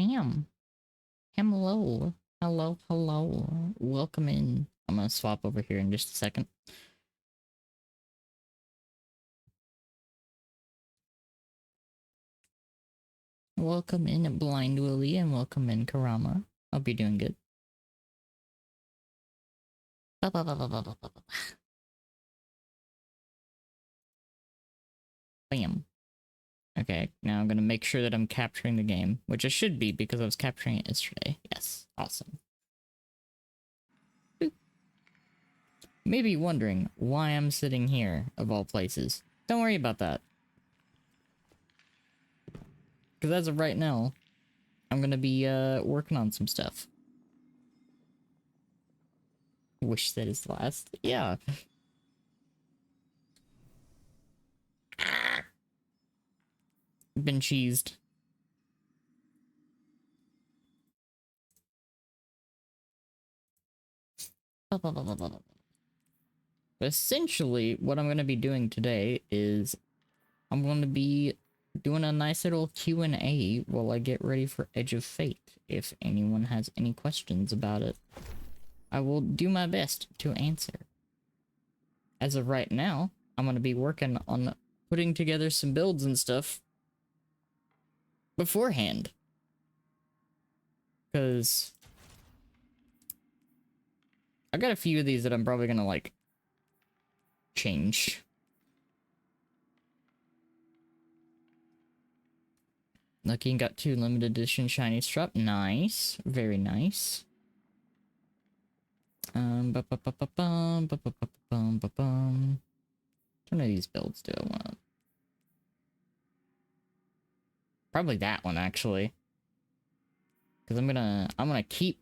ma'am. Hello. Hello, hello. Welcome in. I'm gonna swap over here in just a second. Welcome in Blind Willie and welcome in Karama. Hope you're doing good. Bam. Okay, now I'm gonna make sure that I'm capturing the game, which I should be because I was capturing it yesterday. Yes, awesome. Maybe wondering why I'm sitting here, of all places. Don't worry about that. Because as of right now, I'm gonna be working on some stuff. Wish that is last. Yeah. Been cheesed. But essentially, what I'm going to be doing today is I'm going to be doing a nice little Q&A while I get ready for Edge of Fate. If anyone has any questions about it, I will do my best to answer. As of right now, I'm going to be working on putting together some builds and stuff beforehand. Because I got a few of these that I'm probably going to, like, change. Lucky got 2 limited edition shiny strap. Nice. Very nice. Which one of these builds do I want? Probably that one, actually. Because I'm gonna keep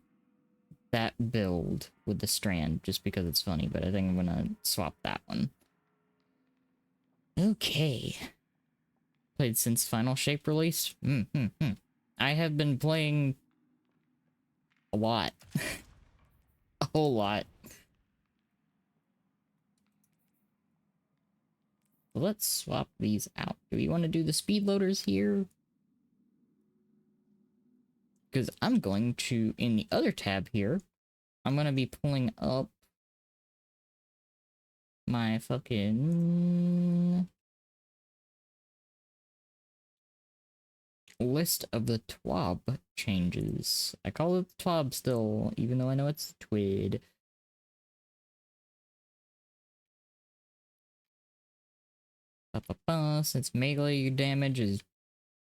that build with the strand just because it's funny, but I think I'm gonna swap that one. Okay. Played since Final Shape release? I have been playing a lot. A whole lot. Let's swap these out. Do we want to do the speed loaders here? Because I'm going to, in the other tab here, I'm going to be pulling up my fucking list of the TWAB changes. I call it TWAB still, even though I know it's TWID. Since melee damage is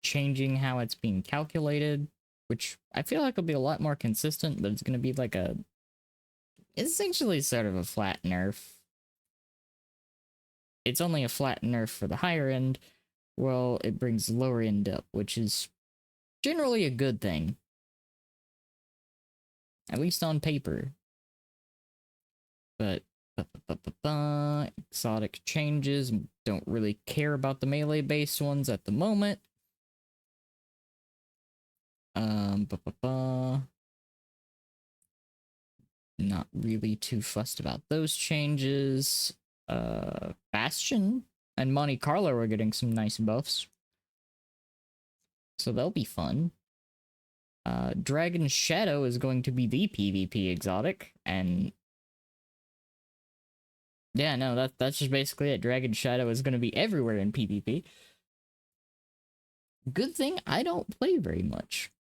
changing how it's being calculated, which I feel like will be a lot more consistent, but it's going to be like a essentially sort of a flat nerf. It's only a flat nerf for the higher end. Well, it brings lower end up, which is generally a good thing. At least on paper. But exotic changes. Don't really care about the melee based ones at the moment. Not really too fussed about those changes. Bastion and Monte Carlo are getting some nice buffs. So they'll be fun. Dragon Shadow is going to be the PvP exotic, and yeah, no, that's just basically it. Dragon Shadow is going to be everywhere in PvP. Good thing I don't play very much.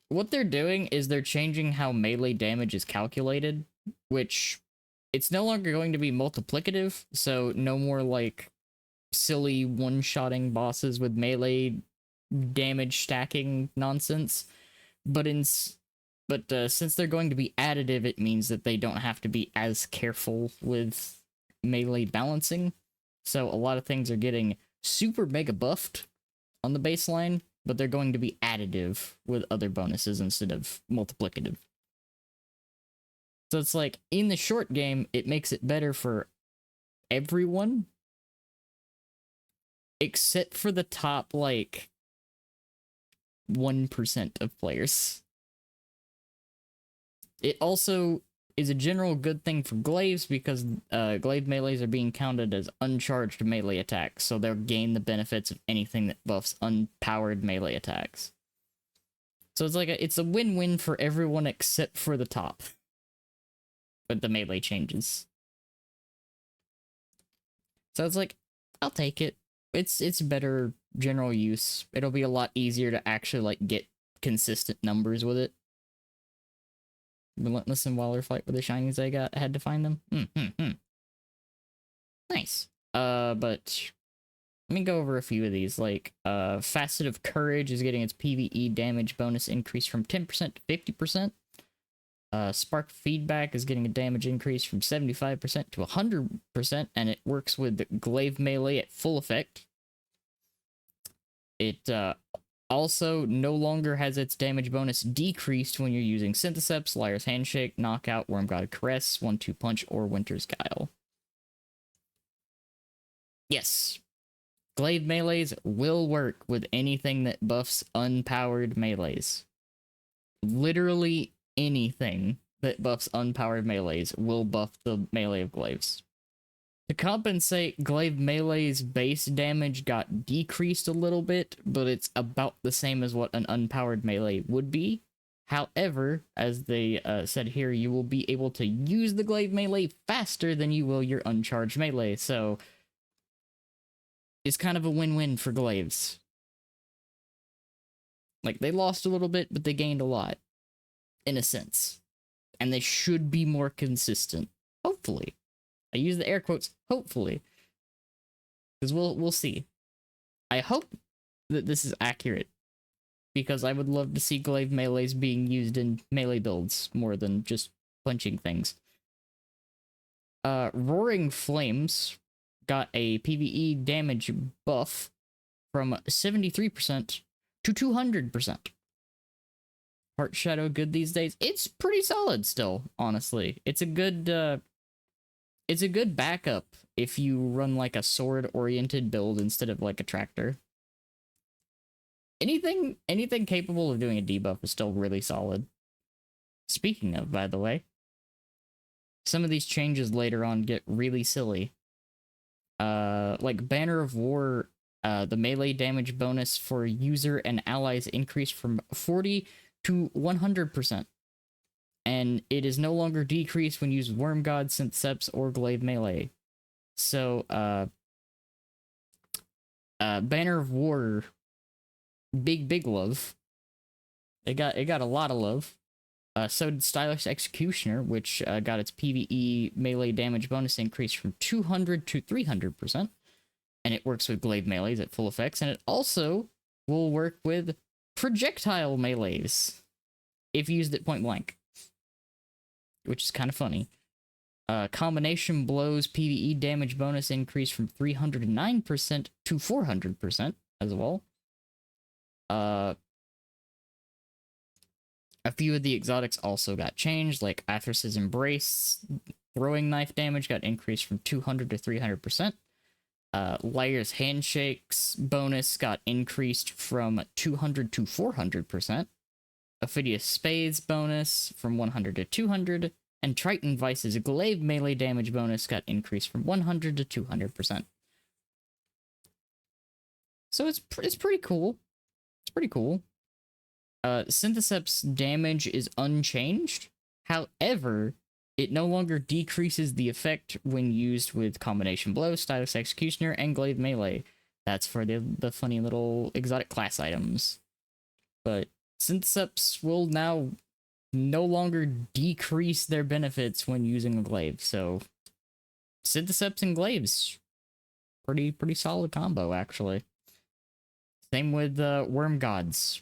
What they're doing is they're changing how melee damage is calculated, which it's no longer going to be multiplicative, so no more like silly one-shotting bosses with melee damage stacking nonsense. But since they're going to be additive, it means that they don't have to be as careful with melee balancing. So a lot of things are getting super mega buffed on the baseline, but they're going to be additive with other bonuses instead of multiplicative. So it's like, in the short game, it makes it better for everyone, except for the top, like, 1% of players. It also is a general good thing for glaives because glaive melees are being counted as uncharged melee attacks, so they'll gain the benefits of anything that buffs unpowered melee attacks. So it's like it's a win-win for everyone except for the top. But the melee changes. So it's like, I'll take it. It's better general use. It'll be a lot easier to actually like get consistent numbers with it. Relentless and Waller fight with the shinies I had to find them. Nice. But let me go over a few of these. Like, Facet of Courage is getting its PvE damage bonus increase from 10% to 50%. Spark Feedback is getting a damage increase from 75% to 100%, and it works with Glaive Melee at full effect. It also no longer has its damage bonus decreased when you're using Syntheseps, Liar's Handshake, Knockout, Wormgod Caress, 1-2 Punch, or Winter's Guile. Yes, Glaive Melees will work with anything that buffs unpowered melees. Literally anything that buffs unpowered melees will buff the melee of glaives. To compensate, glaive melee's base damage got decreased a little bit, but it's about the same as what an unpowered melee would be. However, as they said here, you will be able to use the glaive melee faster than you will your uncharged melee, so it's kind of a win-win for glaives. Like, they lost a little bit, but they gained a lot, in a sense. And they should be more consistent. Hopefully. I use the air quotes, hopefully. Because we'll see. I hope that this is accurate. Because I would love to see glaive melees being used in melee builds more than just punching things. Roaring Flames got a PvE damage buff from 73% to 200%. Heart Shadow good these days? It's pretty solid still, honestly. It's a good backup if you run like a sword-oriented build instead of like a tractor. Anything capable of doing a debuff is still really solid. Speaking of, by the way, some of these changes later on get really silly. Like Banner of War, the melee damage bonus for user and allies increased from 40 to 100%. And it is no longer decreased when used Wormgod, Syntheseps, or Glaive Melee. So, Banner of War, big love. It got a lot of love. So did Stylish Executioner, which got its PvE melee damage bonus increase from 200 to 300%. And it works with glaive melees at full effects. And it also will work with projectile melees if used at point blank, which is kind of funny. Combination Blows PvE damage bonus increased from 309% to 400% as well. A few of the exotics also got changed, like Athras' Embrace. Throwing knife damage got increased from 200 to 300%. Liar's Handshakes bonus got increased from 200 to 400%. Ophidius Spades bonus from 100 to 200. And Triton Vice's Glaive melee damage bonus got increased from 100 to 200%. So it's pretty cool. It's pretty cool. Syntheseps damage is unchanged. However, it no longer decreases the effect when used with Combination Blow, Stylish Executioner, and Glaive Melee. That's for the funny little exotic class items. But Syntheseps will now no longer decrease their benefits when using a glaive. So Syntheseps and glaives, pretty solid combo actually. Same with Wormgods.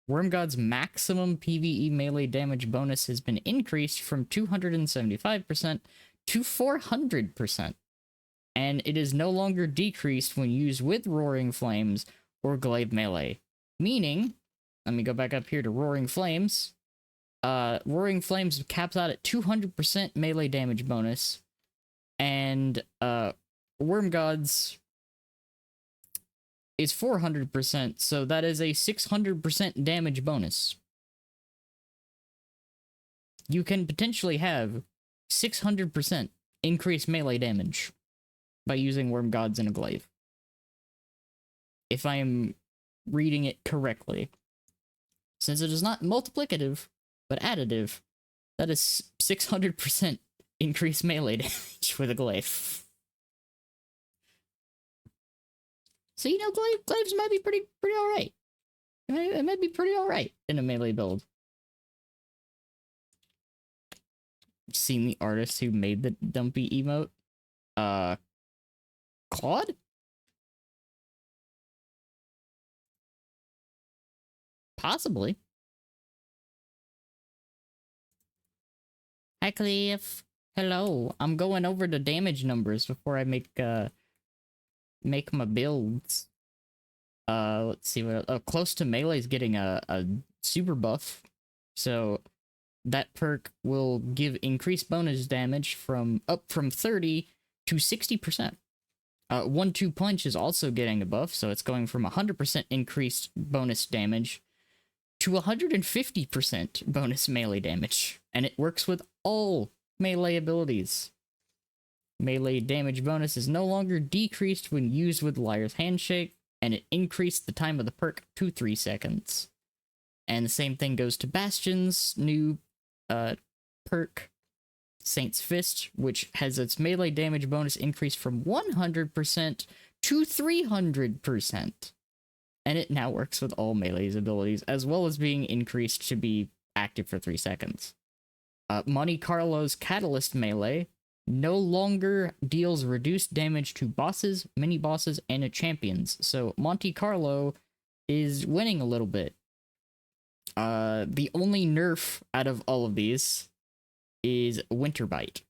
Wormgod's maximum PvE melee damage bonus has been increased from 275% to 400%, and it is no longer decreased when used with Roaring Flames or Glaive Melee. Meaning, let me go back up here to Roaring Flames. Roaring Flames caps out at 200% melee damage bonus, and Wormgod's is 400%, so that is a 600% damage bonus. you can potentially have 600% increased melee damage by using Worm Gods in a glaive. If I am reading it correctly. Since it is not multiplicative, but additive, that is 600% increased melee damage with a glaive. So, you know, glaives might be pretty alright. It might be pretty alright in a melee build. Seen the artist who made the dumpy emote? Claude? Possibly. Hi, Cliff. Hello. I'm going over the damage numbers before I make my builds. Let's see what close to melee is getting a super buff. So that perk will give increased bonus damage from 30 to 60%. 1-2 punch is also getting a buff, so it's going from 100% increased bonus damage to 150% bonus melee damage, and it works with all melee abilities. Melee damage bonus is no longer decreased when used with Liar's Handshake, and it increased the time of the perk to 3 seconds. And the same thing goes to Bastion's new perk, Saint's Fist, which has its melee damage bonus increased from 100% to 300%. And it now works with all melee's abilities, as well as being increased to be active for 3 seconds. Monte Carlo's Catalyst melee no longer deals reduced damage to bosses, mini-bosses, and champions. So Monte Carlo is winning a little bit. The only nerf out of all of these is Winterbite.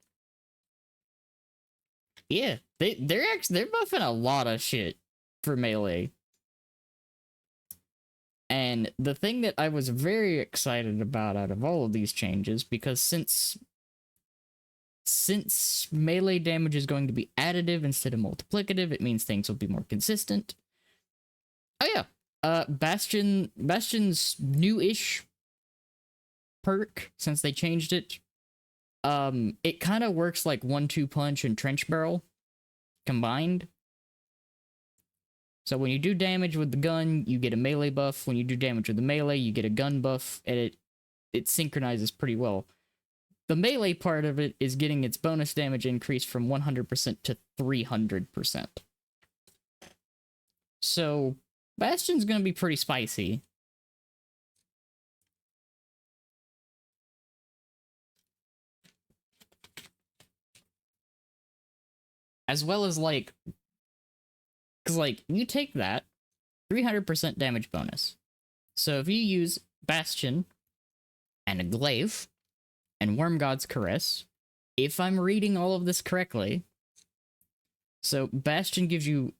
Yeah, they're buffing a lot of shit for melee. And the thing that I was very excited about out of all of these changes, because since melee damage is going to be additive instead of multiplicative, it means things will be more consistent. Oh yeah, Bastion's new-ish perk, since they changed it, it kind of works like 1-2 punch and trench barrel combined. So when you do damage with the gun, you get a melee buff. When you do damage with the melee, you get a gun buff, and it synchronizes pretty well. The melee part of it is getting its bonus damage increased from 100% to 300%. So Bastion's gonna be pretty spicy. As well as, like, because, like, you take that 300% damage bonus. So if you use Bastion and a Glaive and Worm God's Caress, if I'm reading all of this correctly, so Bastion gives you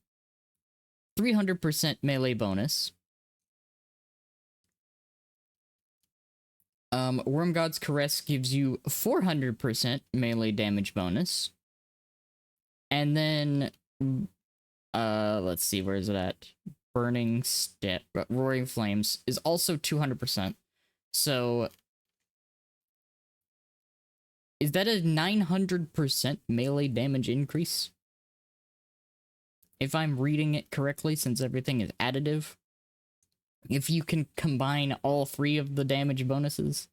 300% melee bonus. Worm God's Caress gives you 400% melee damage bonus. And then, let's see, where is it at? Burning Step, Roaring Flames is also 200%. So, is that a 900% melee damage increase? If I'm reading it correctly, since everything is additive. If you can combine all 3 of the damage bonuses.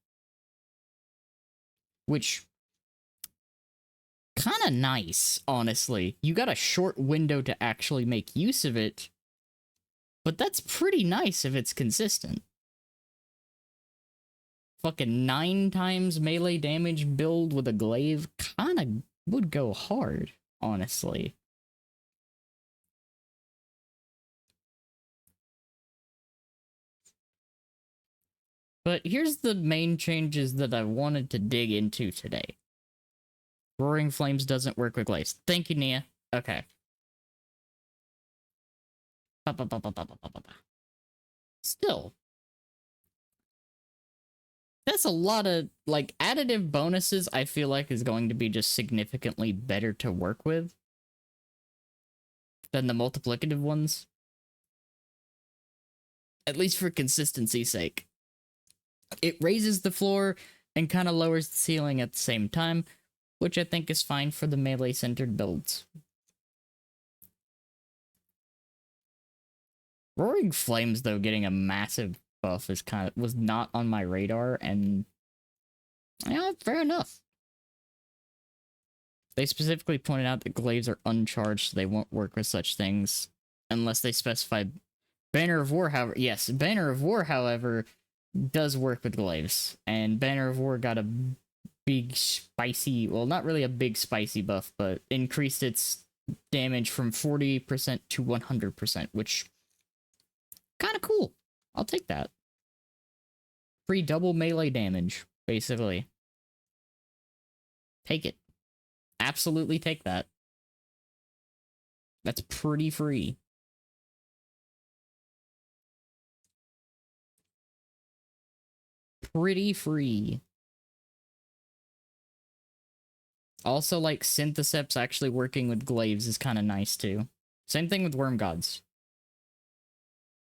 Which, kind of nice, honestly. You got a short window to actually make use of it, but that's pretty nice if it's consistent. Fucking 9 times melee damage build with a glaive kind of would go hard, honestly. But here's the main changes that I wanted to dig into today. Roaring Flames doesn't work with glaives. Thank you, Nia. Okay. Still, that's a lot of, like, additive bonuses I feel like is going to be just significantly better to work with than the multiplicative ones. At least for consistency's sake. It raises the floor, and kind of lowers the ceiling at the same time, which I think is fine for the melee-centered builds. Roaring Flames, though, getting a massive buff was not on my radar, and yeah, fair enough. They specifically pointed out that glaives are uncharged, so they won't work with such things unless they specify. Banner of War, however, yes, Banner of War, however, does work with glaives, and Banner of War got a big spicy, well, not really a big spicy buff, but increased its damage from 40% to 100%, which kind of cool. I'll take that. Free double melee damage, basically. Take it. Absolutely take that. That's pretty free. Pretty free. Also, like, Syntheseps actually working with glaives is kind of nice, too. Same thing with Worm Gods.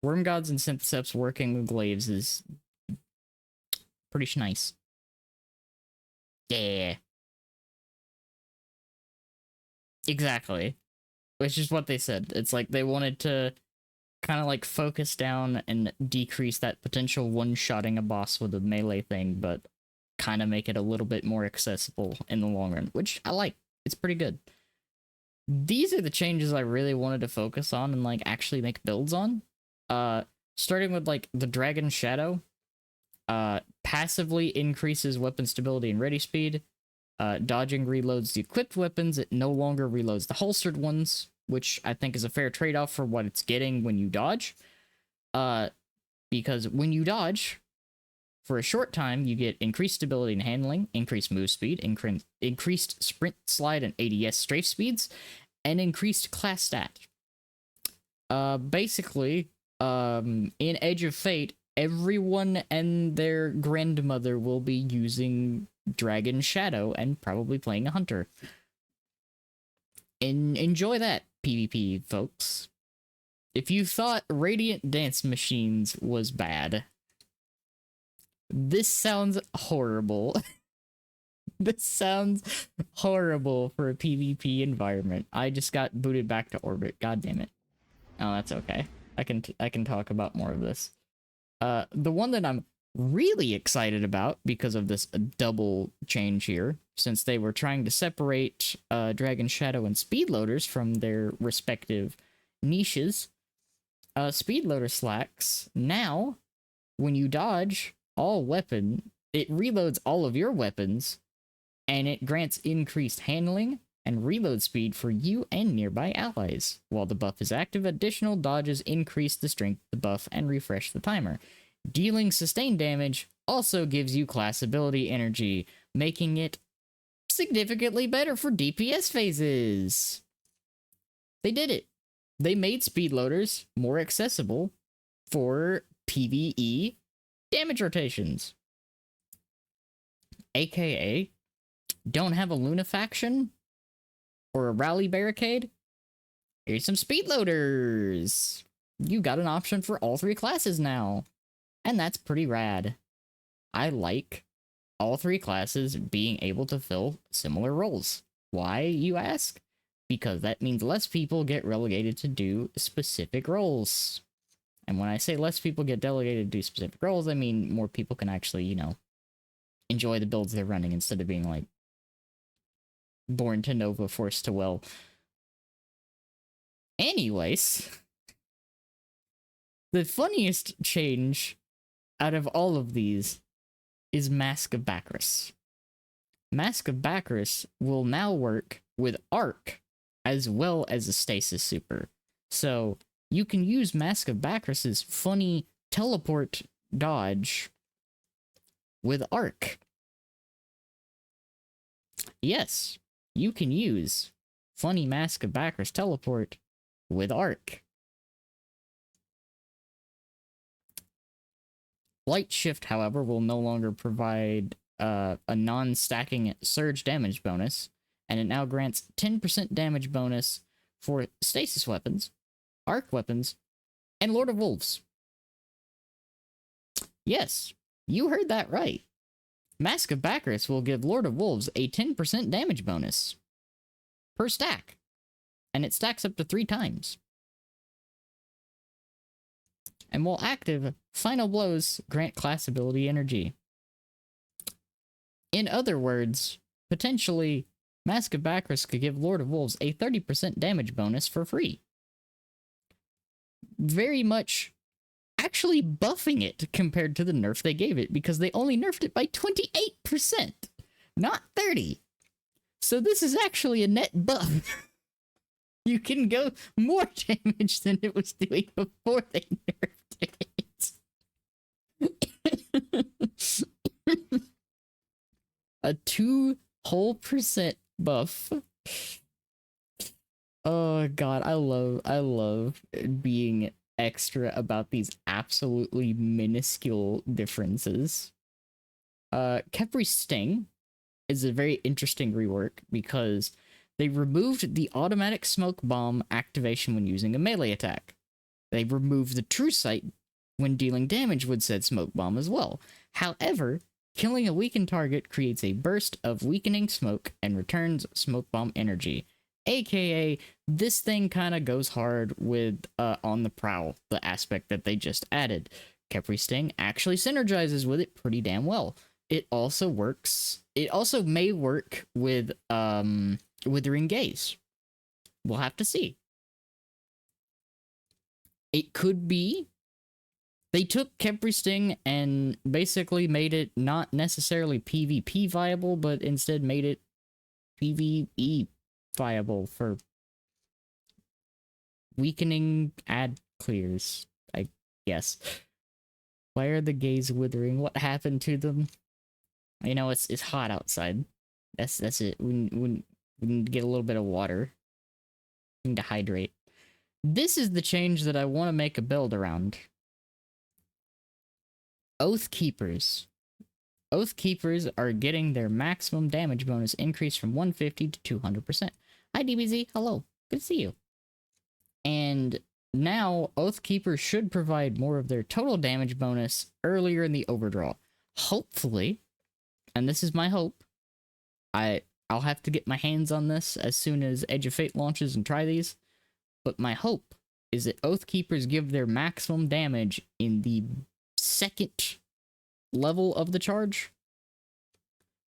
Worm Gods and Syntheseps working with glaives is pretty nice. Yeah. Exactly. Which is what they said. It's like they wanted to kind of like focus down and decrease that potential one-shotting a boss with a melee thing, but kind of make it a little bit more accessible in the long run, which I like. It's pretty good. These are the changes I really wanted to focus on and like actually make builds on. Starting with like the Dragon Shadow, passively increases weapon stability and ready speed. Dodging reloads the equipped weapons. It no longer reloads the holstered ones, which I think is a fair trade-off for what it's getting when you dodge. Because when you dodge, for a short time, you get increased stability and handling, increased move speed, increased sprint, slide, and ADS strafe speeds, and increased class stat. Basically, in Edge of Fate, everyone and their grandmother will be using Dragon Shadow and probably playing a hunter. Enjoy that, PvP, folks. If you thought Radiant Dance Machines was bad, this sounds horrible. This sounds horrible for a PvP environment. I just got booted back to orbit. God damn it. Oh, that's okay. I can talk about more of this. The one that I'm really excited about because of this double change here, since they were trying to separate Dragon Shadow and Speedloaders from their respective niches. Speedloader slacks, now, when you dodge it reloads all of your weapons, and it grants increased handling and reload speed for you and nearby allies. While the buff is active, additional dodges increase the strength of the buff and refresh the timer. Dealing sustained damage also gives you class ability energy, making it significantly better for DPS phases. They did it. They made speedloaders more accessible for PvE damage rotations. AKA, don't have a Lunafaction or a Rally Barricade? Here's some speedloaders. You got an option for all three classes now. And that's pretty rad. I like all three classes being able to fill similar roles. Why, you ask? Because that means less people get relegated to do specific roles. And when I say less people get delegated to do specific roles, I mean more people can actually, you know, enjoy the builds they're running instead of being like born to Nova, forced to will. Anyways, the funniest change out of all of these is Mask of Bacchus. Mask of Bacchus will now work with Arc as well as a Stasis Super. So you can use Mask of Bacchus's funny teleport dodge with Arc. Yes, you can use funny Mask of Bacchus teleport with Arc. Light Shift, however, will no longer provide a non-stacking surge damage bonus, and it now grants 10% damage bonus for stasis weapons, arc weapons, and Lord of Wolves. Yes, you heard that right. Mask of Bacchus will give Lord of Wolves a 10% damage bonus per stack, and it stacks up to 3 times. And while active, Final Blows grant class ability energy. In other words, potentially, Mask of Bacchus could give Lord of Wolves a 30% damage bonus for free. Very much actually buffing it compared to the nerf they gave it, because they only nerfed it by 28%, not 30. So this is actually a net buff. You can go more damage than it was doing before they nerfed it. A 2 whole % buff. Oh god, I love being extra about these absolutely minuscule differences. Khepri Sting is a very interesting rework because they removed the automatic smoke bomb activation when using a melee attack. They removed the true sight when dealing damage with said smoke bomb as well. However, killing a weakened target creates a burst of weakening smoke and returns smoke bomb energy. AKA, this thing kind of goes hard with On the Prowl, the aspect that they just added. Khepri Sting actually synergizes with it pretty damn well. It also works. It also may work with Withering Gaze. We'll have to see. It could be they took Khepri Sting and basically made it not necessarily PvP viable, but instead made it PvE viable for weakening ad clears, I guess. Why are the gaze withering? What happened to them? You know, it's hot outside. That's it. We need to get a little bit of water. We need to hydrate. This is the change that I want to make a build around. Oath Keepers. Oath Keepers are getting their maximum damage bonus increased from 150 to 200%. Hi DBZ, hello. Good to see you. And now Oath Keepers should provide more of their total damage bonus earlier in the overdraw. Hopefully, and this is my hope, I'll have to get my hands on this as soon as Edge of Fate launches and try these, but my hope is that Oath Keepers give their maximum damage in the second level of the charge,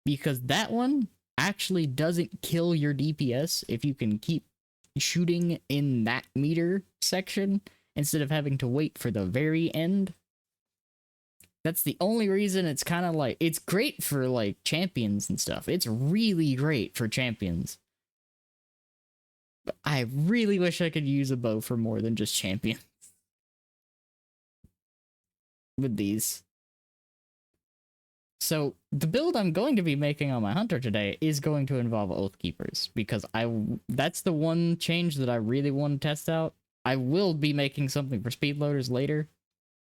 because that one actually doesn't kill your DPS if you can keep shooting in that meter section instead of having to wait for the very end. That's the only reason it's kind of like, it's great for like champions and stuff. It's really great for champions. But I really wish I could use a bow for more than just champions with these. So the build I'm going to be making on my hunter today is going to involve Oath Keepers, because that's the one change that I really want to test out. I will be making something for speed loaders later,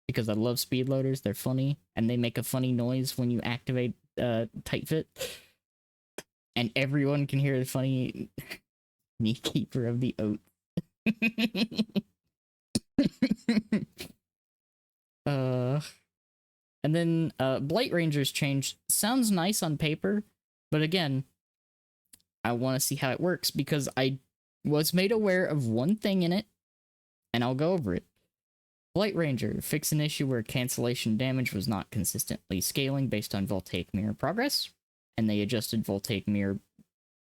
because I love speed loaders. They're funny, and they make a funny noise when you activate Tight Fit. And everyone can hear the funny Keeper of the Oath. And then Blight Ranger's change sounds nice on paper, but again, I want to see how it works, because I was made aware of one thing in it, and I'll go over it. Blight Ranger fixed an issue where cancellation damage was not consistently scaling based on Voltaic Mirror progress, and they adjusted Voltaic Mirror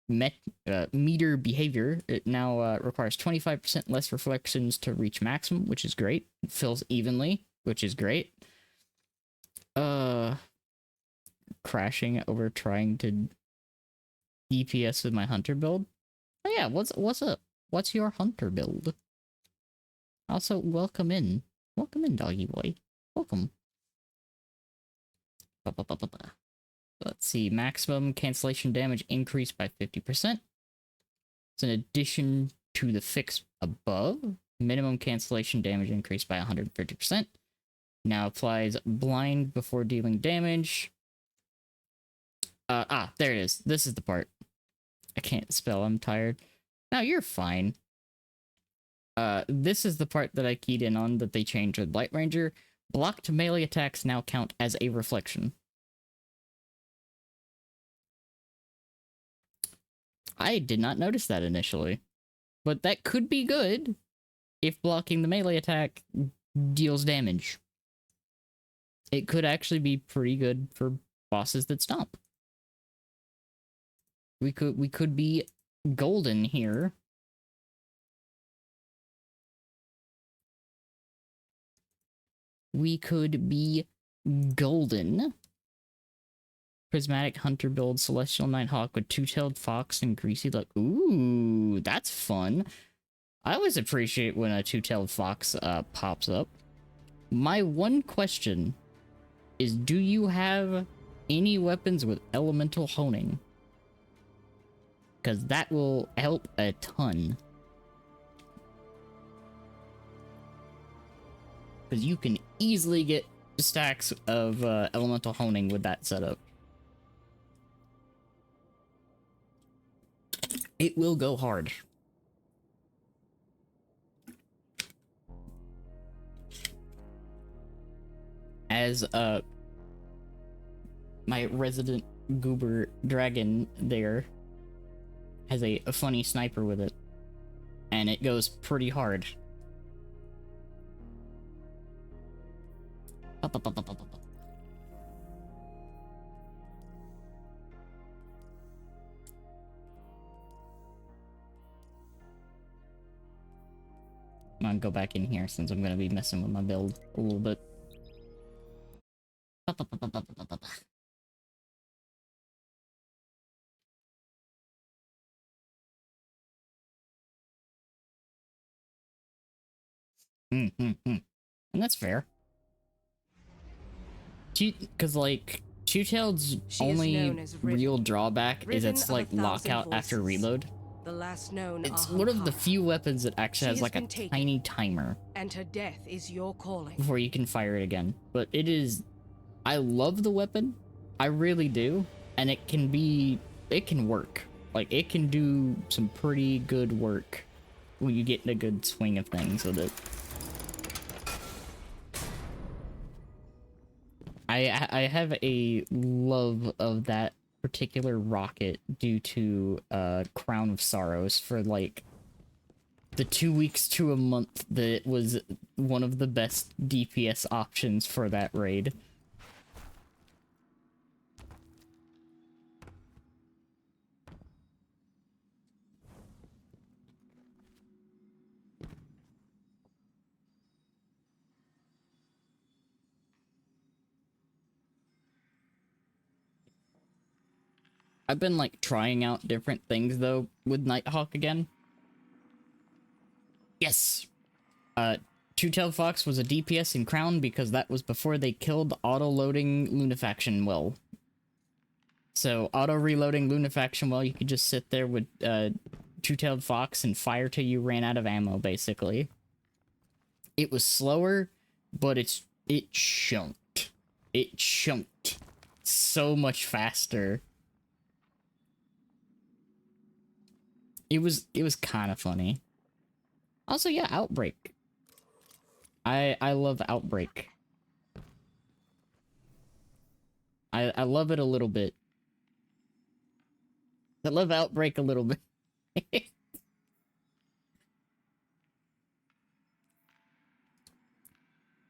meter behavior. It now requires 25% less reflections to reach maximum, which is great. It fills evenly, which is great. Crashing over trying to DPS with my hunter build. Oh yeah, what's up? What's your hunter build? Also, welcome in. Welcome in, doggy boy. Welcome. Let's see, maximum cancellation damage increased by 50%. It's in addition to the fix above. Minimum cancellation damage increased by 150%. Now applies blind before dealing damage. There it is. This is the part. I can't spell, I'm tired. No, you're fine. This is the part that I keyed in on that they changed with Blight Ranger. Blocked melee attacks now count as a reflection. I did not notice that initially. But that could be good if blocking the melee attack deals damage. It could actually be pretty good for bosses that stomp. We could be golden here. We could be golden. Prismatic Hunter build, Celestial Nighthawk with Two-Tailed Fox and Greasy Luck. Ooh, that's fun. I always appreciate when a Two-Tailed Fox pops up. My one question is, do you have any weapons with elemental honing? Because that will help a ton. Because you can easily get stacks of elemental honing with that setup. It will go hard. As my resident goober dragon there has a funny sniper with it, and it goes pretty hard. I'm gonna go back in here since I'm gonna be messing with my build a little bit. And that's fair. Because, like, Two-Tailed's only real drawback is it's, like, lockout after reload. The last known it's one of the few weapons that actually has, like, a tiny timer. And her death is your calling. Before you can fire it again. But it is... I love the weapon. I really do. And it can be... It can work. Like, it can do some pretty good work when you get in a good swing of things with it. I have a love of that particular rocket due to Crown of Sorrows for like the 2 weeks to a month that it was one of the best DPS options for that raid. I've been like trying out different things though with Nighthawk again. Yes! Two-Tailed Fox was a DPS in Crown because that was before they killed auto-loading Lunafaction Well. So auto-reloading Lunafaction Well, you could just sit there with Two-Tailed Fox and fire till you ran out of ammo, basically. It was slower, but it chunked. It chunked so much faster. It was kind of funny. Also, yeah, Outbreak. I love Outbreak. I love it a little bit. I love Outbreak a little bit.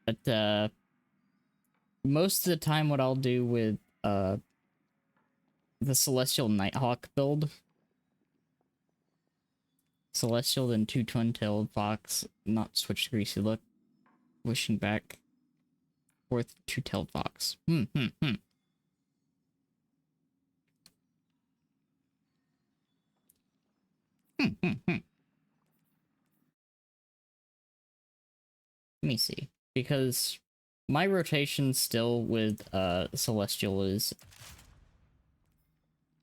But most of the time what I'll do with the Celestial Nighthawk build, Celestial then two Twin-Tailed Fox, not switch to Greasy Luck, wishing back, fourth Two-Tailed Fox. Let me see, because my rotation still with Celestial is,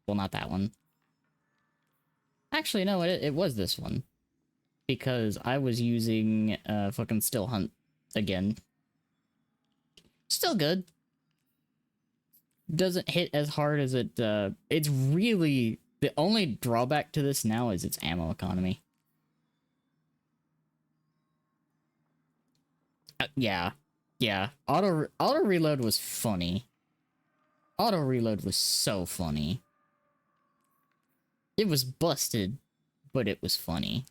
well, not that one. Actually, no, it was this one. Because I was using fucking Still Hunt again. Still good. Doesn't hit as hard as it... it's really... The only drawback to this now is its ammo economy. Yeah. Yeah. Auto reload was funny. Auto reload was so funny. It was busted, but it was funny.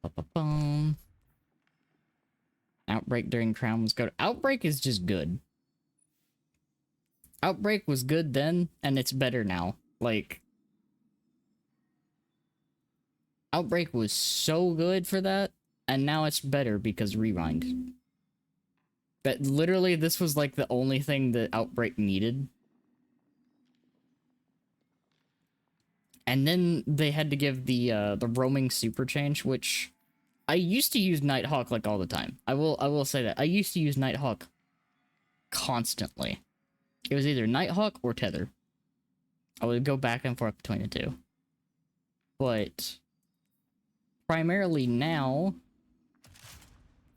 Ba-ba-bum. Outbreak during Crown was good. Outbreak is just good. Outbreak was good then, and it's better now. Like, Outbreak was so good for that, and now it's better because Rewind. That literally, this was like the only thing that Outbreak needed. And then they had to give the roaming super change, which I used to use Nighthawk like all the time. I will say that. I used to use Nighthawk constantly. It was either Nighthawk or Tether. I would go back and forth between the two. But primarily now,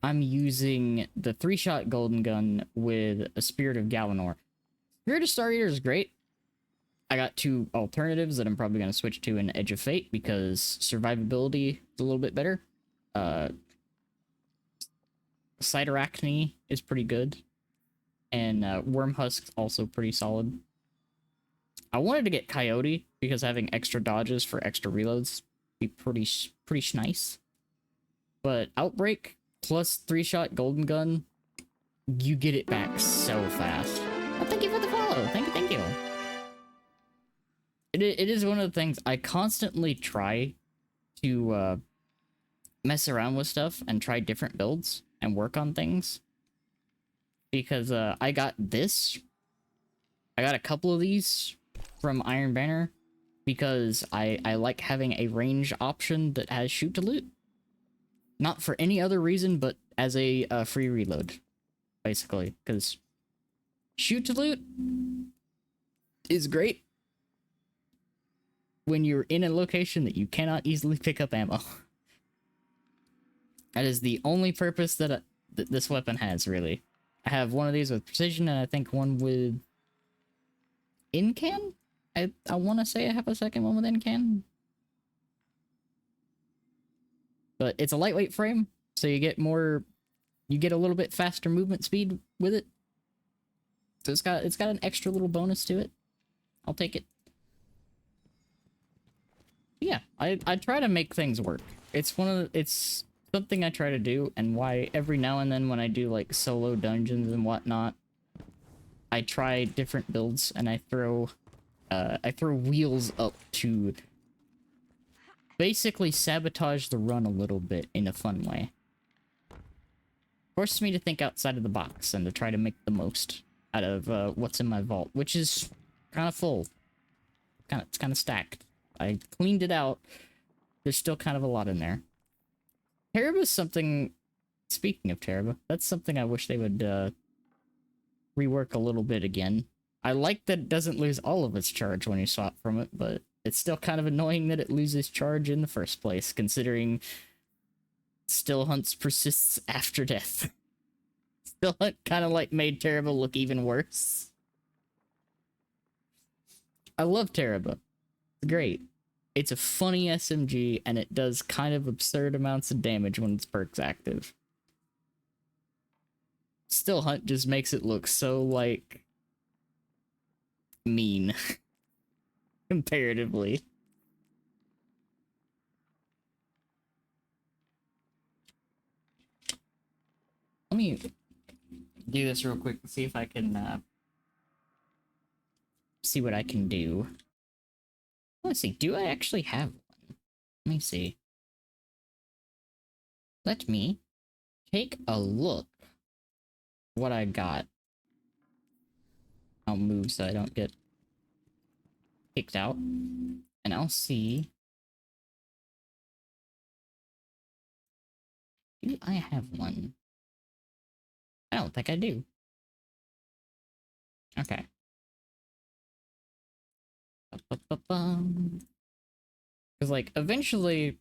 I'm using the 3-shot golden gun with a Spirit of Galanor. Spirit of Star Eater is great. I got 2 alternatives that I'm probably going to switch to in Edge of Fate because survivability is a little bit better. Cytorachne is pretty good. And Wormhusk's also pretty solid. I wanted to get Coyote because having extra dodges for extra reloads be pretty nice. But Outbreak plus 3-shot golden gun, you get it back so fast. Oh, thank you for the follow. Thank you. It is one of the things I constantly try to mess around with stuff and try different builds and work on things. Because I got this. I got a couple of these from Iron Banner because I like having a range option that has shoot to loot. Not for any other reason, but as a free reload, basically. Because shoot to loot is great when you're in a location that you cannot easily pick up ammo. That is the only purpose that this weapon has, really. I have one of these with precision, and I think one with Incan? I want to say I have a second one with Incan. But it's a lightweight frame, so you get a little bit faster movement speed with it. So it's got an extra little bonus to it. I'll take it. Yeah, I try to make things work. It's something I try to do, and why every now and then when I do like solo dungeons and whatnot, I try different builds and I throw wheels up to basically sabotage the run a little bit in a fun way. Forces me to think outside of the box and to try to make the most out of what's in my vault, which is kind of full. It's kind of stacked. I cleaned it out. There's still kind of a lot in there. Teraba is something... Speaking of Teraba, that's something I wish they would rework a little bit again. I like that it doesn't lose all of its charge when you swap from it, but it's still kind of annoying that it loses charge in the first place, considering Still Hunts persists after death. Still Hunt kind of like made Teraba look even worse. I love Teraba. It's great. It's a funny SMG, and it does kind of absurd amounts of damage when its perk's active. Still Hunt just makes it look so, like, mean. Comparatively. Let me do this real quick and see if I can, see what I can do. Let's see, do I actually have one? Let me see. Let me take a look what I got. I'll move so I don't get kicked out. And I'll see. Do I have one? I don't think I do. Okay. Because, like, eventually,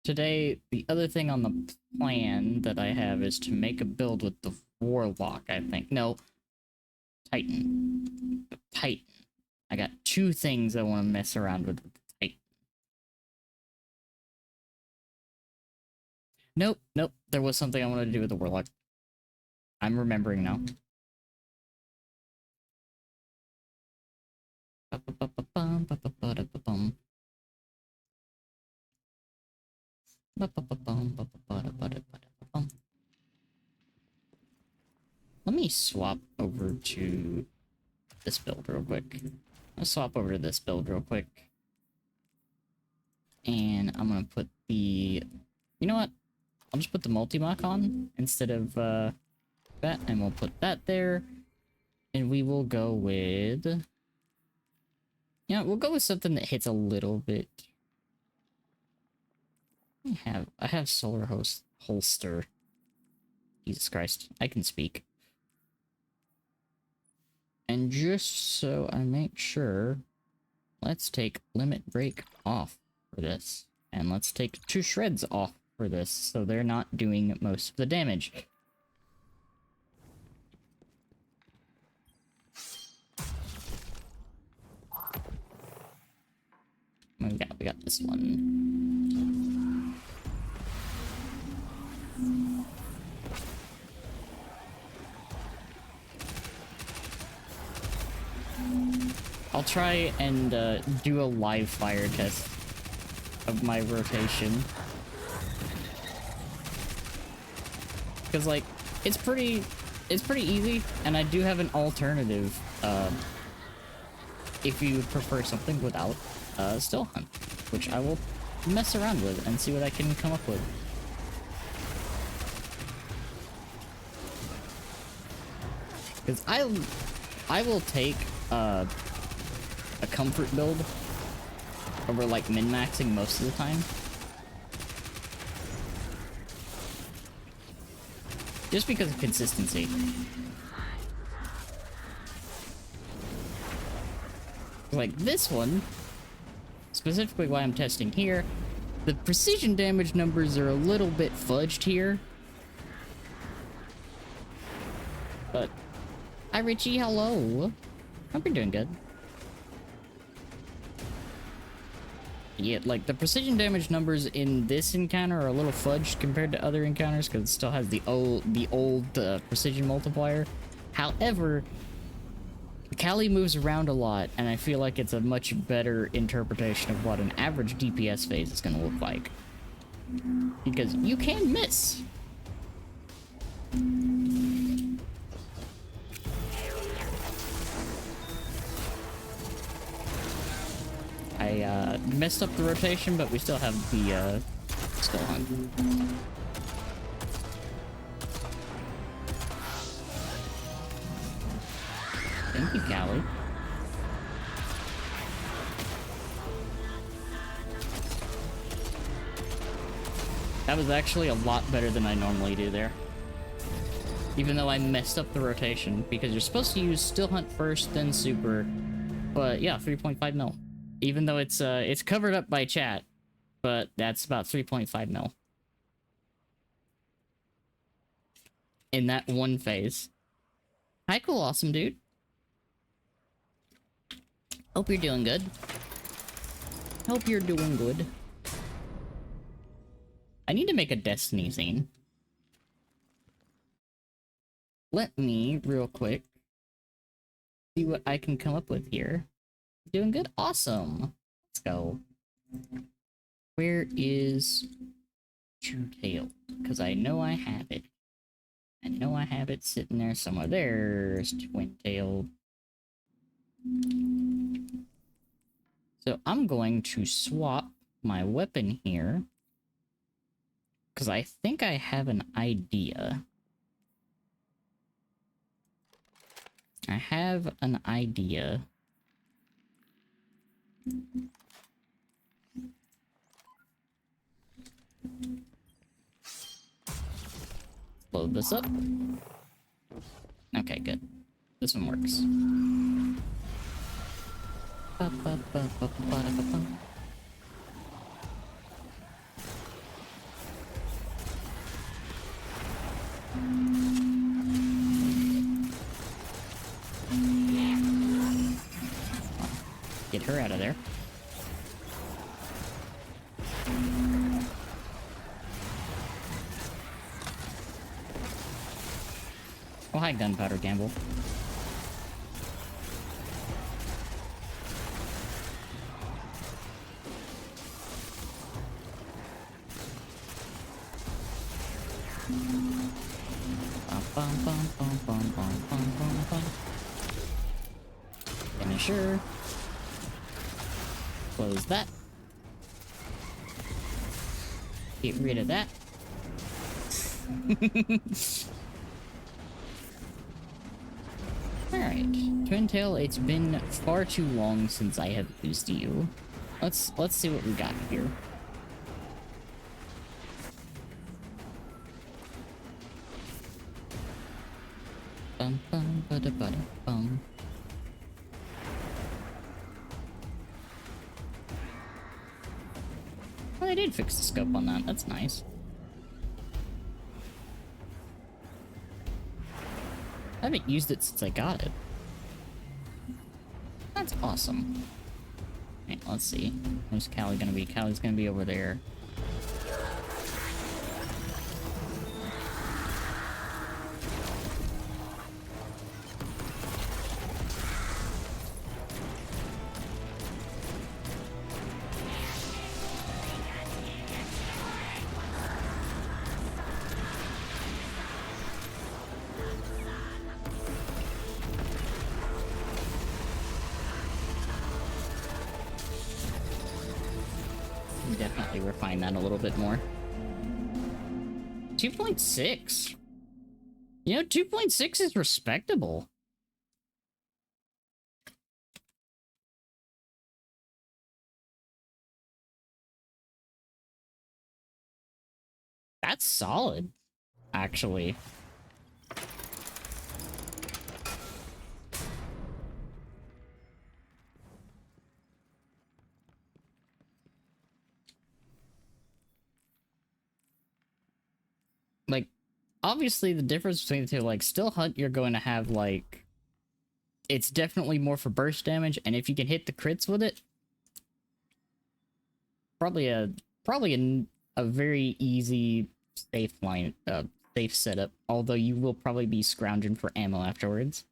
today, the other thing on the plan that I have is to make a build with the Warlock, I think. No. Titan. The Titan. I got 2 things I want to mess around with the Titan. Nope. There was something I wanted to do with the Warlock. I'm remembering now. Let me swap over to this build real quick. Let's swap over to this build real quick. And I'm gonna put the... You know what? I'll just put the multi-mock on instead of that, and we'll put that there. And we will go with... we'll go with something that hits a little bit. I have Solar Holster. Jesus Christ, I can speak. And just so I make sure, let's take Limit Break off for this. And let's take 2 shreds off for this, so they're not doing most of the damage. We got this one. I'll try and do a live fire test of my rotation. Because, like, it's pretty easy, and I do have an alternative, if you prefer something without Still Hunt, which I will mess around with and see what I can come up with. Because I will take a comfort build over, like, min-maxing most of the time. Just because of consistency. Like this one, specifically why I'm testing here, the precision damage numbers are a little bit fudged here. But, hi Richie, hello. Hope you're doing good. Yeah, like, the precision damage numbers in this encounter are a little fudged compared to other encounters because it still has the old precision multiplier. However, Callie moves around a lot, and I feel like it's a much better interpretation of what an average DPS phase is going to look like. Because you can miss. I messed up the rotation, but we still have the Still Hunt. Thank you, Callie. That was actually a lot better than I normally do there. Even though I messed up the rotation, because you're supposed to use Still Hunt first, then Super. But yeah, 3.5 mil. Even though it's covered up by chat, but that's about 3.5 mil. In that one phase. Hi, cool, awesome dude. Hope you're doing good. Hope you're doing good. I need to make a Destiny scene. Let me, real quick, see what I can come up with here. Doing good? Awesome. Let's go. Where is Two-Tailed? Because I know I have it. I know I have it sitting there somewhere. There's Twin-Tailed. So I'm going to swap my weapon here. Because I think I have an idea. I have an idea. Load this up. Okay, good. This one works. Get her out of there. hi, Gunpowder Gamble. Finisher. Close that. Get rid of that. Alright. Twintail, it's been far too long since I have used you. Let's see what we got here. Bum bum ba da ba da bum. Well, I did fix the scope on that. That's nice. I haven't used it since I got it. That's awesome. Alright, let's see. Where's Callie gonna be? Callie's gonna be over there. Definitely refine that a little bit more. 2.6. You know, 2.6 is respectable. That's solid, actually. Like, obviously the difference between the two, like, Still Hunt, you're going to have, like, it's definitely more for burst damage, and if you can hit the crits with it, probably a very easy safe line, safe setup, although you will probably be scrounging for ammo afterwards.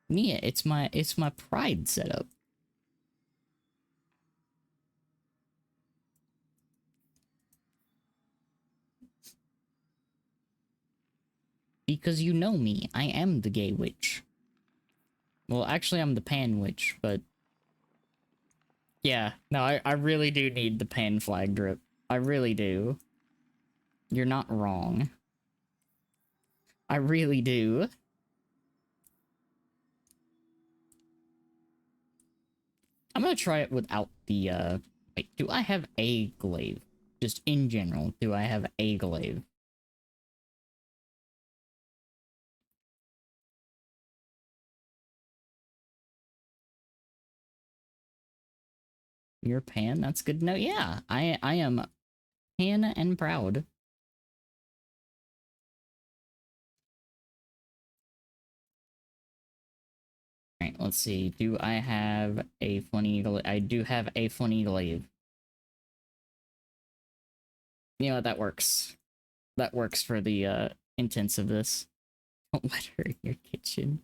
Mia, it's my pride setup. Because you know me, I am the gay witch. Well, actually, I'm the pan witch, but... Yeah, no, I really do need the pan flag drip. I really do. You're not wrong. I really do. I'm gonna try it without the, Wait, do I have a glaive? Just in general, do I have a glaive? You're pan? That's good to know. Yeah, I am pan and proud. Alright, let's see. Do I have a funny glaive? I do have a funny glaive. You know what, that works. That works for the intents of this. Don't let her in your kitchen.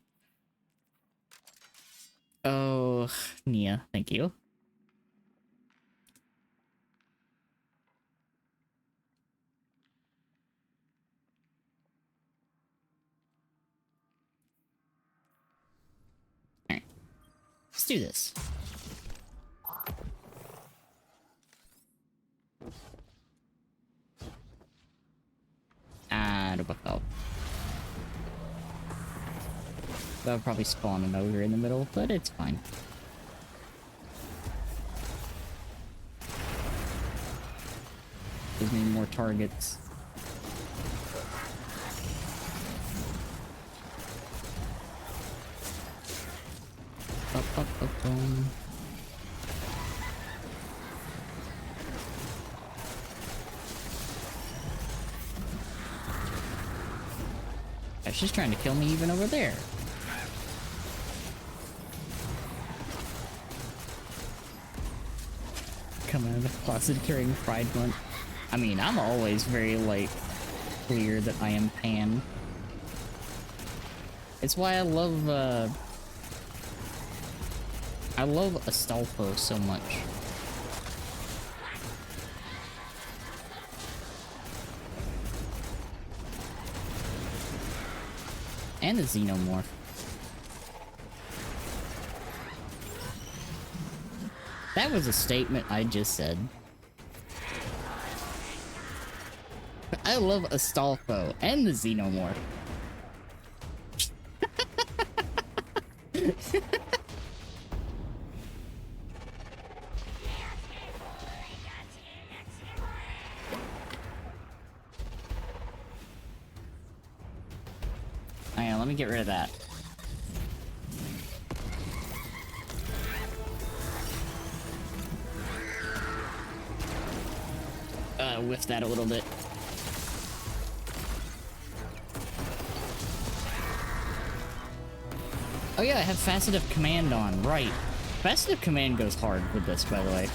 Oh, Nia, thank you. Alright. Let's do this. Ah, the buff out. That'll probably spawn an ogre in the middle, but it's fine. Gives me more targets. Up, up, up, boom. She's trying to kill me even over there. Come out of the closet during Pride Month. I mean, I'm always very, like, clear that I am Pan. It's why I love Astolfo so much. And the Xenomorph. That was a statement I just said. I love Astolfo and the Xenomorph. Hang on, let me get rid of that. Whiff that a little bit. Oh yeah, I have Facet of Command on, right. Facet of Command goes hard with this, by the way.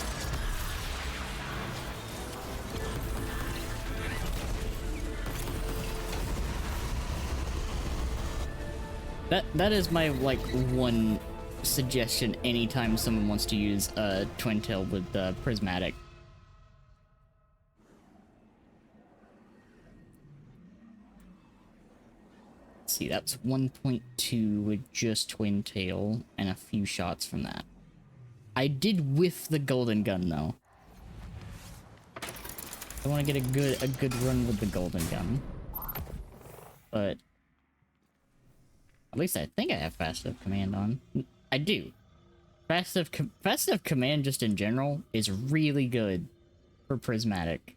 That is my, like, one suggestion anytime someone wants to use Twin Tail with Prismatic. Let's see, that's 1.2 with just Twin Tail and a few shots from that. I did whiff the Golden Gun, though. I want to get a good run with the Golden Gun. But at least I think I have Facet of Command on. I do. Facet of Command just in general is really good for Prismatic.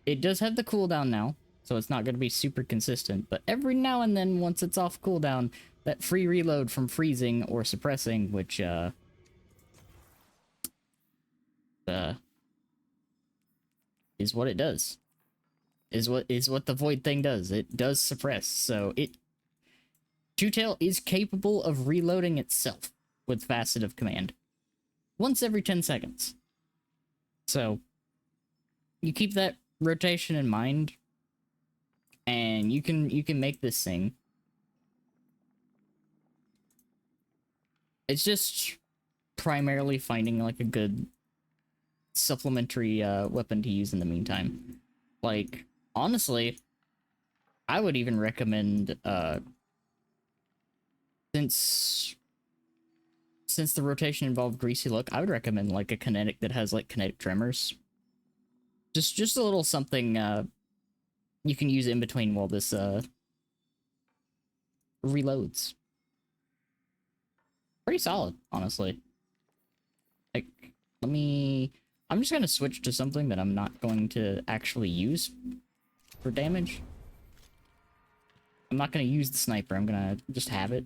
It does have the cooldown now, so it's not going to be super consistent, but every now and then, once it's off cooldown, that free reload from freezing or suppressing, which, is what it does. Is what the Void thing does. It does suppress, so Two-Tail is capable of reloading itself with Facet of Command. Once every 10 seconds. So, you keep that rotation in mind, and you can make this thing. It's just primarily finding, like, a good supplementary weapon to use in the meantime. Like, honestly, I would even recommend, since the rotation involved Greasy Look, I would recommend, like, a kinetic that has, like, kinetic tremors. Just a little something, you can use in between while this, reloads. Pretty solid, honestly. Like, I'm just gonna switch to something that I'm not going to actually use for damage. I'm not gonna use the sniper, I'm gonna just have it.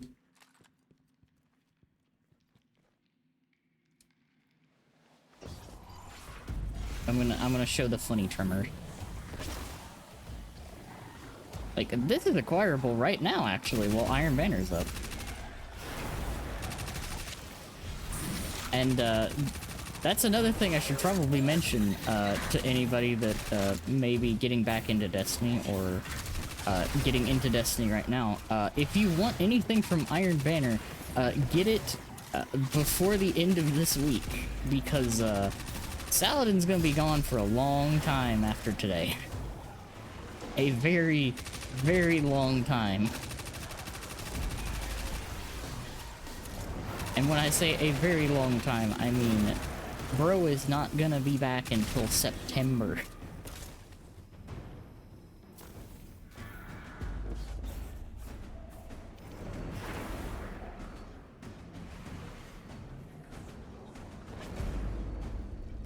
I'm gonna show the funny tremor. Like, this is acquirable right now, actually, while Iron Banner's up. And, that's another thing I should probably mention, to anybody that, may be getting back into Destiny, or, getting into Destiny right now. If you want anything from Iron Banner, get it, before the end of this week, because, Saladin's gonna be gone for a long time after today. A very, very long time. And when I say a very long time, I mean, bro is not gonna be back until September.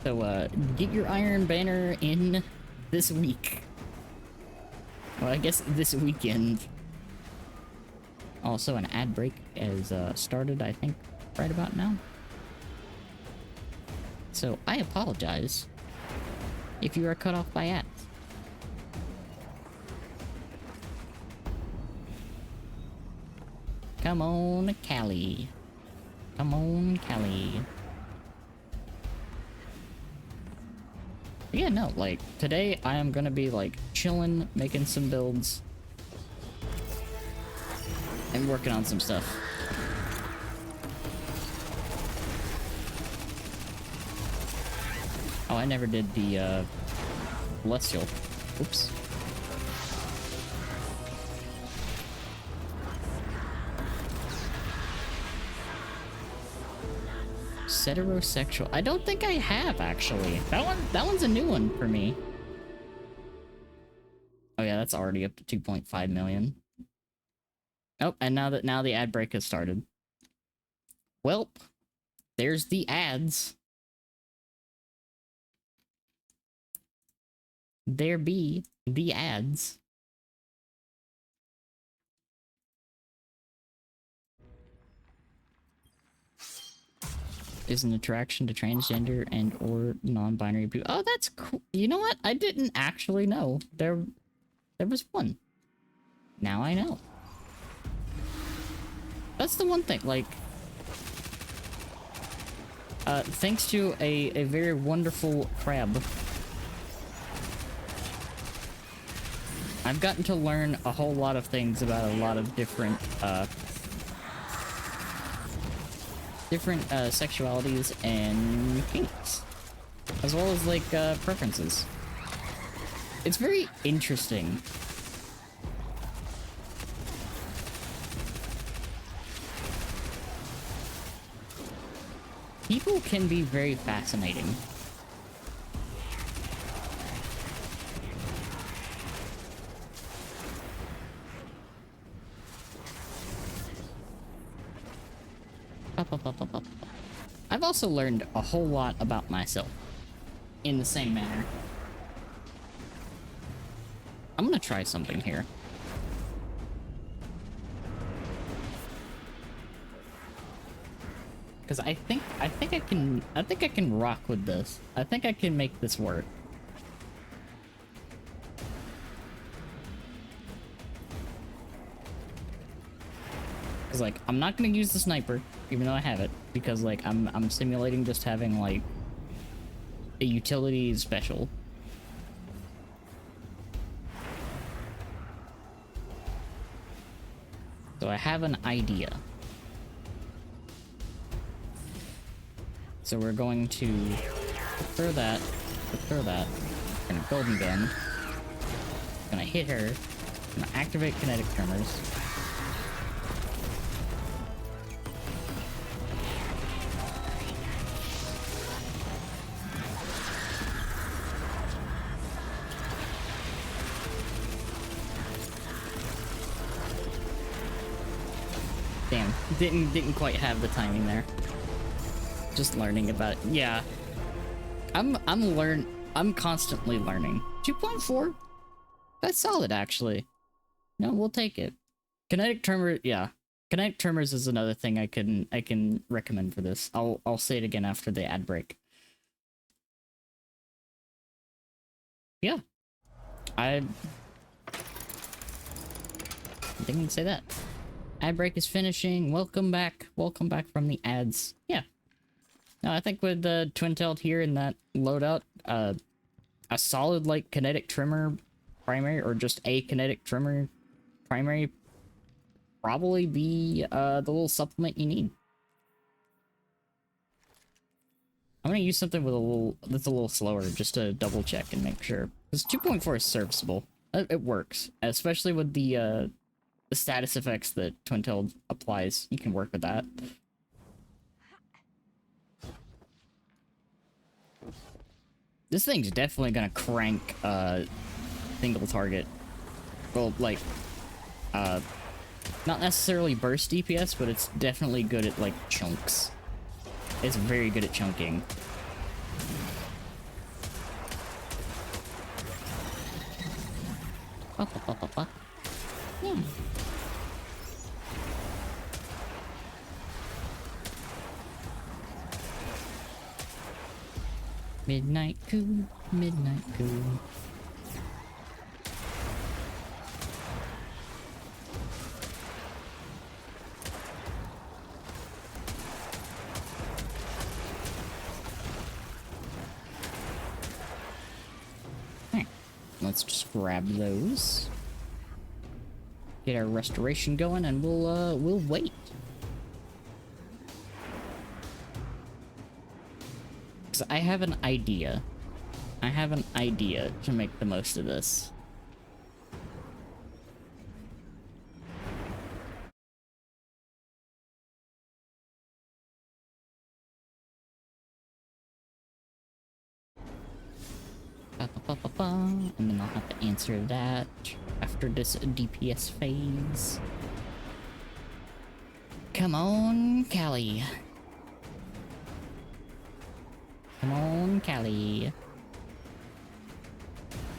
So, get your Iron Banner in this week. Well, I guess this weekend. Also, an ad break has started, I think, right about now. So, I apologize if you are cut off by ads. Come on, Callie. Come on, Callie. Yeah, no, like, today I am gonna be, like, chilling, making some builds, and working on some stuff. Oh, I never did the, Celestial. Oops. Heterosexual. I don't think I have, actually. That one's a new one for me. Oh yeah, that's already up to 2.5 million. Oh, and now the ad break has started. Welp, there's the ads. There be the ads. Is an attraction to transgender and or non-binary people. Oh, that's cool. You know what? I didn't actually know. There was one. Now I know. That's the one thing, like, thanks to a very wonderful crab, I've gotten to learn a whole lot of things about a lot of different sexualities and kinks, as well as, like, preferences. It's very interesting. People can be very fascinating. I've also learned a whole lot about myself in the same manner. I'm gonna try something here. Because I think I can rock with this. I think I can make this work. Because, like, I'm not gonna use the sniper, even though I have it, because, like, I'm simulating just having, like, a utility special. So I have an idea. So we're going to throw that, and a golden gun. Gonna hit her. Gonna activate kinetic tremors. Damn, didn't quite have the timing there. Just learning about it. Yeah. I'm constantly learning. 2.4? That's solid, actually. No, we'll take it. Kinetic tremor, yeah. Kinetic tremors is another thing I can recommend for this. I'll say it again after the ad break. Yeah. I didn't say that. Ad break is finishing. Welcome back. Welcome back from the ads. Yeah. No, I think with the Twin-tailed here in that loadout, a solid, like, kinetic tremor primary, or just a kinetic tremor primary, probably be the little supplement you need. I'm gonna use something with that's a little slower, just to double check and make sure. Because 2.4 is serviceable. It works, especially with the status effects that Twin-tailed applies. You can work with that. This thing's definitely gonna crank single target. Well, like, not necessarily burst DPS, but it's definitely good at, like, chunks. It's very good at chunking. Yeah. Midnight Coup, Midnight Coup. let's just grab those. Get our restoration going, and we'll wait. 'Cause I have an idea. I have an idea to make the most of this. And then I'll have to answer that after this DPS phase. Come on, Callie. Come on, Callie.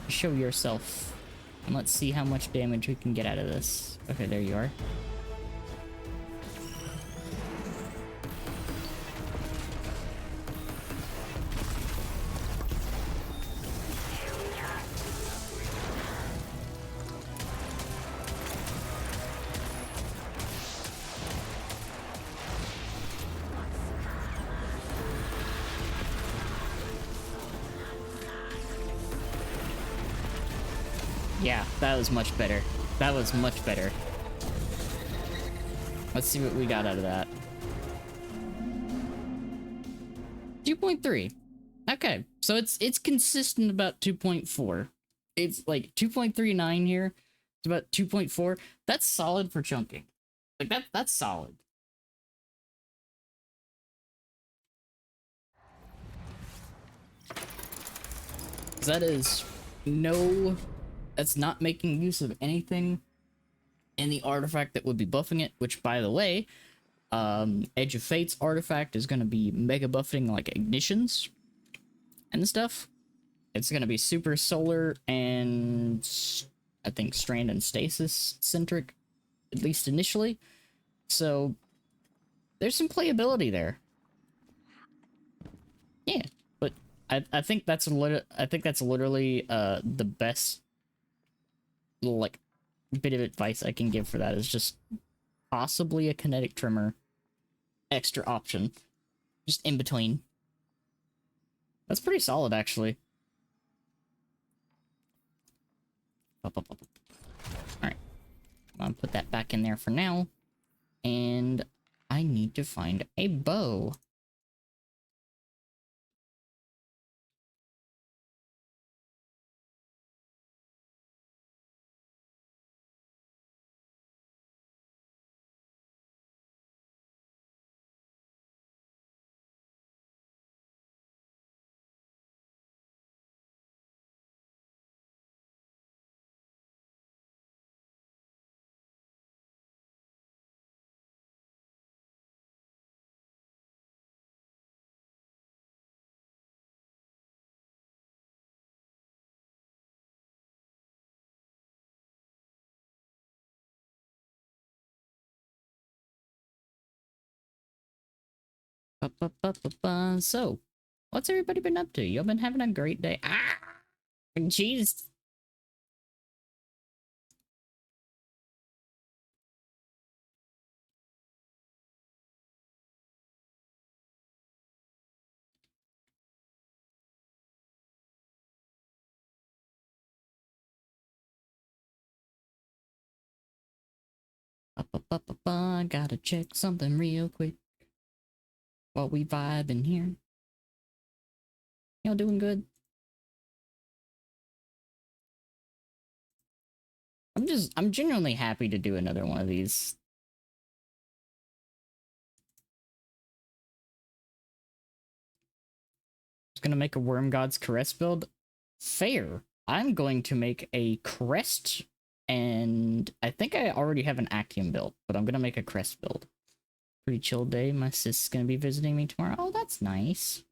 Show yourself. And let's see how much damage we can get out of this. Okay, there you are. Yeah, that was much better. That was much better. Let's see what we got out of that. 2.3. Okay, so it's consistent about 2.4. It's like 2.39 here. It's about 2.4. That's solid for chunking. Like that's solid. That is no, that's not making use of anything in the artifact that would be buffing it, which by the way, Edge of Fate's artifact is going to be mega buffing like ignitions and stuff. It's going to be super solar and I think strand and stasis centric, at least initially. So there's some playability there. Yeah, but I think that's literally the best like bit of advice I can give for that is just possibly a kinetic trimmer extra option just in between. That's pretty solid actually. All right, I'm gonna put that back in there for now, and I need to find a bow. So, what's everybody been up to? Y'all been having a great day? Ah, jeez. Gotta check something real quick while we vibe in here. Y'all doing good? I'm genuinely happy to do another one of these. I was gonna make a Worm God's Caress build. Fair. I'm going to make a Crest, and I think I already have an Axiom build, but I'm gonna make a Crest build. Pretty chill day. My sis is gonna be visiting me tomorrow. Oh, that's nice.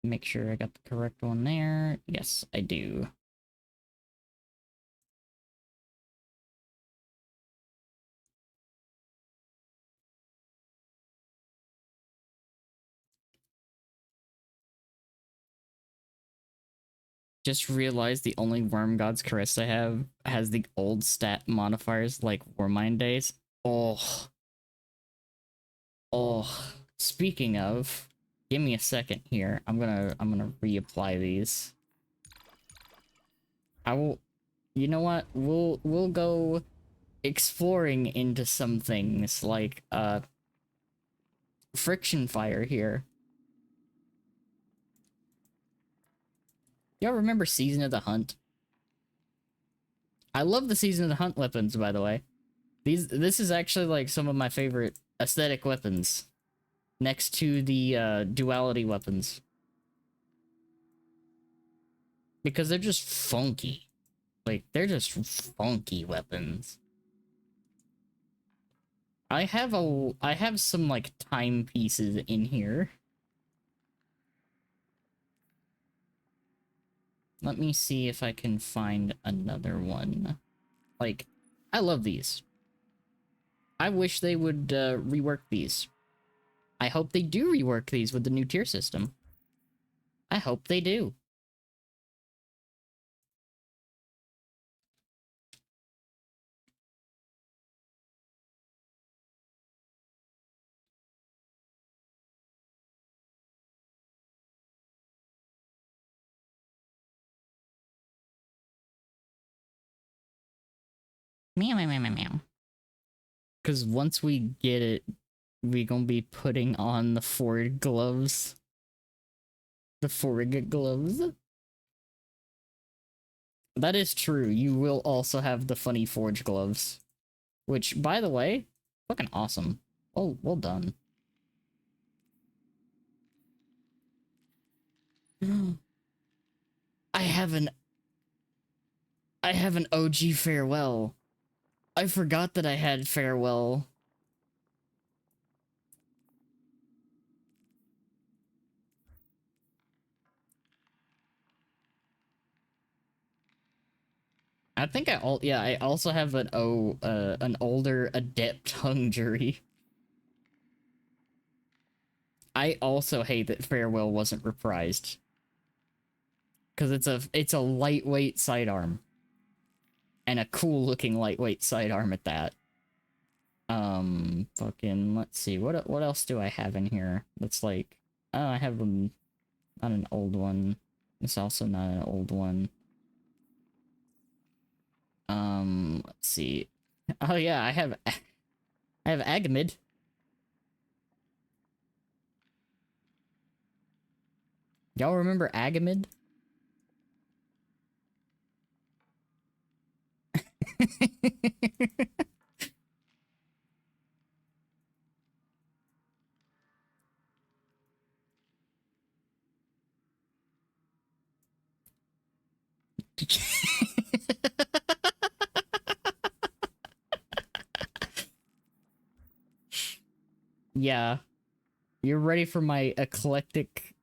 Make sure I got the correct one there. Yes, I do. Just realized the only Worm God's Caress I have has the old stat modifiers like Warmind Days. Oh. Oh. Speaking of, give me a second here. I'm gonna reapply these. I will, you know what? We'll go exploring into some things like friction fire here. Y'all remember Season of the Hunt? I love the Season of the Hunt weapons, by the way. This is actually like some of my favorite aesthetic weapons next to the duality weapons. Because they're just funky. Like, they're just funky weapons. I have some like timepieces in here. Let me see if I can find another one. Like, I love these. I wish they would rework these. I hope they do rework these with the new tier system. I hope they do. Meow, meow, meow, meow, meow. Because once we get it, we gonna be putting on the Forge gloves. The Forge gloves. That is true. You will also have the funny Forge gloves. Which, by the way, fucking awesome. Oh, well done. I have an OG farewell. I forgot that I had farewell. I think I also have an an older adept hung jury. I also hate that farewell wasn't reprised. Cause it's a lightweight sidearm. And a cool looking lightweight sidearm at that. Fucking let's see, what else do I have in here? That's like, oh, I have not an old one. It's also not an old one. Let's see. Oh yeah, I have Agamid. Y'all remember Agamid? Yeah. You're ready for my eclectic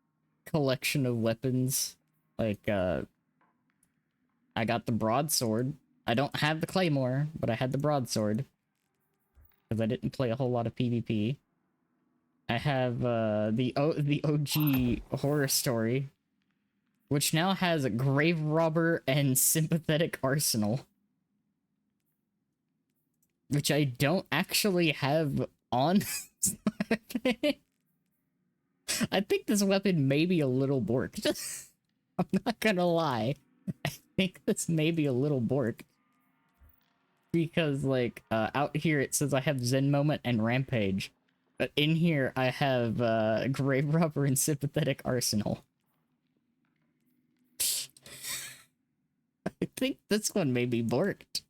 collection of weapons? Like, I got the broadsword. I don't have the claymore, but I had the broadsword. Because I didn't play a whole lot of PvP. I have, the OG horror story. Which now has a grave robber and sympathetic arsenal. Which I don't actually have on. I think this weapon may be a little borked. I'm not gonna lie. I think this may be a little borked. Because, like, out here it says I have Zen Moment and Rampage. But in here I have, Grave Robber and Sympathetic Arsenal. I think this one may be borked.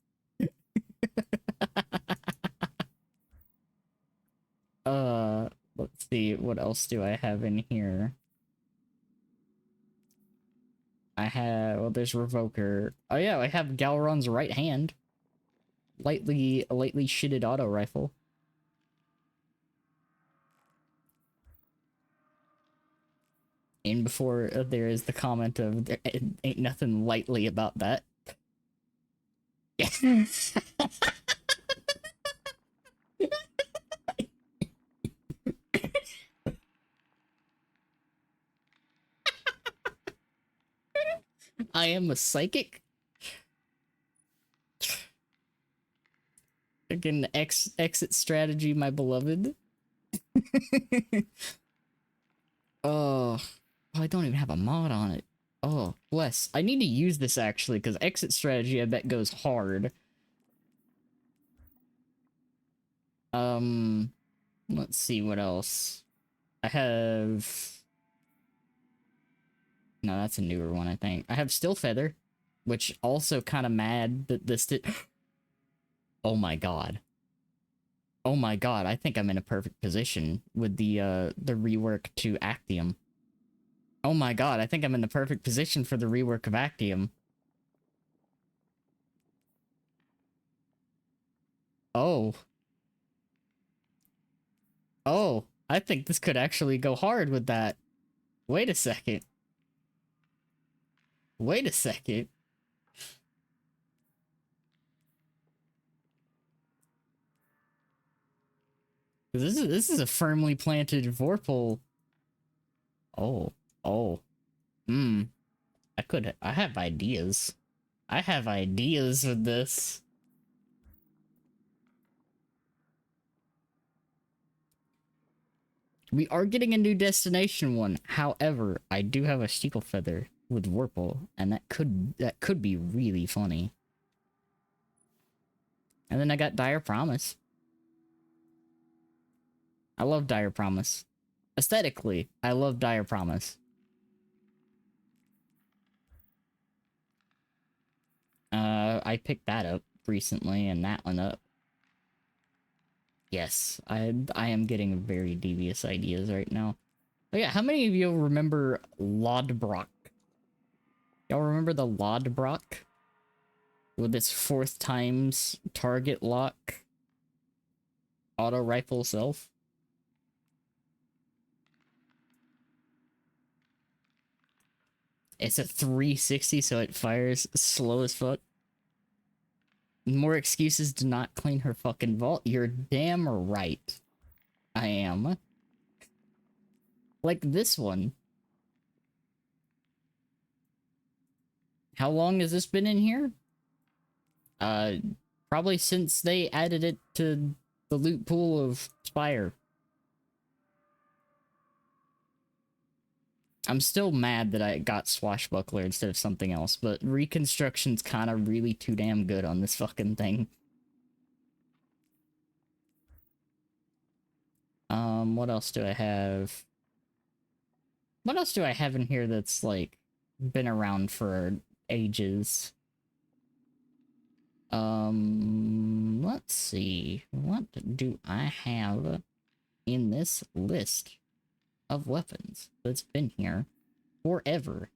Let's see, what else do I have in here? I have, well, there's Revoker. Oh yeah, I have Galron's right hand. Lightly shitted auto rifle. And before there is the comment of, there ain't nothing lightly about that. Yeah. I am a psychic. Again, exit strategy, my beloved. Oh, I don't even have a mod on it. Oh, bless. I need to use this actually, because exit strategy I bet goes hard. Let's see what else. I have... No, that's a newer one, I think. I have Still Feather, which also kind of mad that this did... Oh my god. Oh my god, I think I'm in a perfect position with the rework to Actium. Oh my god, I think I'm in the perfect position for the rework of Actium. Oh. Oh, I think this could actually go hard with that. Wait a second. Wait a second. This is a firmly planted Vorpal. Oh. Oh. Hmm. I have ideas. I have ideas with this. We are getting a new destination one. However, I do have a Steeple Feather with Vorpal, and that could be really funny. And then I got Dire Promise. I love Dire Promise. Aesthetically, I love Dire Promise. I picked that up recently and that one up. Yes, I am getting very devious ideas right now. Oh yeah, how many of you remember Lodbrok? Y'all remember the Lodbrok? With its 4th times target lock auto rifle self? It's a 360, so it fires slow as fuck. More excuses to not clean her fucking vault. You're damn right. I am. Like this one. How long has this been in here? Probably since they added it to the loot pool of Spire. I'm still mad that I got Swashbuckler instead of something else, but Reconstruction's kind of really too damn good on this fucking thing. What else do I have? What else do I have in here that's, like, been around for ages? Let's see. What do I have in this list of weapons that's been here forever?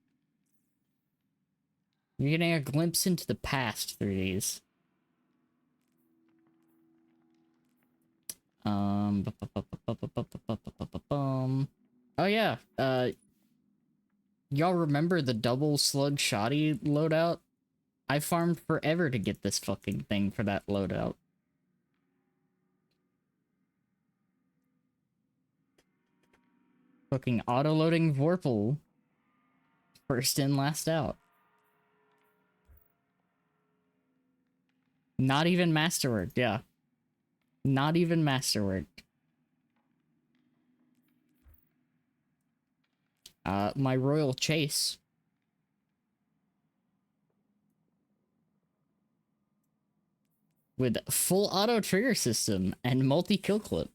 You're getting a glimpse into the past through these. Oh yeah, y'all remember the double slug shoddy loadout? I farmed forever to get this fucking thing for that loadout. Fucking auto-loading Vorpal. First in, last out. Not even masterwork, yeah. Not even masterwork. My Royal Chase. With full auto trigger system and multi-kill clip.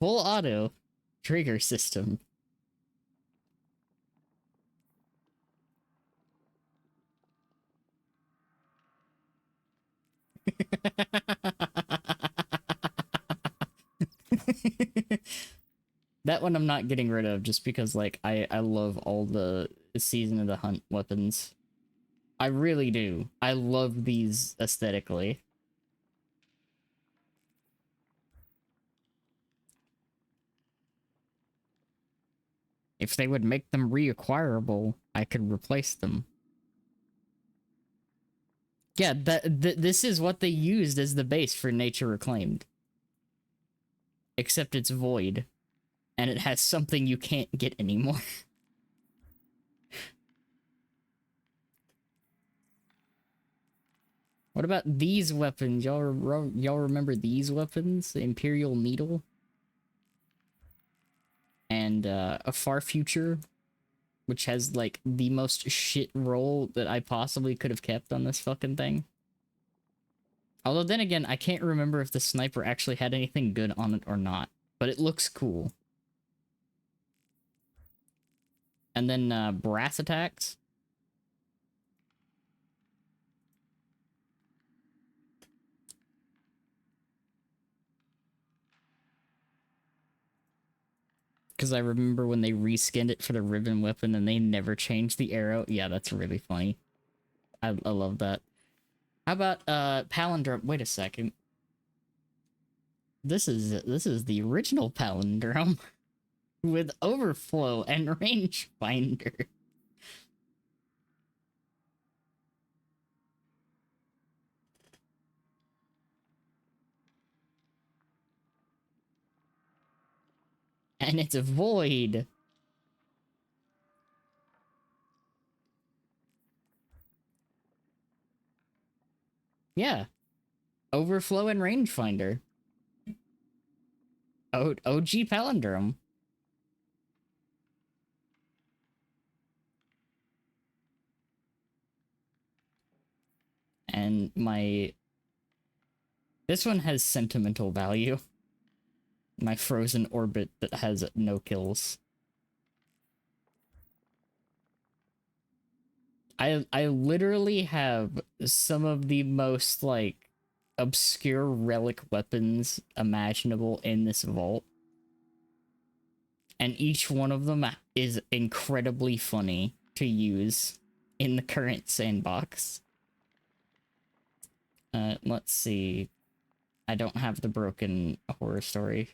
Full auto trigger system. That one I'm not getting rid of just because, like, I love all the Season of the Hunt weapons. I really do. I love these aesthetically. If they would make them reacquirable, I could replace them. Yeah, this is what they used as the base for Nature Reclaimed. Except it's void. And it has something you can't get anymore. What about these weapons? Y'all remember these weapons? The Imperial Needle? And a Far Future, which has like the most shit roll that I possibly could have kept on this fucking thing. Although then again, I can't remember if the sniper actually had anything good on it or not, but it looks cool. And then brass attacks. Because I remember when they reskinned it for the ribbon weapon and they never changed the arrow. Yeah, that's really funny. I love that. How about palindrome? Wait a second. This is the original palindrome with overflow and rangefinder. And it's void. Yeah. Overflow and rangefinder. OG palindrome. And this one has sentimental value. My frozen orbit that has no kills. I literally have some of the most like obscure relic weapons imaginable in this vault. And each one of them is incredibly funny to use in the current sandbox. Let's see. I don't have the broken horror story.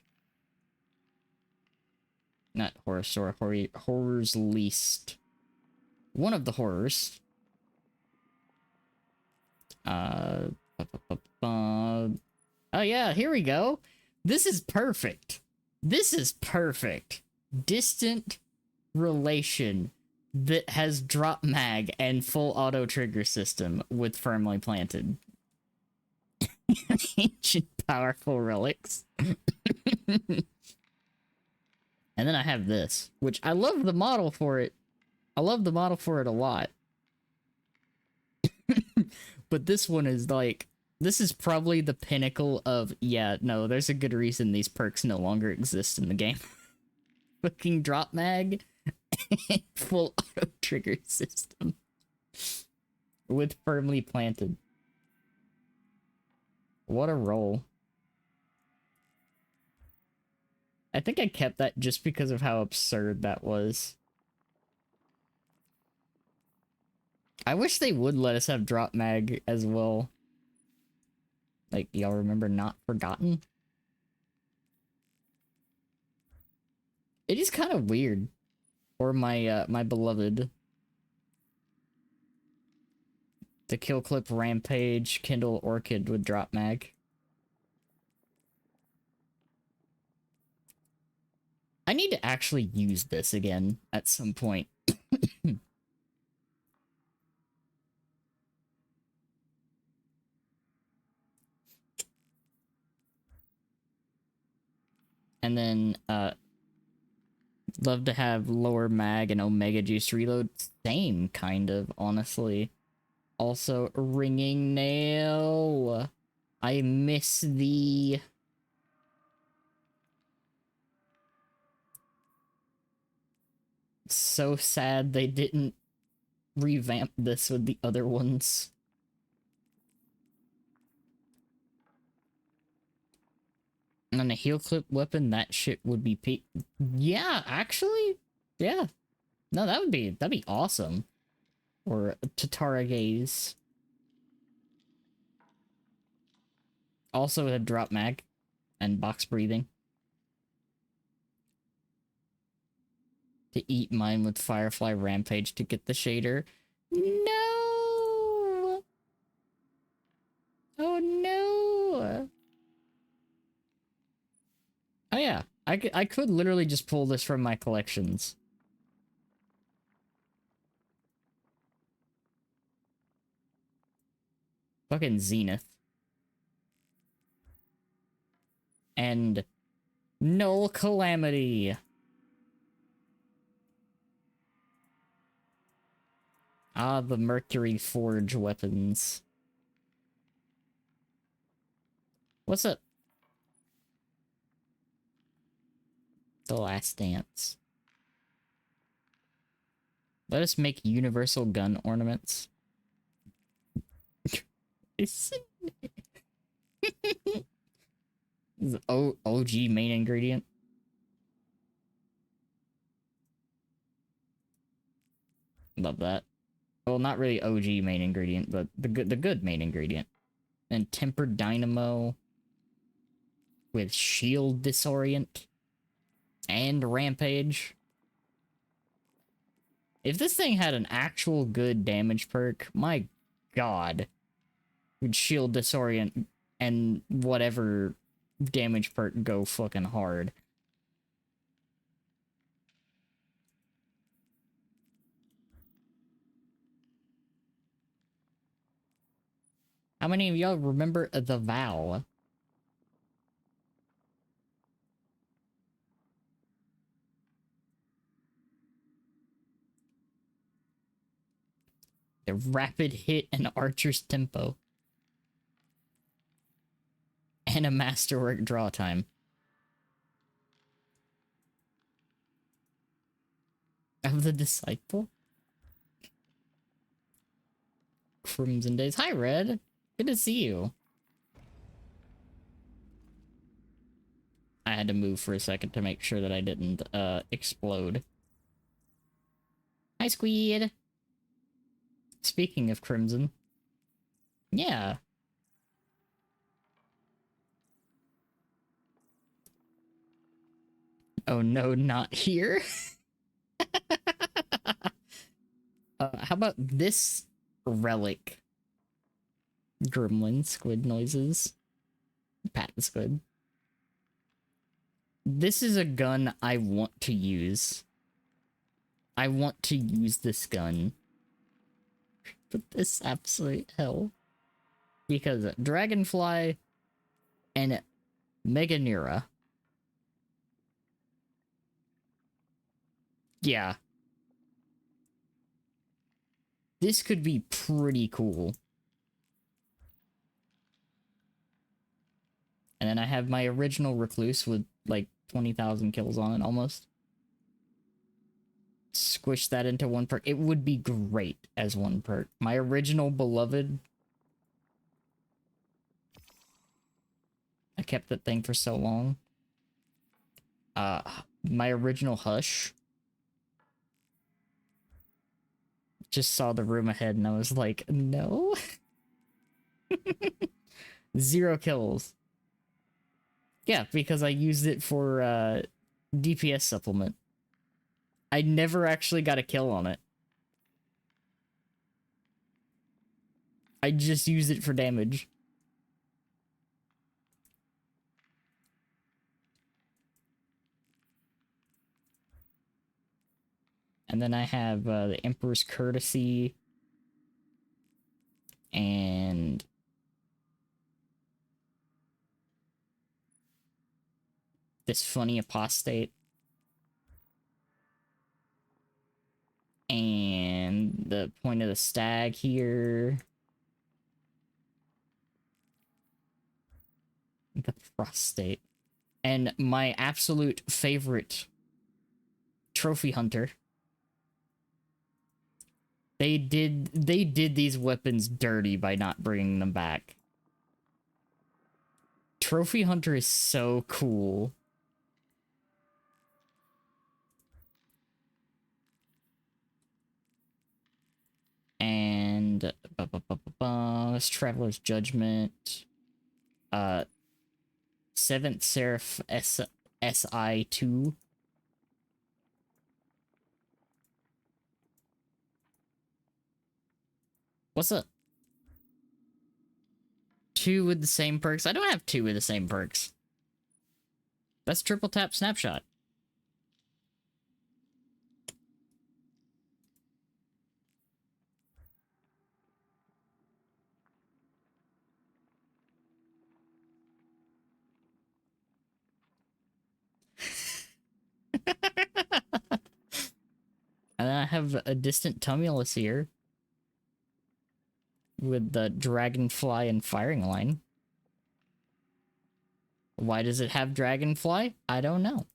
Not horror story, horror's least. One of the horrors. Oh yeah, here we go. This is perfect. This is perfect. Distant relation that has drop mag and full auto trigger system with firmly planted. Ancient powerful relics. And then I have this, which I love the model for it. I love the model for it a lot. But this one is like, this is probably the pinnacle of, yeah, no, there's a good reason these perks no longer exist in the game. Fucking drop mag and full auto trigger system with firmly planted. What a roll. I think I kept that just because of how absurd that was. I wish they would let us have drop mag as well. Like, y'all remember Not Forgotten? It is kind of weird. Or my my beloved. The Kill Clip Rampage Kindle Orchid with drop mag. I need to actually use this again at some point. And then, love to have lower mag and Omega Juice reload. Same, kind of, honestly. Also, Ringing Nail. I miss the... So sad they didn't revamp this with the other ones. And then a heel clip weapon, that shit would be yeah, actually, yeah. No, that'd be awesome. Or Tatara Gaze. Also a drop mag and box breathing. To eat mine with Firefly Rampage to get the shader. No! Oh no! Oh yeah, I could literally just pull this from my collections. Fucking Zenith. And Null Calamity. Ah, the Mercury Forge weapons. What's up? The Last Dance. Let us make universal gun ornaments. It's the OG main ingredient. Love that. Well, not really OG main ingredient, but the good main ingredient. And tempered dynamo with shield disorient and rampage. If this thing had an actual good damage perk, my god, would shield disorient and whatever damage perk go fucking hard. How many of y'all remember the Vow? The rapid hit and archer's tempo. And a masterwork draw time. Of the Disciple? Crimson Days. Hi, Red. Good to see you. I had to move for a second to make sure that I didn't explode. Hi, Squeed. Speaking of Crimson. Yeah. Oh no, not here. How about this relic? Gremlin squid noises. Pat the squid. This is a gun I want to use. I want to use this gun. But this absolute hell. Because Dragonfly and Meganera. Yeah. This could be pretty cool. And then I have my original Recluse with like 20,000 kills on it almost. Squish that into one perk. It would be great as one perk. My original Beloved. I kept that thing for so long. My original Hush. Just saw the room ahead and I was like, no. 0 kills. Yeah, because I used it for DPS supplement. I never actually got a kill on it. I just used it for damage. And then I have the Emperor's Courtesy. And this funny apostate. And the point of the stag here. The prostate. And my absolute favorite trophy hunter. They did these weapons dirty by not bringing them back. Trophy hunter is so cool. And this Traveler's Judgment. 7th Seraph SI2. What's up? 2 with the same perks? I don't have 2 with the same perks. That's triple tap snapshot. have a distant tumulus here with the dragonfly and firing line. Why does it have dragonfly? I don't know.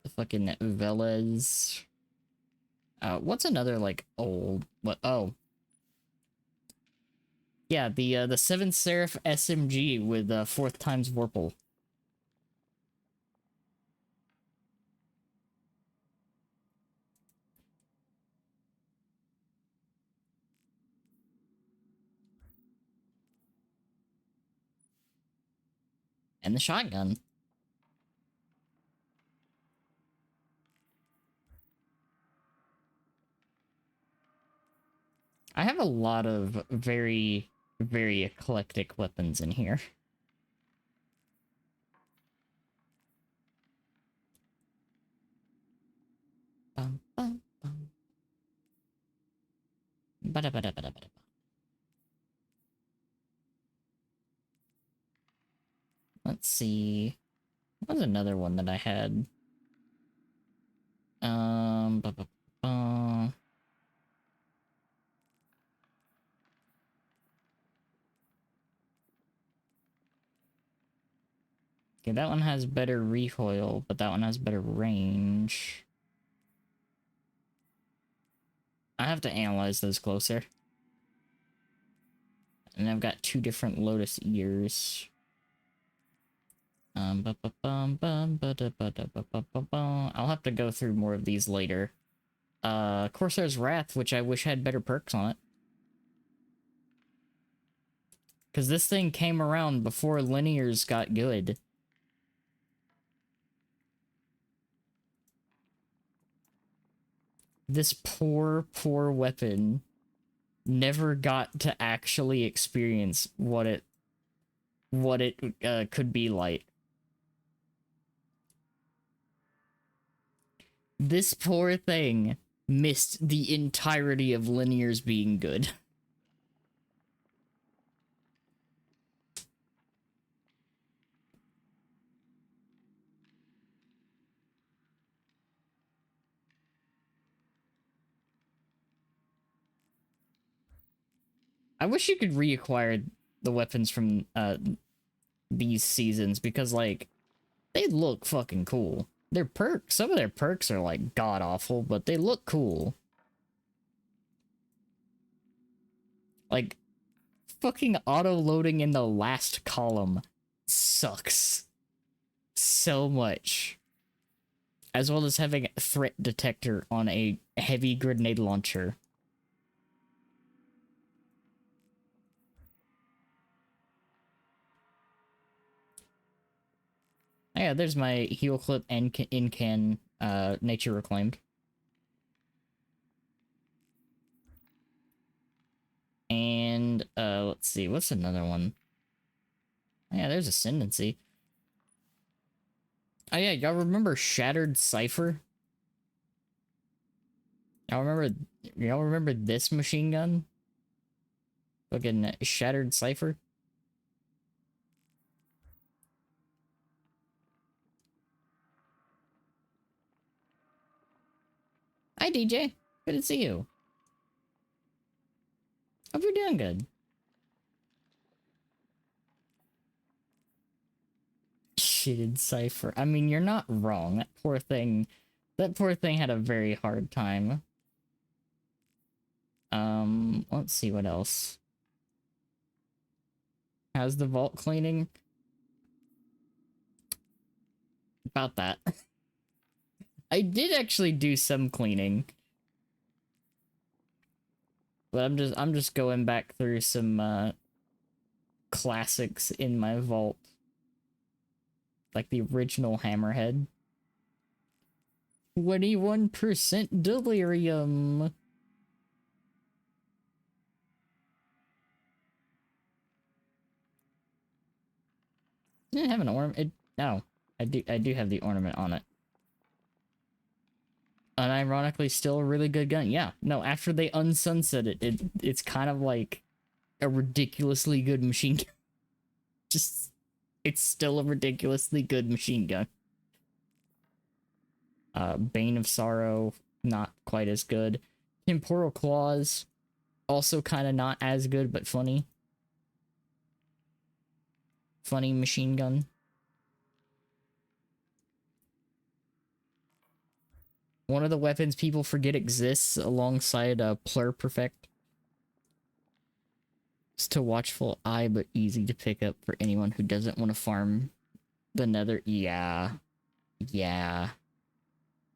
The fucking Velez. What's another like old? What? Oh, yeah, the Seventh Seraph SMG with 4th times Vorpal. And the shotgun. I have a lot of very, very eclectic weapons in here. Bum, bum, bum. Ba-da-ba-da-ba-da-ba-da. Let's see. What was another one that I had? Ba-ba-ba. Okay, that one has better recoil, but that one has better range. I have to analyze those closer. And I've got 2 different Lotus ears. I'll have to go through more of these later. Corsair's Wrath, which I wish had better perks on it. Because this thing came around before linears got good. This poor, poor weapon never got to actually experience what it could be like. This poor thing missed the entirety of linears being good. I wish you could reacquire the weapons from these seasons, because like they look fucking cool. Their perks, some of their perks are like god awful, but they look cool. Like fucking auto loading in the last column sucks so much. As well as having a threat detector on a heavy grenade launcher. Yeah, there's my heel clip and in-can nature reclaimed. And let's see, what's another one? Yeah, there's Ascendancy. Oh yeah, y'all remember Shattered Cipher? Y'all remember this machine gun? Fucking Shattered Cipher? Hi DJ, good to see you. Hope you're doing good. Shitted Cipher. I mean, you're not wrong. That poor thing had a very hard time. Let's see what else. How's the vault cleaning? About that. I did actually do some cleaning. But I'm just going back through some classics in my vault. Like the original Hammerhead. 21% delirium. Didn't have an ornament. No, I do have the ornament on it. Unironically, still a really good gun. Yeah, no. After they unsunset it's kind of like a ridiculously good machine gun. Just It's still a ridiculously good machine gun. Bane of Sorrow, not quite as good. Temporal Claws, also kind of not as good, but funny. Funny machine gun. One of the weapons people forget exists alongside Plurperfect. It's to Watchful Eye, but easy to pick up for anyone who doesn't want to farm the Nether. Yeah. Yeah.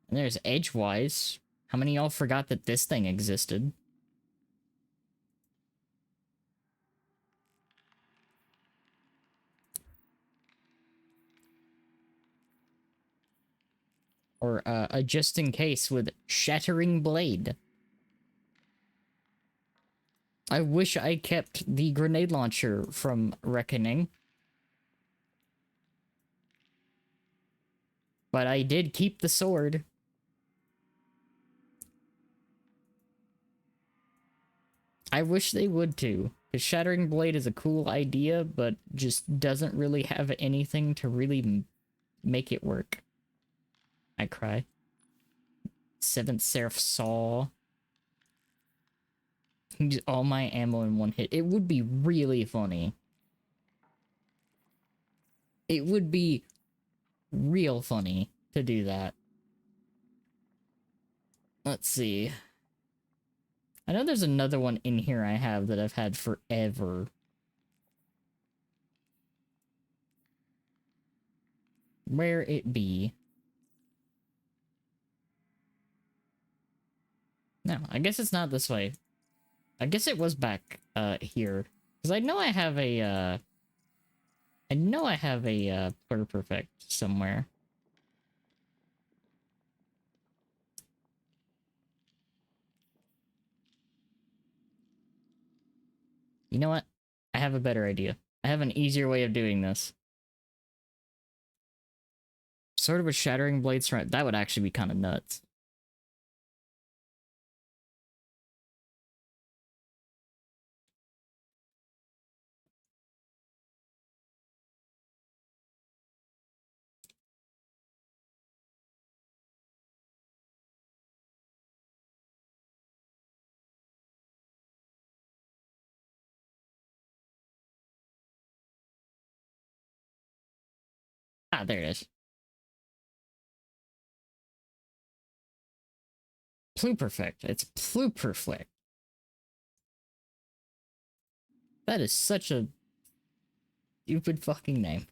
And there's Edgewise. How many of y'all forgot that this thing existed? Or a just in case with Shattering Blade. I wish I kept the grenade launcher from Reckoning. But I did keep the sword. I wish they would too. Because Shattering Blade is a cool idea, but just doesn't really have anything to really make it work. I cry. Seventh Seraph Saw. Use all my ammo in one hit. It would be really funny. It would be real funny to do that. Let's see. I know there's another one in here I have that I've had forever. Where it be? No, I guess it's not this way. I guess it was back here. Because I know I have a Plurperfect somewhere. You know what? I have a better idea. I have an easier way of doing this. Sort of a Shattering Blade Strike. That would actually be kind of nuts. Ah, there it is. Pluperfect. It's Pluperfect. That is such a stupid fucking name.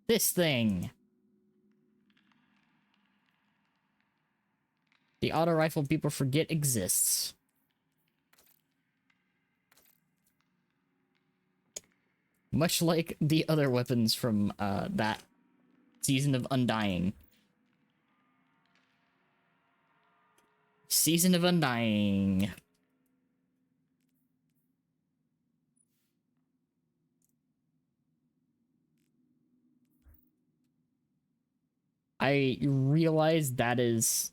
This thing. The auto rifle people forget exists. Much like the other weapons from that Season of Undying. Season of Undying. I realize that is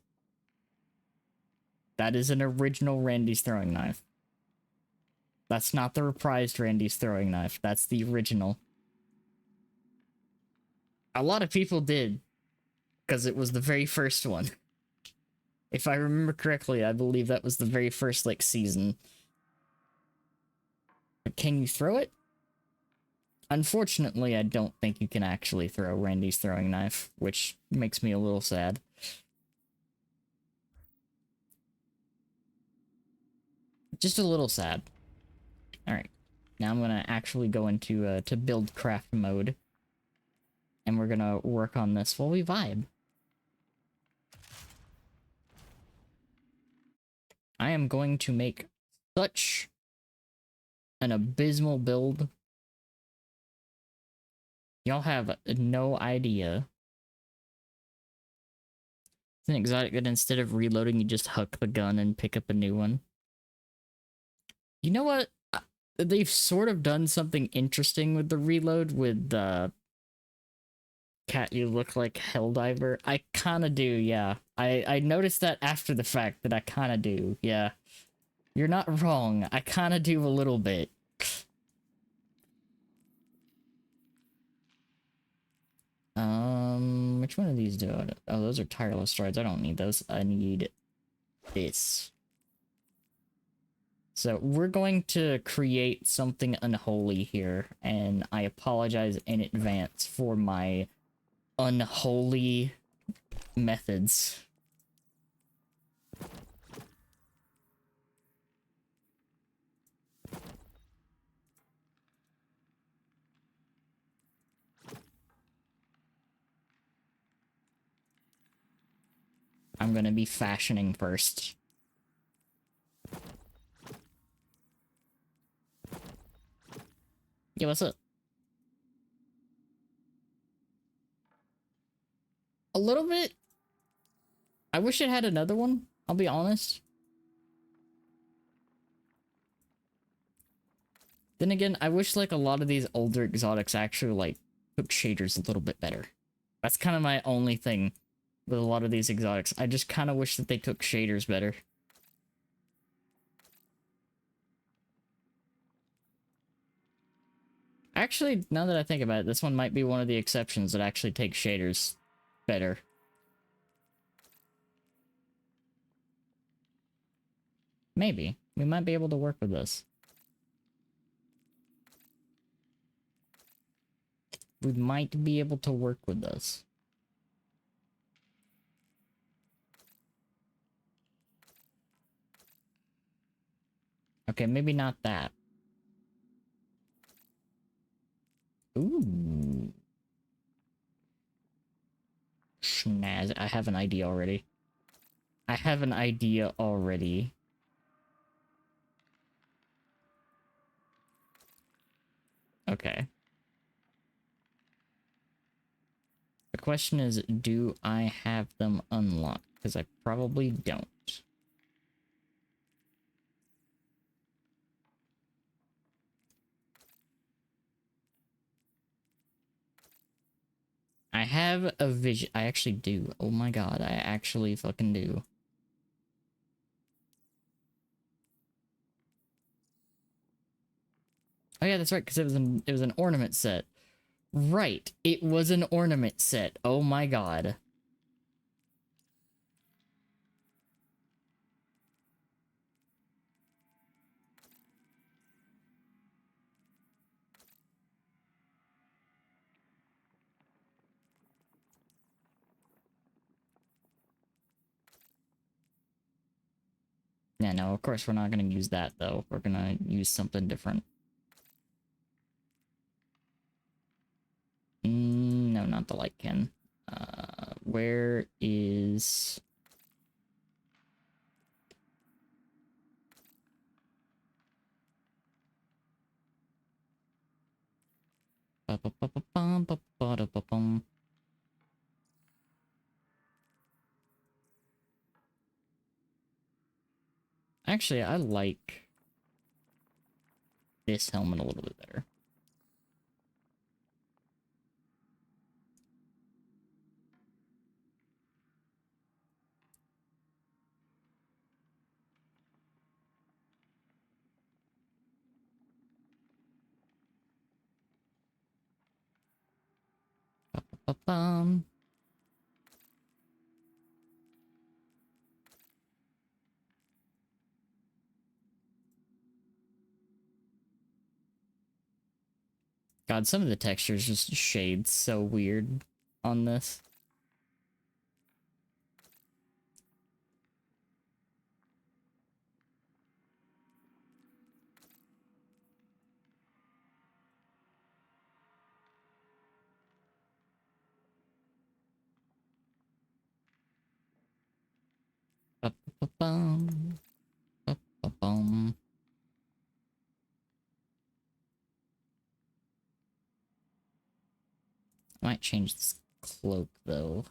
an original Randy's throwing knife. That's not the reprised Randy's throwing knife. That's the original. A lot of people did, because it was the very first one. If I remember correctly, I believe that was the very first, like, season. Can you throw it? Unfortunately, I don't think you can actually throw Randy's throwing knife, which makes me a little sad. Just a little sad. Alright. Now I'm gonna actually go into to build craft mode. And we're gonna work on this while we vibe. I am going to make such an abysmal build. Y'all have no idea. It's an exotic that instead of reloading, you just huck the gun and pick up a new one. You know what? They've sort of done something interesting with the reload with the Cat, you look like Helldiver. I kind of do, yeah. I noticed that after the fact that I kind of do. Yeah. You're not wrong. I kind of do a little bit. Which one of these do I... Oh, those are tireless strides. I don't need those. I need this. So we're going to create something unholy here, and I apologize in advance for my unholy methods. I'm gonna be fashioning first. Yeah, what's up? A little bit. I wish it had another one, I'll be honest. Then again, I wish like a lot of these older exotics actually like took shaders a little bit better. That's kind of my only thing with a lot of these exotics. I just kind of wish that they took shaders better. Actually, now that I think about it, this one might be one of the exceptions that actually takes shaders better. Maybe. We might be able to work with this. We might be able to work with this. Okay, maybe not that. Ooh. Schnaz. I have an idea already. I have an idea already. Okay. The question is, do I have them unlocked? Because I probably don't. I have a vision. I actually do. Oh my god, I actually fucking do. Oh yeah, that's right, because it was an ornament set. Right, it was an ornament set. Oh my god. Yeah, no, of course we're not gonna use that though. We're gonna use something different. No, not the light can. Where is... Actually, I like this helmet a little bit better. Ba-bum. God, some of the textures just shade so weird on this. Ba-ba-bum. Ba-ba-bum. I might change this cloak though.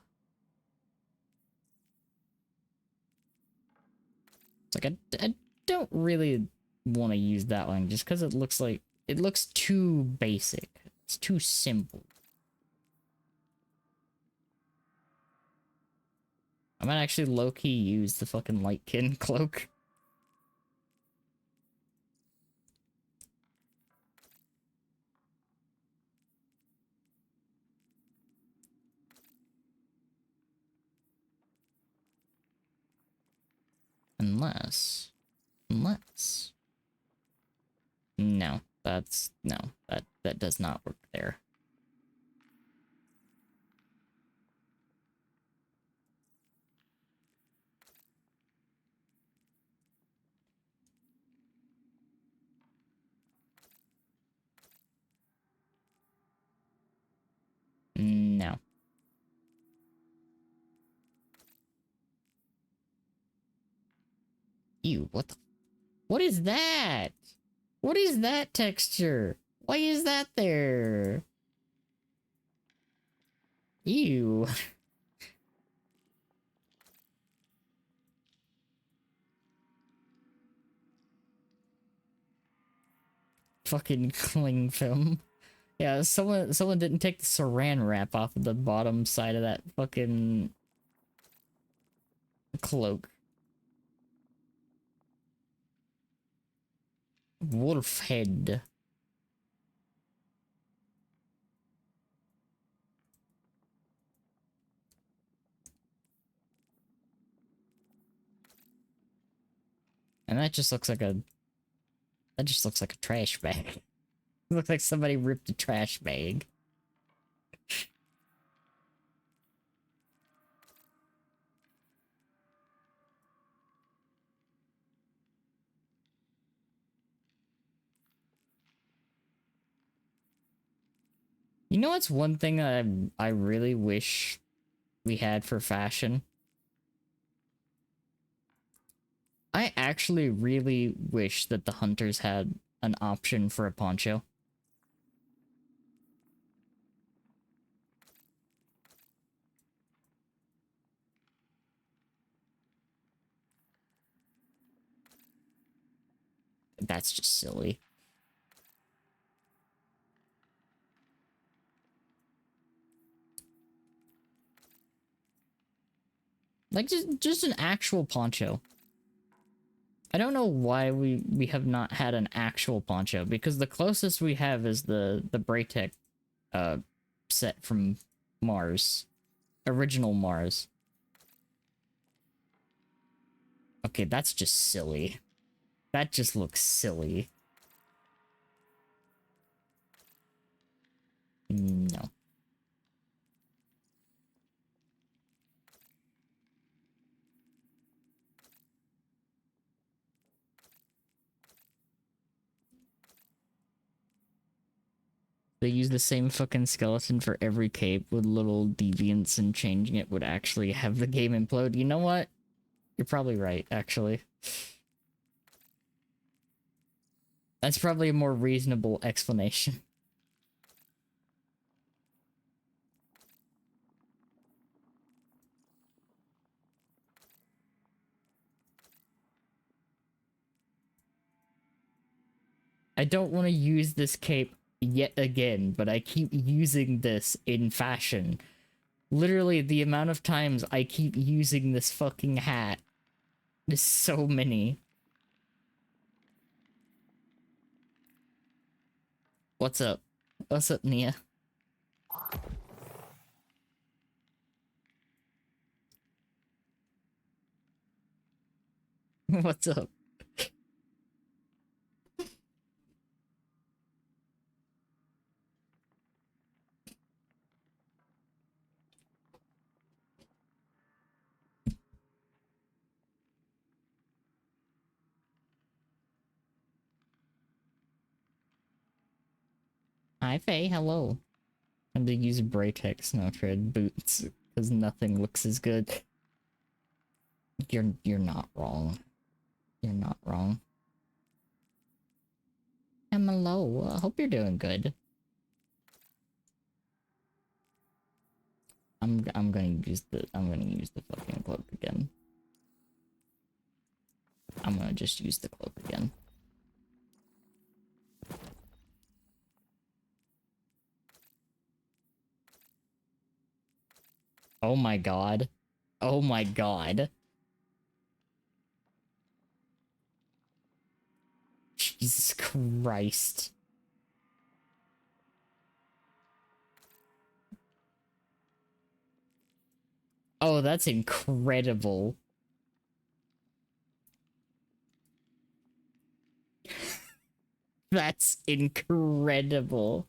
It's like I don't really want to use that one just because it looks like it looks too basic. It's too simple. I might actually low-key use the fucking Lightkin cloak. Unless... No, that does not work there. No. Ew, what is that? What is that texture? Why is that there? Ew. Fucking cling film. Yeah, someone didn't take the saran wrap off of the bottom side of that fucking cloak. Wolf head. And that just looks like a trash bag. It looks like somebody ripped a trash bag. You know what's one thing that I really wish we had for fashion? I actually really wish that the hunters had an option for a poncho. That's just silly. Like just an actual poncho. I don't know why we have not had an actual poncho, because the closest we have is the Braytech set from Mars. Original Mars. Okay, that's just silly. That just looks silly. No. They use the same fucking skeleton for every cape with little deviants, and changing it would actually have the game implode. You know what? You're probably right, actually. That's probably a more reasonable explanation. I don't want to use this cape yet again, but I keep using this in fashion. Literally, the amount of times I keep using this fucking hat is so many. What's up? What's up, Nia? What's up? Hi, Faye. Hello. I'm gonna use Braytech Snow Tread boots because nothing looks as good. You're not wrong. You're not wrong. Hello. I hope you're doing good. I'm gonna use the fucking cloak again. I'm gonna just use the cloak again. Oh my god. Oh my god. Jesus Christ. Oh, that's incredible. That's incredible.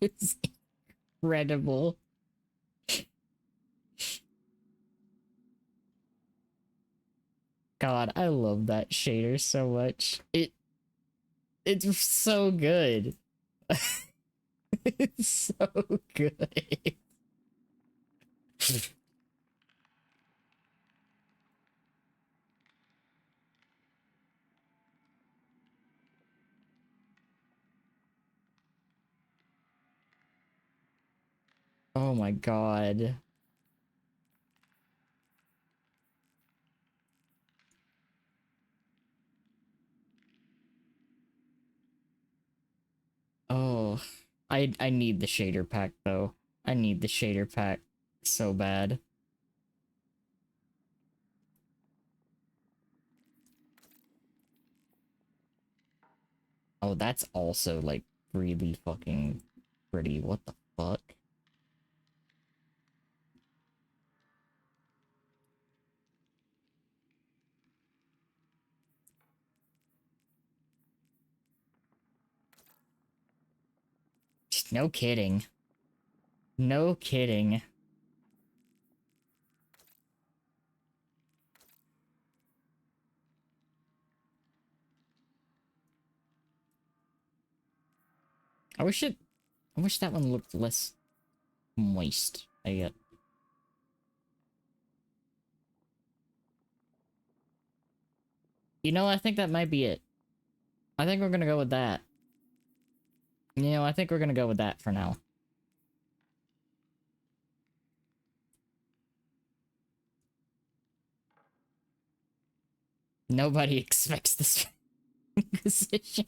It's incredible. God, I love that shader so much. It's so good. It's so good. Oh my god. Oh, I need the shader pack though. I need the shader pack so bad. Oh, that's also like really fucking pretty. What the fuck? No kidding. No kidding. I wish that one looked less moist. I get. You know, I think that might be it. I think we're gonna go with that. You know, I think we're gonna go with that for now. Nobody expects this position.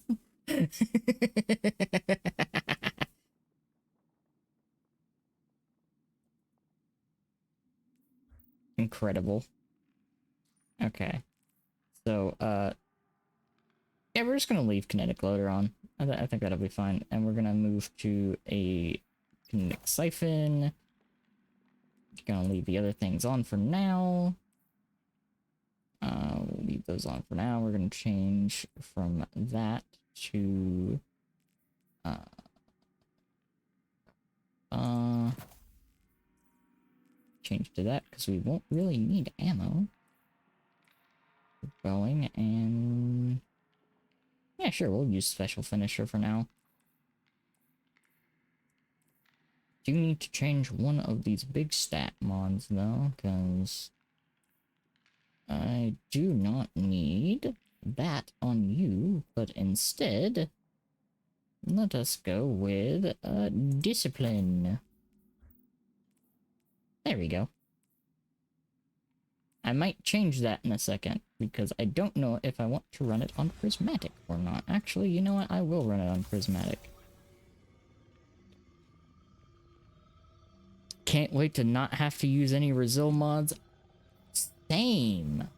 Incredible. Okay. So, yeah, we're just gonna leave kinetic loader on. I think that'll be fine. And we're gonna move to a kinetic siphon. Gonna leave the other things on for now. We'll leave those on for now. We're gonna change from that to change to that because we won't really need ammo. We're going and yeah, sure, we'll use special finisher for now. Do need to change one of these big stat mods though, because I do not need that on you, but instead let us go with discipline. There we go. I might change that in a second, because I don't know if I want to run it on prismatic or not. Actually, you know what? I will run it on prismatic. Can't wait to not have to use any Resil mods. Same.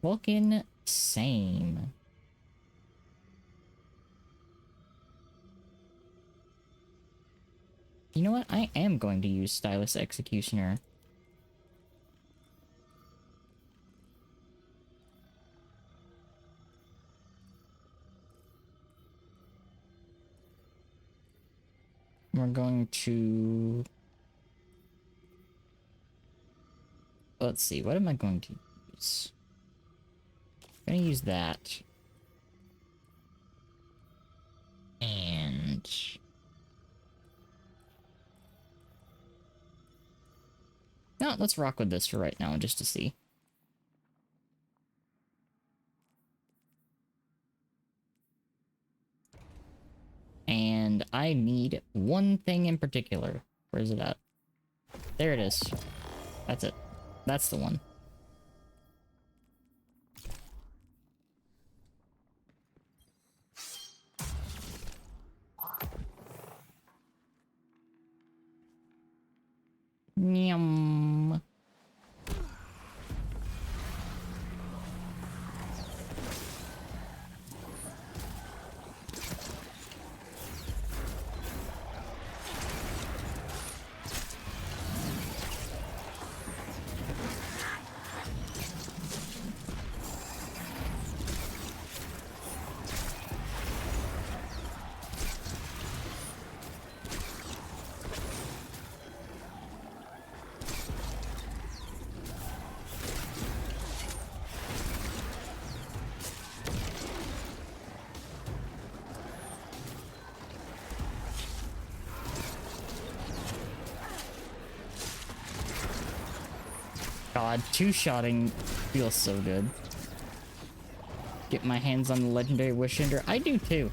Fucking same. You know what? I am going to use Stylus Executioner. We're going to... Let's see, what am I going to use? I'm gonna use that. And... No, let's rock with this for right now, just to see. And I need one thing in particular. Where is it at? There it is. That's it. That's the one. Yum. God, two-shotting feels so good. Get my hands on the legendary Wishender. I do too.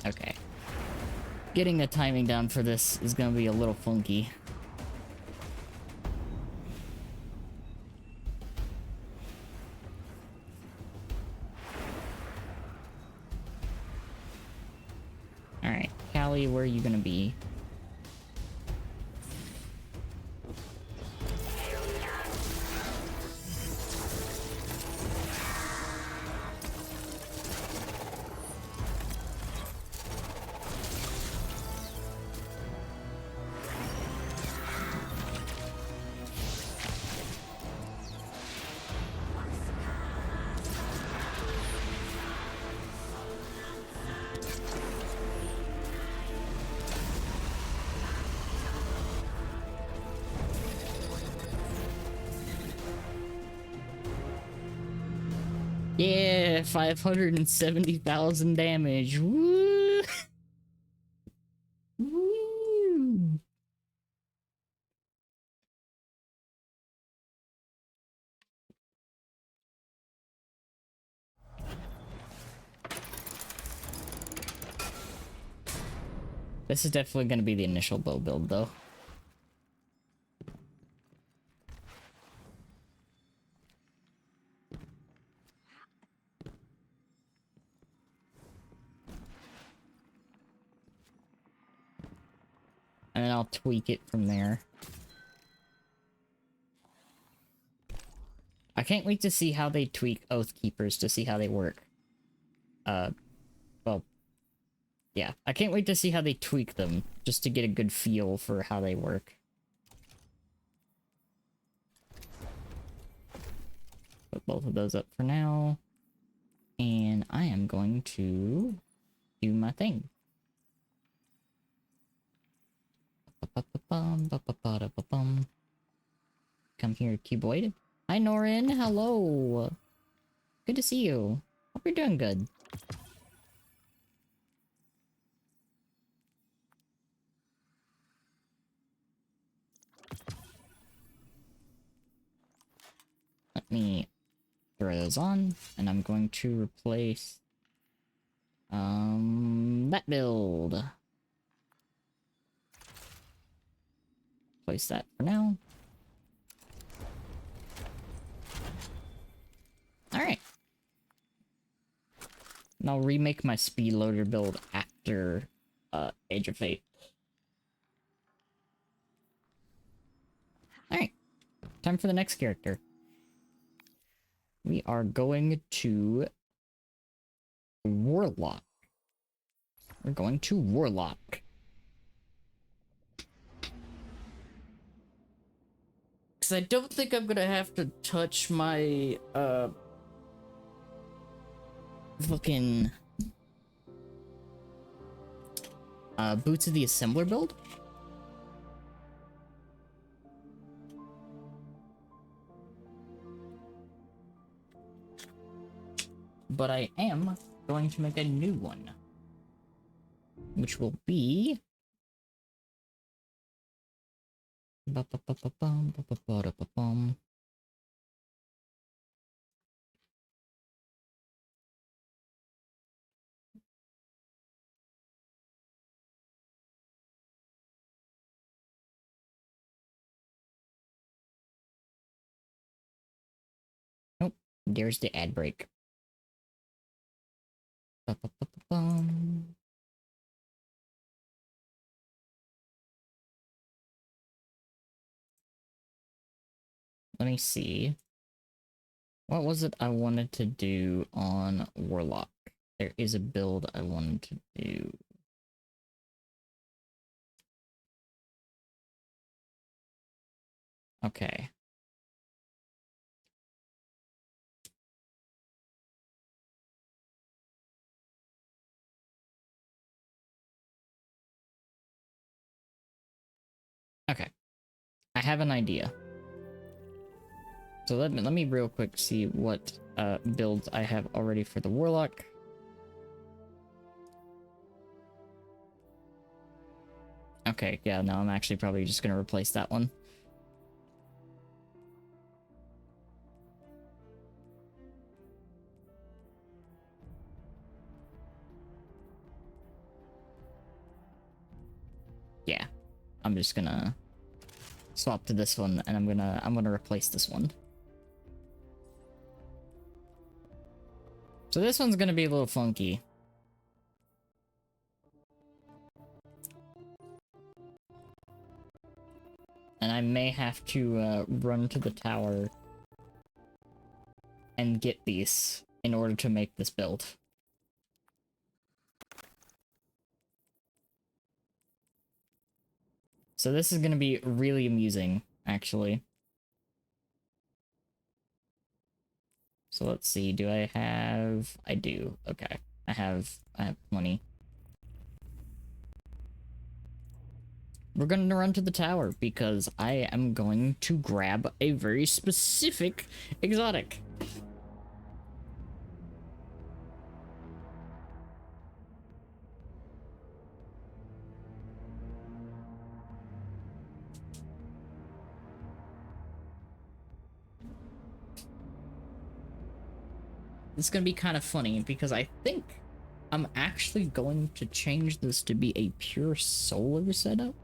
Okay. Getting the timing down for this is gonna be a little funky. Alright, Callie, where are you gonna be? Yeah, 570,000 damage. Woo! Woo! This is definitely going to be the initial bow build, though. And then I'll tweak it from there. I can't wait to see how they tweak Oath Keepers to see how they work. Well, yeah. I can't wait to see how they tweak them, just to get a good feel for how they work. Put both of those up for now. And I am going to do my thing. Come here, Cuboid. Hi, Norin. Hello. Good to see you. Hope you're doing good. Let me throw those on, and I'm going to replace that build. Place that for now. Alright. And I'll remake my speed loader build after Age of Fate. Alright. Time for the next character. We are going to Warlock. We're going to Warlock. Because I don't think I'm gonna have to touch my fucking Boots of the Assembler build. But I am going to make a new one, which will be There's the ad break. Ba-ba-ba-ba-bum. Let me see. What was it I wanted to do on Warlock? There is a build I wanted to do. Okay. Okay. I have an idea. So let me real quick see what builds I have already for the Warlock. Okay, yeah, no, I'm actually probably just gonna replace that one. Yeah, I'm just gonna swap to this one, and I'm gonna replace this one. So this one's gonna be a little funky. And I may have to run to the tower and get these in order to make this build. So this is gonna be really amusing, actually. So let's see, do I have... I do, okay. I have plenty. We're gonna run to the tower because I am going to grab a very specific exotic. It's gonna be kind of funny because I think I'm actually going to change this to be a pure solar setup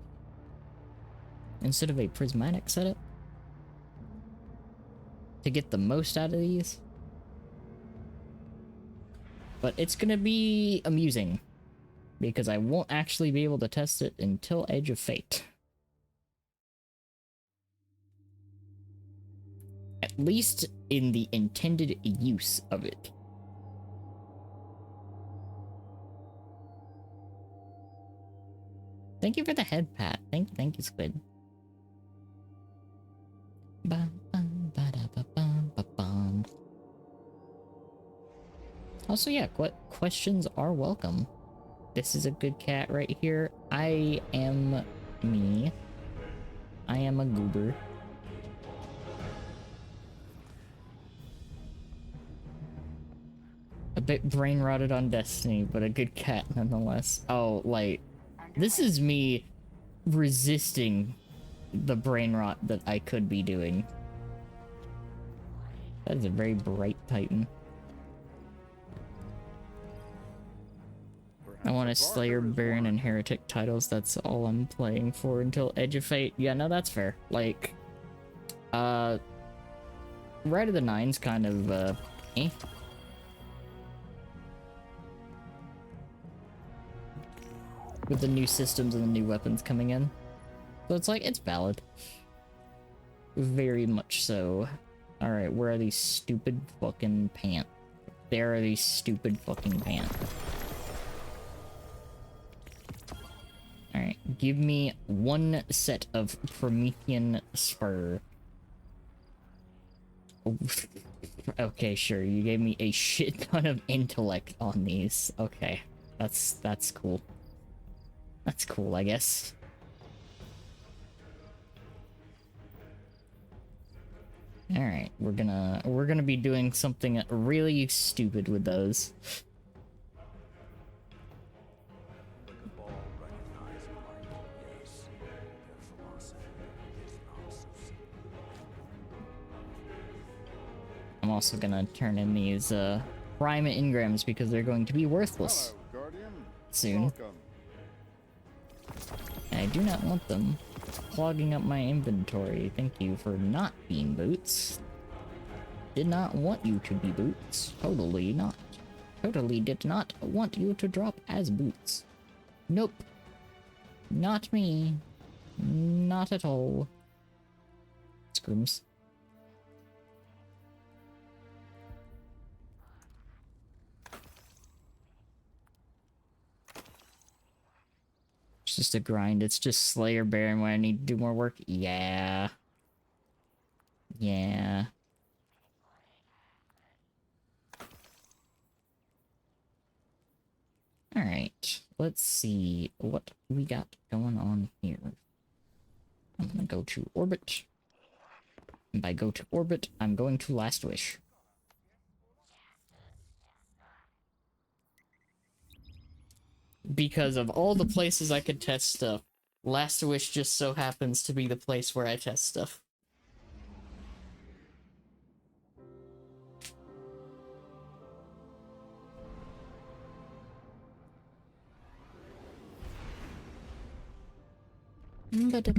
instead of a prismatic setup to get the most out of these. But it's gonna be amusing because I won't actually be able to test it until Edge of Fate. At least in the intended use of it. Thank you for the head pat. Thank you, Squid. Also, yeah, questions are welcome. This is a good cat right here. I am me. I am a goober. A bit brain rotted on Destiny, but a good cat nonetheless. Oh, like, this is me resisting the brain rot that I could be doing. That is a very bright Titan. I want to Slayer, Baron, and Heretic titles. That's all I'm playing for until Edge of Fate. Yeah, no, that's fair. Like, Ride of the Nine's kind of, eh. With the new systems and the new weapons coming in. So it's like, it's valid. Very much so. Alright, where are these stupid fucking pants? There are these stupid fucking pants. Alright, give me one set of Promethean Spur. Okay, sure, you gave me a shit ton of intellect on these. Okay, that's cool. That's cool, I guess. Alright, we're gonna be doing something really stupid with those. I'm also gonna turn in these prime engrams because they're going to be worthless. Hello, Guardian. Soon. Welcome. And I do not want them clogging up my inventory. Thank you for not being boots. Did not want you to be boots. Totally not. Totally did not want you to drop as boots. Nope. Not me. Not at all. Screams. It's just a grind. It's just Slayer Baron when I need to do more work. Yeah. Yeah. Alright. Let's see what we got going on here. I'm gonna go to orbit. And by go to orbit, I'm going to Last Wish. Because of all the places I could test stuff, Last Wish just so happens to be the place where I test stuff.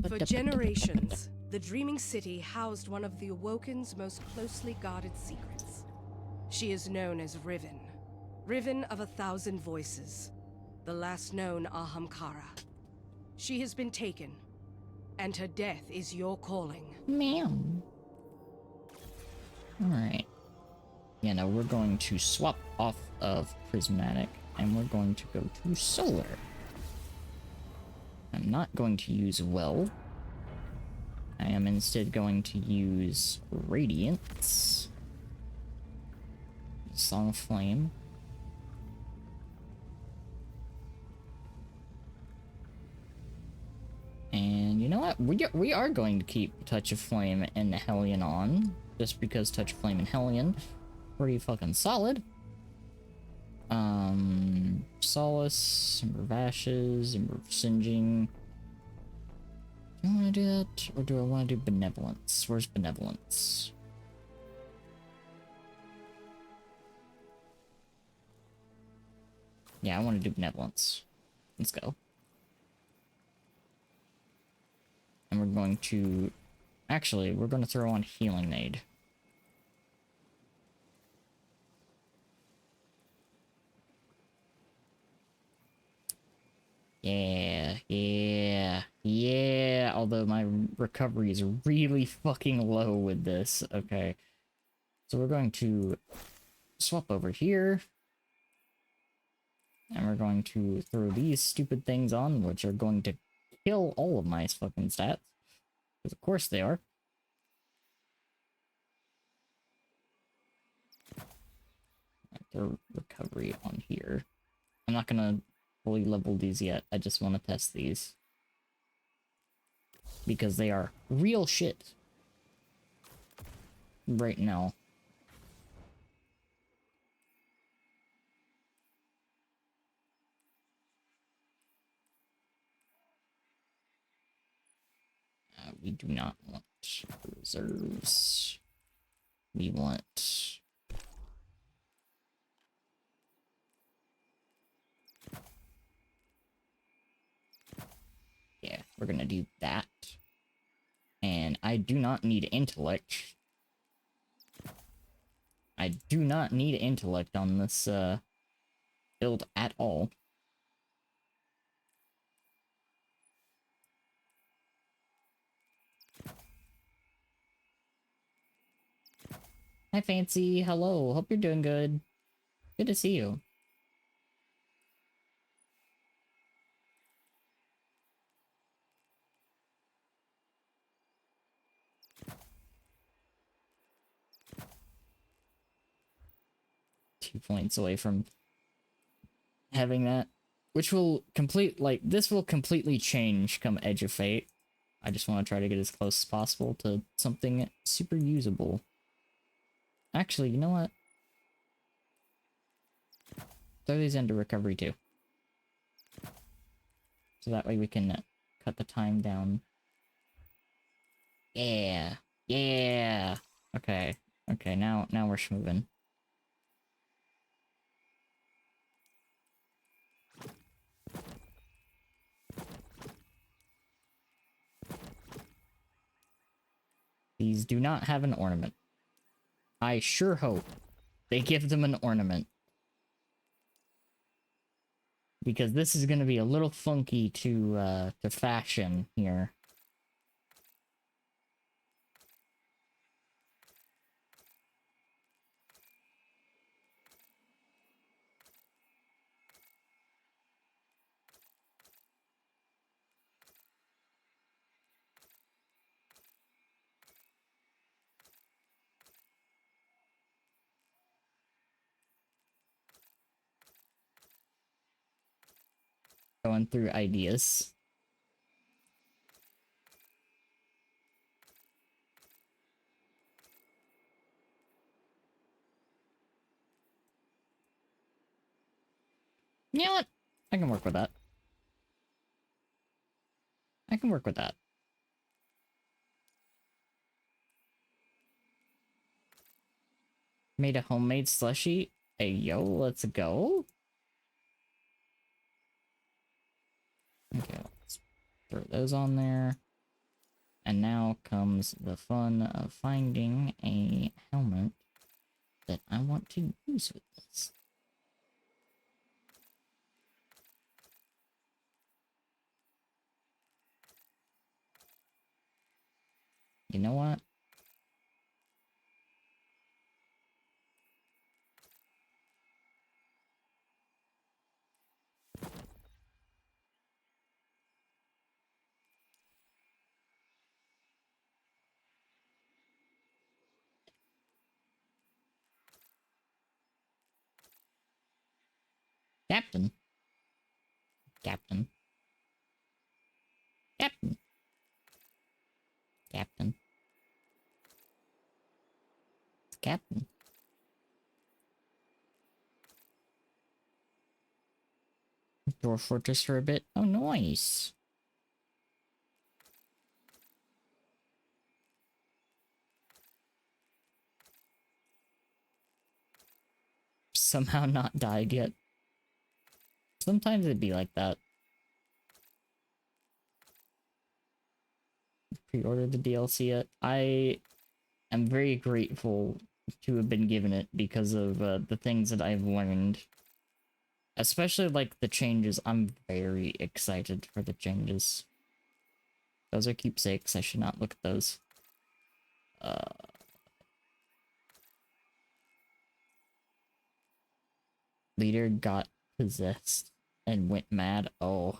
For generations, the Dreaming City housed one of the Awoken's most closely guarded secrets. She is known as Riven. Riven of 1,000 Voices. The last known Ahamkara. She has been taken, and her death is your calling. Ma'am. Alright. Yeah, now we're going to swap off of Prismatic, and we're going to go to Solar. I'm not going to use Well. I am instead going to use Radiance. Song of Flame. And you know what? We are going to keep Touch of Flame and Hellion on, just because Touch of Flame and Hellion pretty fucking solid. Solace, Ember of Ashes, Ember of Singeing. Do I want to do that, or do I want to do Benevolence? Where's Benevolence? Yeah, I want to do Benevolence. Let's go. And we're going to... Actually, we're going to throw on Healing Aid. Yeah. Although my recovery is really fucking low with this. Okay. So we're going to swap over here. And we're going to throw these stupid things on, which are going to kill all of my fucking stats. Because of course they are. Throw recovery on here. I'm not gonna fully level these yet. I just want to test these. Because they are real shit. Right now. We do not want reserves. We want... Yeah, we're gonna do that. And I do not need intellect. I do not need intellect on this build at all. Hi Fancy, hello, hope you're doing good. Good to see you. Points away from having that, which will this will completely change come Edge of Fate. I just want to try to get as close as possible to something super usable. Actually, you know what? Throw these into recovery too. So that way we can cut the time down. Yeah. Okay, now we're schmoving. These do not have an ornament. I sure hope they give them an ornament. Because this is gonna be a little funky to fashion here. Going through ideas. You know what? I can work with that. I can work with that. Made a homemade slushie. Hey, yo, let's go. Okay, let's throw those on there. And now comes the fun of finding a helmet that I want to use with this. You know what? Captain. Captain. Captain. Captain. It's Captain. Door fortress for a bit. Oh, nice. Somehow not died yet. Sometimes it'd be like that. Pre-ordered the DLC yet? I am very grateful to have been given it because of the things that I've learned. Especially like the changes. I'm very excited for the changes. Those are keepsakes. I should not look at those. Leader got possessed and went mad. Oh.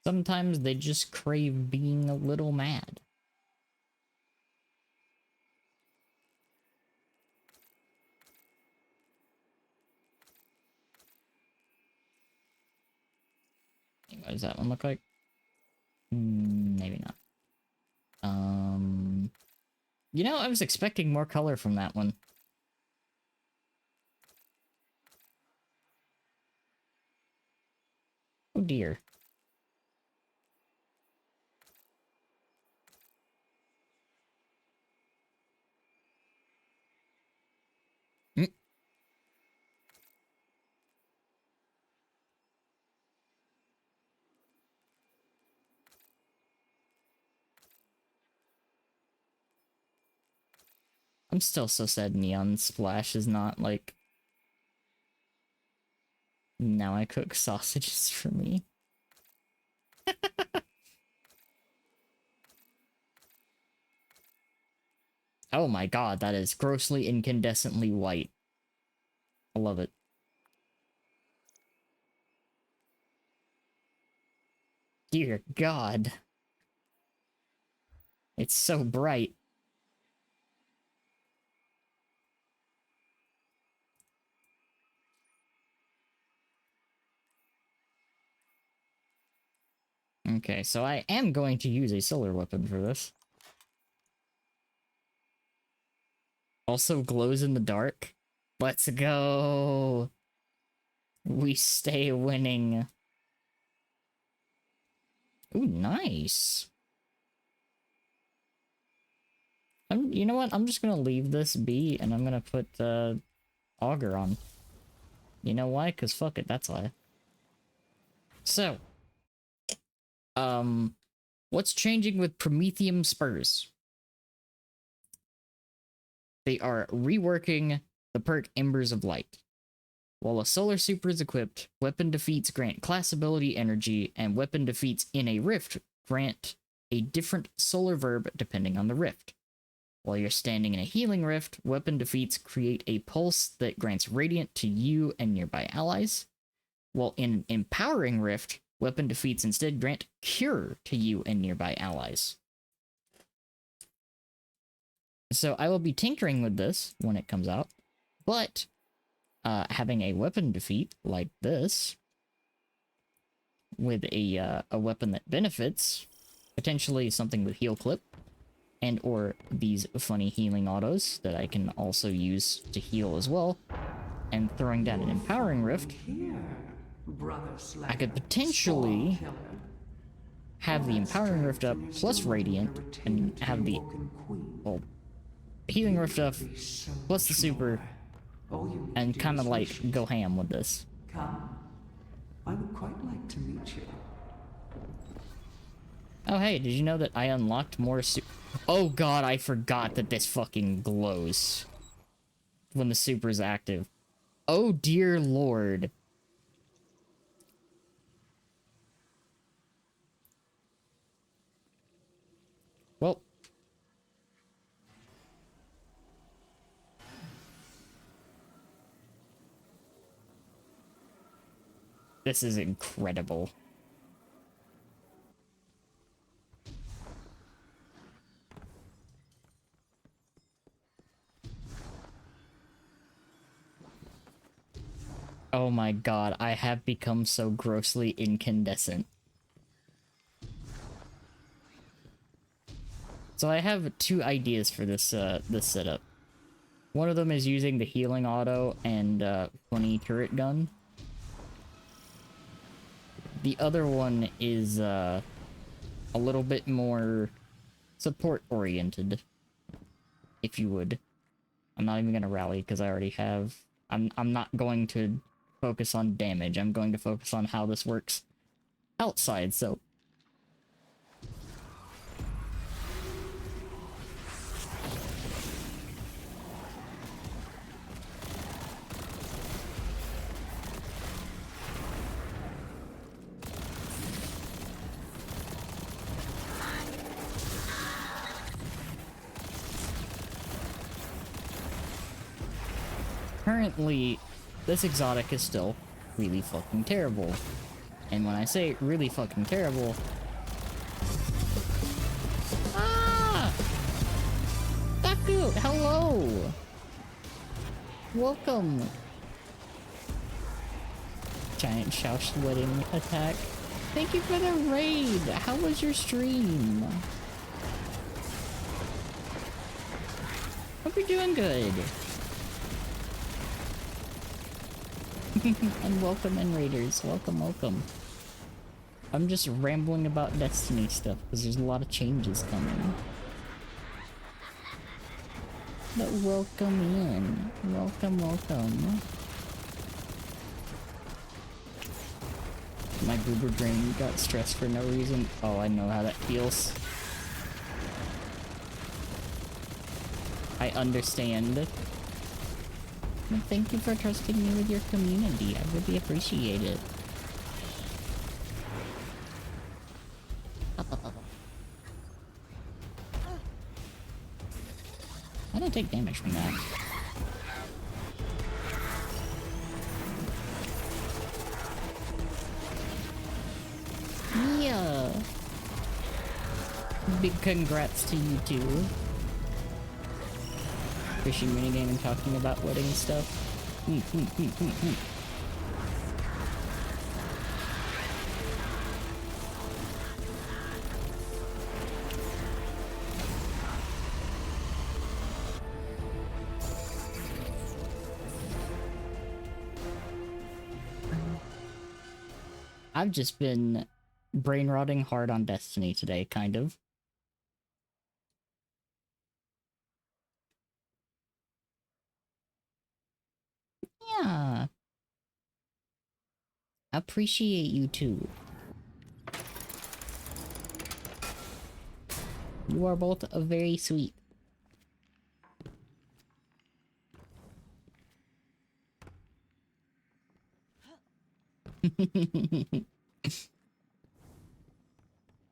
Sometimes they just crave being a little mad. What does that one look like? Maybe not. You know, I was expecting more color from that one. Oh dear. Mm. I'm still so sad Neon Splash is not, like... Now I cook sausages for me. Oh my god, that is grossly incandescently white. I love it. Dear god. It's so bright. Okay, so I am going to use a solar weapon for this. Also glows in the dark. Let's go! We stay winning. Ooh, nice. You know what? I'm just gonna leave this be, and I'm gonna put Augur on. You know why? Because fuck it, that's why. So, what's changing with Prometheum Spurs? They are reworking the perk Embers of Light. While a Solar Super is equipped, weapon defeats grant class ability energy, and weapon defeats in a rift grant a different solar verb depending on the rift. While you're standing in a healing rift, weapon defeats create a pulse that grants radiant to you and nearby allies. While in an empowering rift, weapon defeats instead grant cure to you and nearby allies. So I will be tinkering with this when it comes out, but having a weapon defeat like this with a weapon that benefits, potentially something with heal clip, and or these funny healing autos that I can also use to heal as well, and throwing down an empowering rift, I could potentially have the empowering rift up plus radiant and have the healing rift up plus the super and kind of like go ham with this. Come. I would quite like to meet you. Oh hey, did you know that I unlocked more Oh god, I forgot that this fucking glows when the super is active. Oh dear lord. Well. This is incredible. Oh my god, I have become so grossly incandescent. So I have two ideas for this this setup. One of them is using the healing auto and funny turret gun. The other one is a little bit more support oriented, if you would. I'm not even gonna rally because I already have. I'm not going to focus on damage. I'm going to focus on how this works outside. So. Currently, this exotic is still really fucking terrible. And when I say really fucking terrible... Ah! Taku, hello! Welcome! Giant Shoush wedding attack. Thank you for the raid! How was your stream? Hope you're doing good. And welcome in raiders, welcome, welcome. I'm just rambling about Destiny stuff because there's a lot of changes coming. But welcome in, welcome, welcome. My goober brain got stressed for no reason. Oh, I know how that feels. I understand. Thank you for trusting me with your community. I really appreciate it. I don't take damage from that. Yeah. Big congrats to you too. Fishing minigame and talking about wedding stuff. I've just been brain rotting hard on Destiny today, kind of. Yeah. Appreciate you too. You are both very sweet.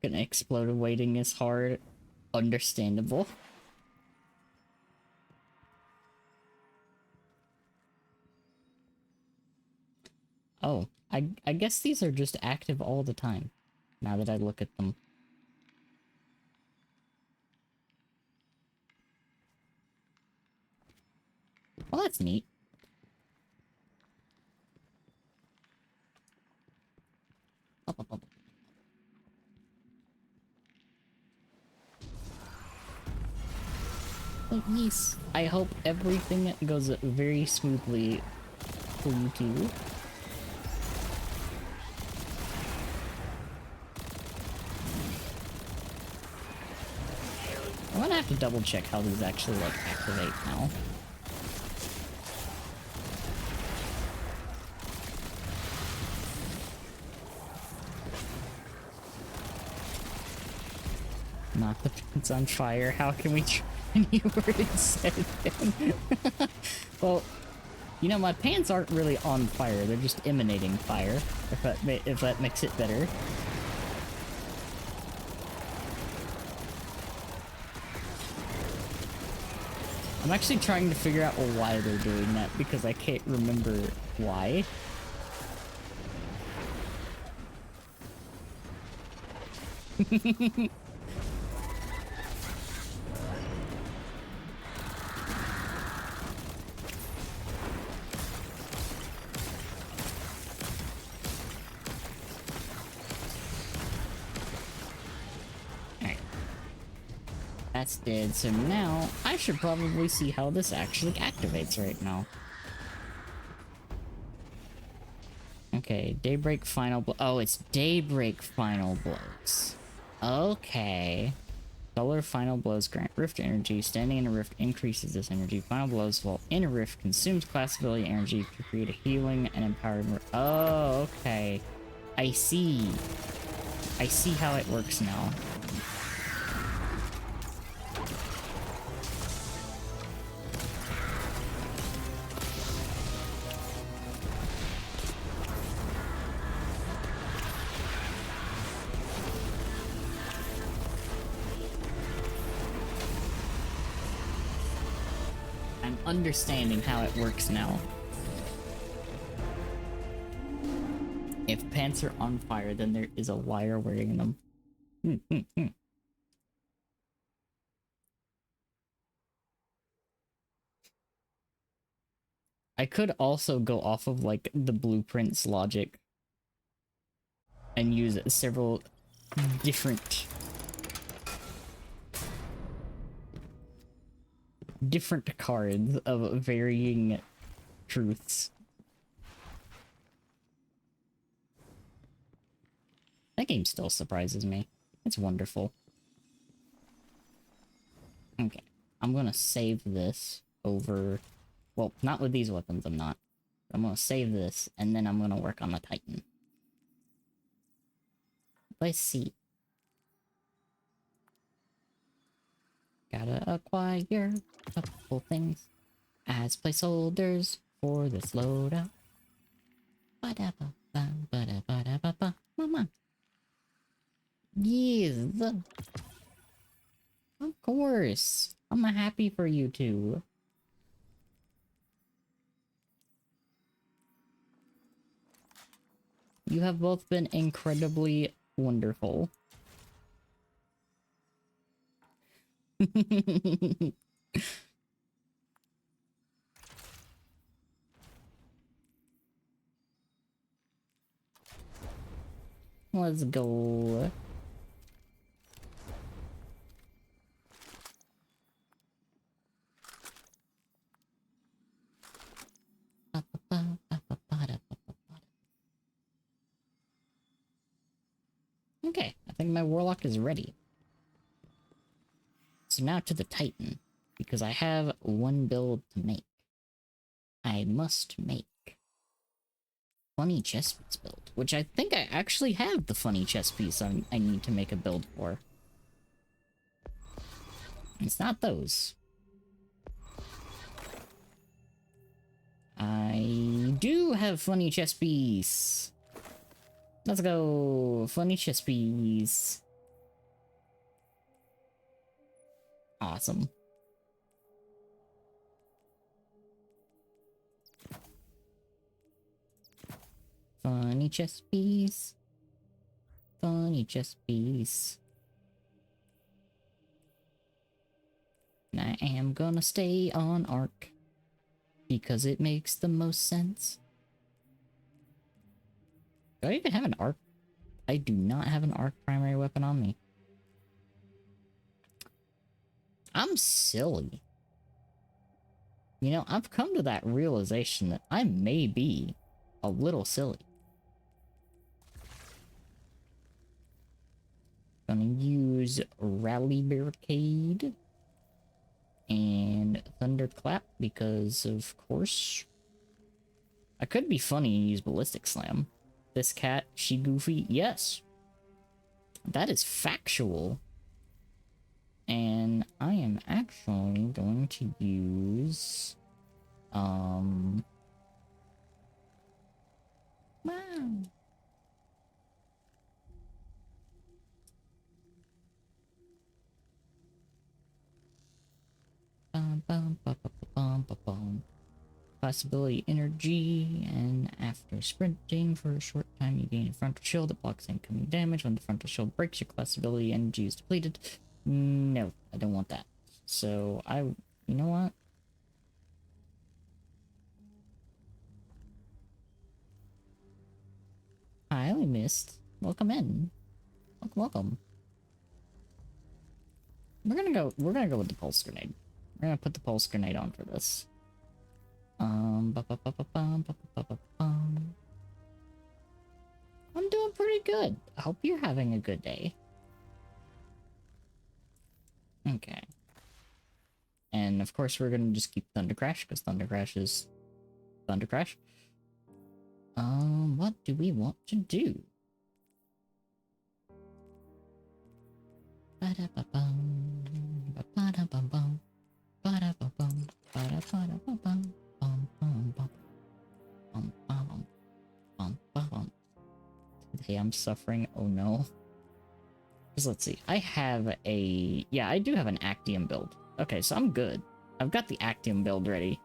Gonna explode waiting is hard. Understandable. Oh, I guess these are just active all the time, now that I look at them. Well, that's neat. Up, up, up. But yes, I hope everything goes very smoothly for you two. I'm gonna have to double check how these actually like activate now. Not the pants on fire. How can we try any word said then? Well, you know, my pants aren't really on fire. They're just emanating fire. If that makes it better. I'm actually trying to figure out why they're doing that because I can't remember why. That's dead, so now I should probably see how this actually activates right now. Okay, Daybreak Final Blow. Oh, it's Daybreak Final Blows. Okay. Solar Final Blows grant Rift energy. Standing in a rift increases this energy. Final Blows while in a rift consumes class ability energy to create a healing and empowering. Oh, okay. I see. I see how it works now. I'm understanding how it works now. If pants are on fire, then there is a wire wearing them. I could also go off of like the blueprints logic and use several different cards of varying truths. That game still surprises me. It's wonderful. Okay, I'm gonna save this over... Well, not with these weapons, I'm not. I'm gonna save this, and then I'm gonna work on the Titan. Let's see. Gotta acquire a couple things as placeholders for this loadout. Ba-da-ba-ba-ba-da-ba-da-ba-ba. Mama. Yes. Of course. I'm happy for you two. You have both been incredibly wonderful. Let's go. Okay, I think my Warlock is ready. So now to the Titan, because I have one build to make. I must make funny chess piece build, which I think I actually have the funny chess piece I need to make a build for. It's not those. I do have funny chess piece. Let's go, funny chess piece. Awesome. Funny chess piece. Funny chess piece. And I am gonna stay on Arc because it makes the most sense. Do I even have an Arc? I do not have an Arc primary weapon on me. I'm silly. You know, I've come to that realization that I may be a little silly. Gonna use Rally Barricade and Thunderclap because, of course, I could be funny and use Ballistic Slam. This cat, she goofy? Yes. That is factual. And I am actually going to use... Wow. Bum, bum, bum, bum, bum, bum, bum. Possibility energy, and after sprinting for a short time you gain a frontal shield that blocks incoming damage. When the frontal shield breaks, your class ability energy is depleted. No, I don't want that. So you know what? Hi, we missed. Welcome in. Welcome. We're gonna go with the pulse grenade. We're gonna put the pulse grenade on for this. I'm doing pretty good. I hope you're having a good day. Okay. And of course we're gonna just keep Thunder Crash, because Thunder Crash is Thunder Crash. What do we want to do? Hey, I'm suffering. Oh no. Because let's see. I have a... Yeah, I do have an Actium build. Okay, so I'm good. I've got the Actium build ready.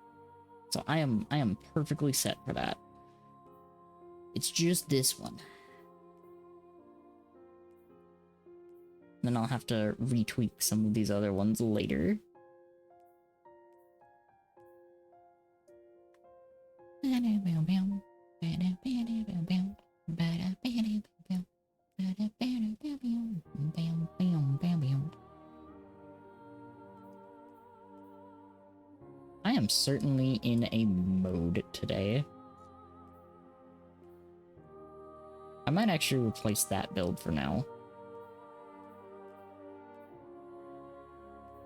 So I am perfectly set for that. It's just this one. Then I'll have to retweak some of these other ones later. I am certainly in a mode today. I might actually replace that build for now.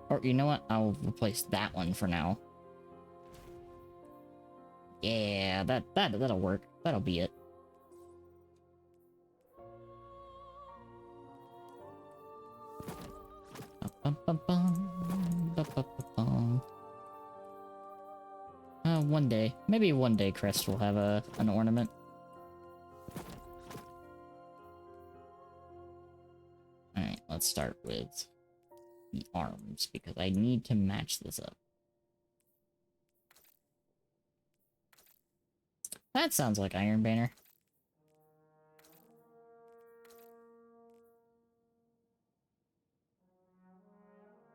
Or you know what? I'll replace that one for now. Yeah, that'll work. That'll be it. One day. Maybe one day Crest will have an ornament. Alright, let's start with the arms, because I need to match this up. That sounds like Iron Banner.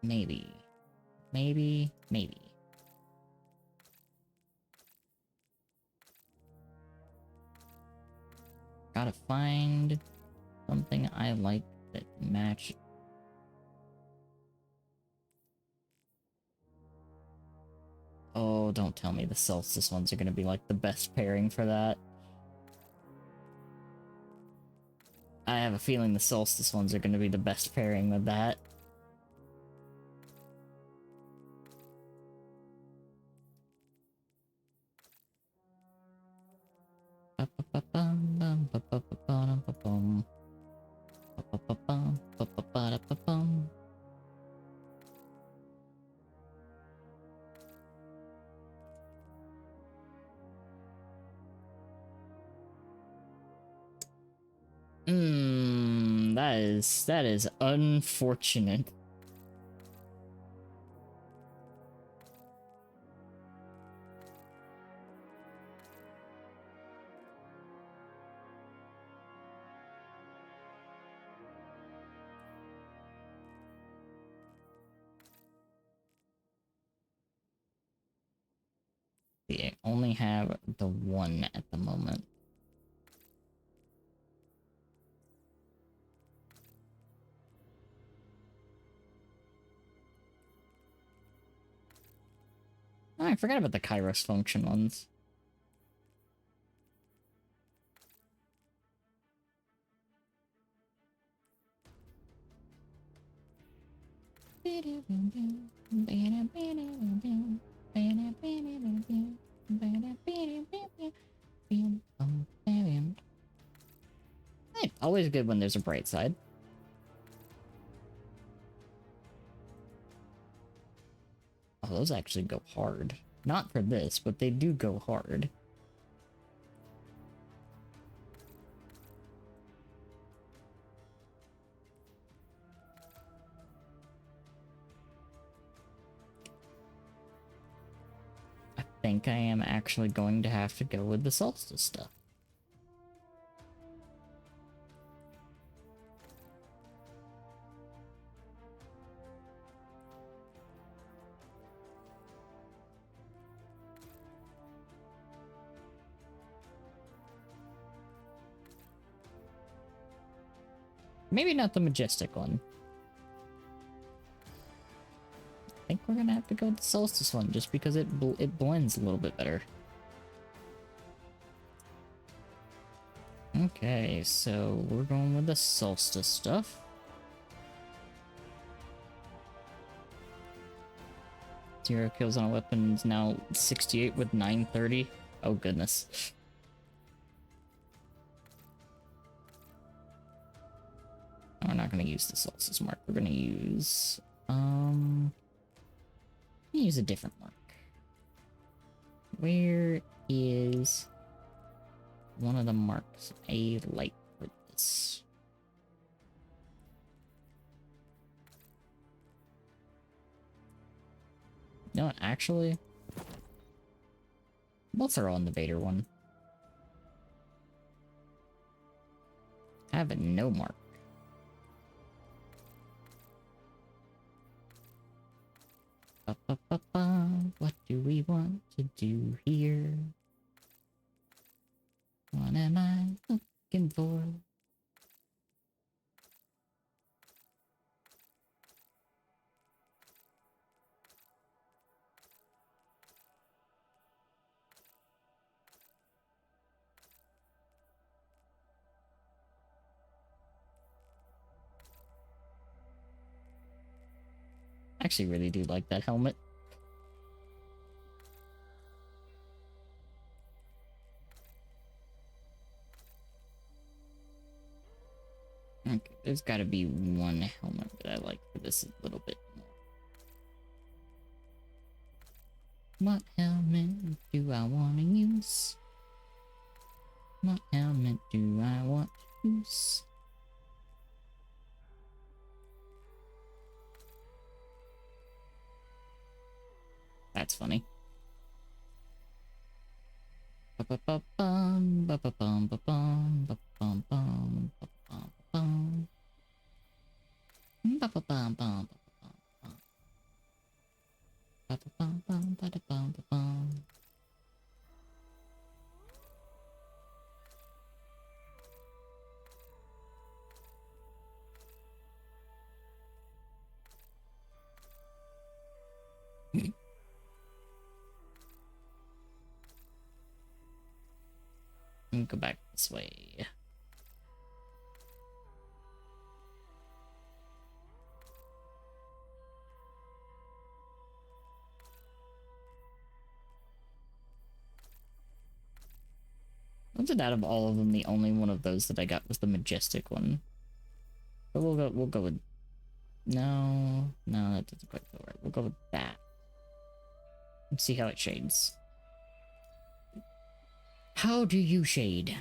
Maybe. Maybe. Gotta find something I like that match. Oh, don't tell me the Solstice ones are gonna be like the best pairing for that. I have a feeling the solstice ones are going to be the best pairing with that. That is unfortunate. I only have the one at the moment. Oh, I forgot about the Kairos function ones. Hey, always good when there's a bright side. Oh, those actually go hard. Not for this, but they do go hard. I think I am actually going to have to go with the solstice stuff. Maybe not the majestic one. I think we're gonna have to go with the solstice one just because it blends a little bit better. Okay, so we're going with the solstice stuff. Zero kills on a weapon is now 68 with 930. Oh goodness. We're not gonna use the solstice mark. We're gonna use use a different mark. Where is one of the marks a light for this? No, actually, both are on the Vader one. I have a no mark. What do we want to do here? What am I looking for? I actually really do like that helmet. Okay, there's gotta be one helmet that I like for this a little bit more. What helmet do I want to use? What helmet do I want to use? That's funny. Ba-ba-ba-bum, ba-ba-bum, ba-bum, ba-bum, ba-bum, ba-bum. Ba-ba-bum, bum, ba-ba-bum, bum. Ba-ba-bum, bum, ba-da-bum, ba-bum. Let me go back this way. Something out of all of them, the only one of those that I got was the majestic one. But we'll go with... No, that doesn't quite feel right. We'll go with that. Let's see how it shades. How do you shade?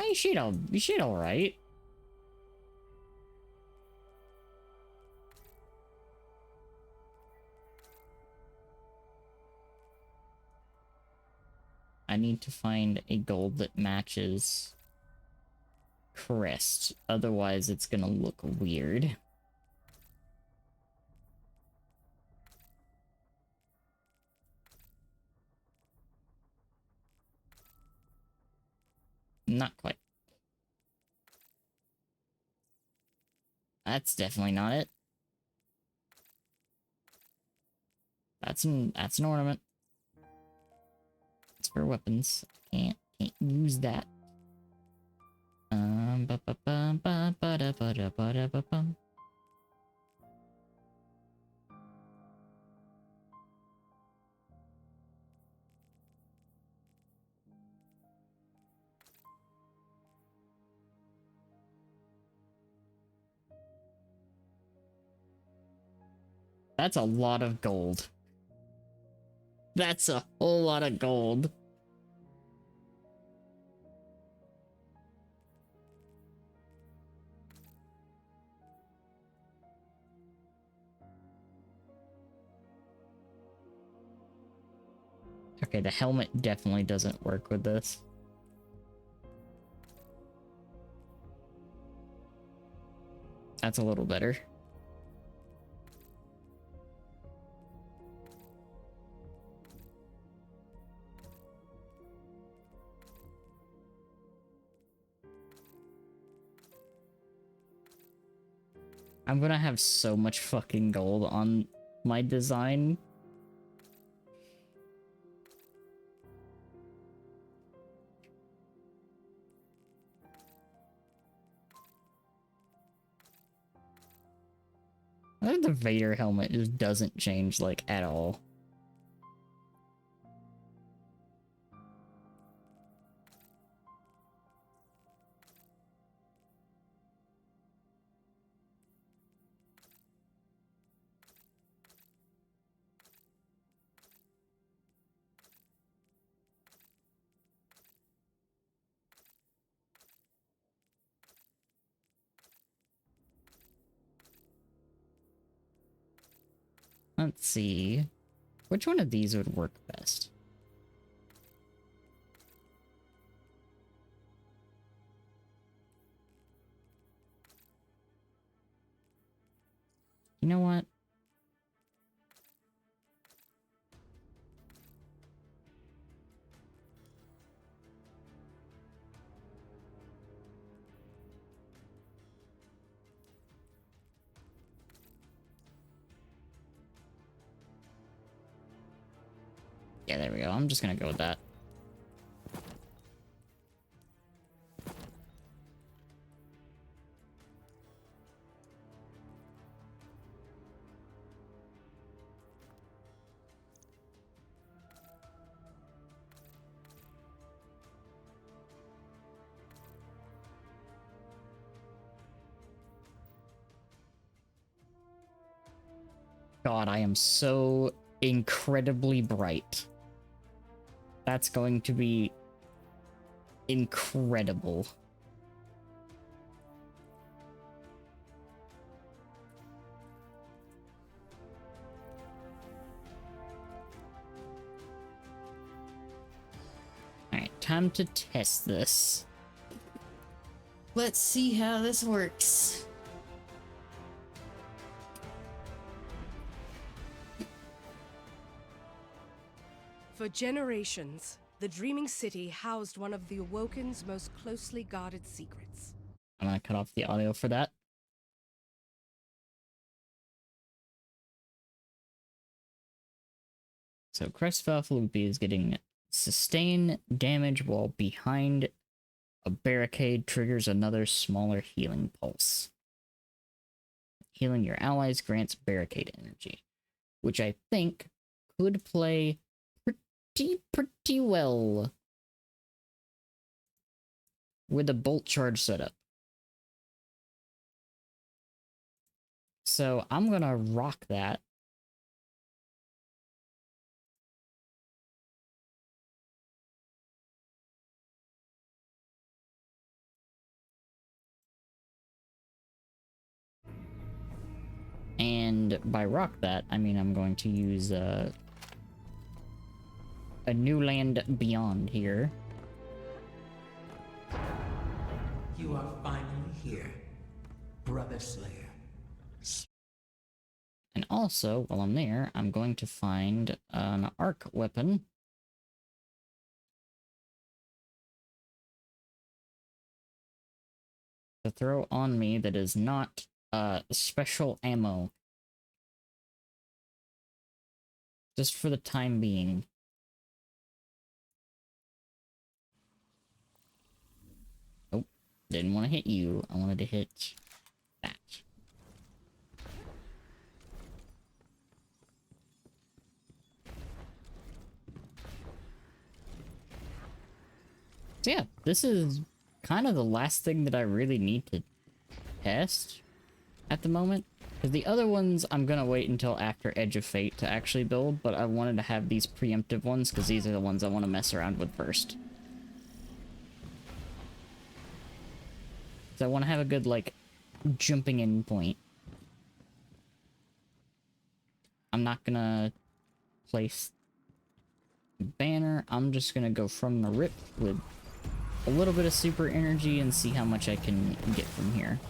You shade all right. I need to find a gold that matches Crest. Otherwise, it's gonna look weird. Not quite. That's definitely not it. That's an ornament. It's for weapons. Can't use that. Ba ba ba ba ba da ba da ba da ba bum. That's a lot of gold. That's a whole lot of gold. Okay, the helmet definitely doesn't work with this. That's a little better. I'm gonna have so much fucking gold on my design. I think the Vader helmet just doesn't change, like, at all. Let's see. Which one of these would work best? You know what? Yeah, there we go. I'm just gonna go with that. God, I am so incredibly bright. That's going to be incredible. Alright, time to test this. Let's see how this works. For generations, the Dreaming City housed one of the Awoken's most closely guarded secrets. I'm gonna cut off the audio for that. So Crestfallopi is getting sustain damage while behind a barricade triggers another smaller healing pulse. Healing your allies grants barricade energy, which I think could play pretty well. With a bolt charge setup. So I'm gonna rock that. And by rock that, I mean I'm going to use a new land beyond here. You are finally here, Brother Slayer. And also, while I'm there, I'm going to find an arc weapon. To throw on me that is not special ammo. Just for the time being. Oh, didn't want to hit you. I wanted to hit that. So yeah, this is kind of the last thing that I really need to test at the moment. Because the other ones I'm gonna wait until after Edge of Fate to actually build, but I wanted to have these preemptive ones because these are the ones I want to mess around with first. So I want to have a good, like, jumping in point. I'm not gonna place banner. I'm just gonna go from the rip with a little bit of super energy and see how much I can get from here.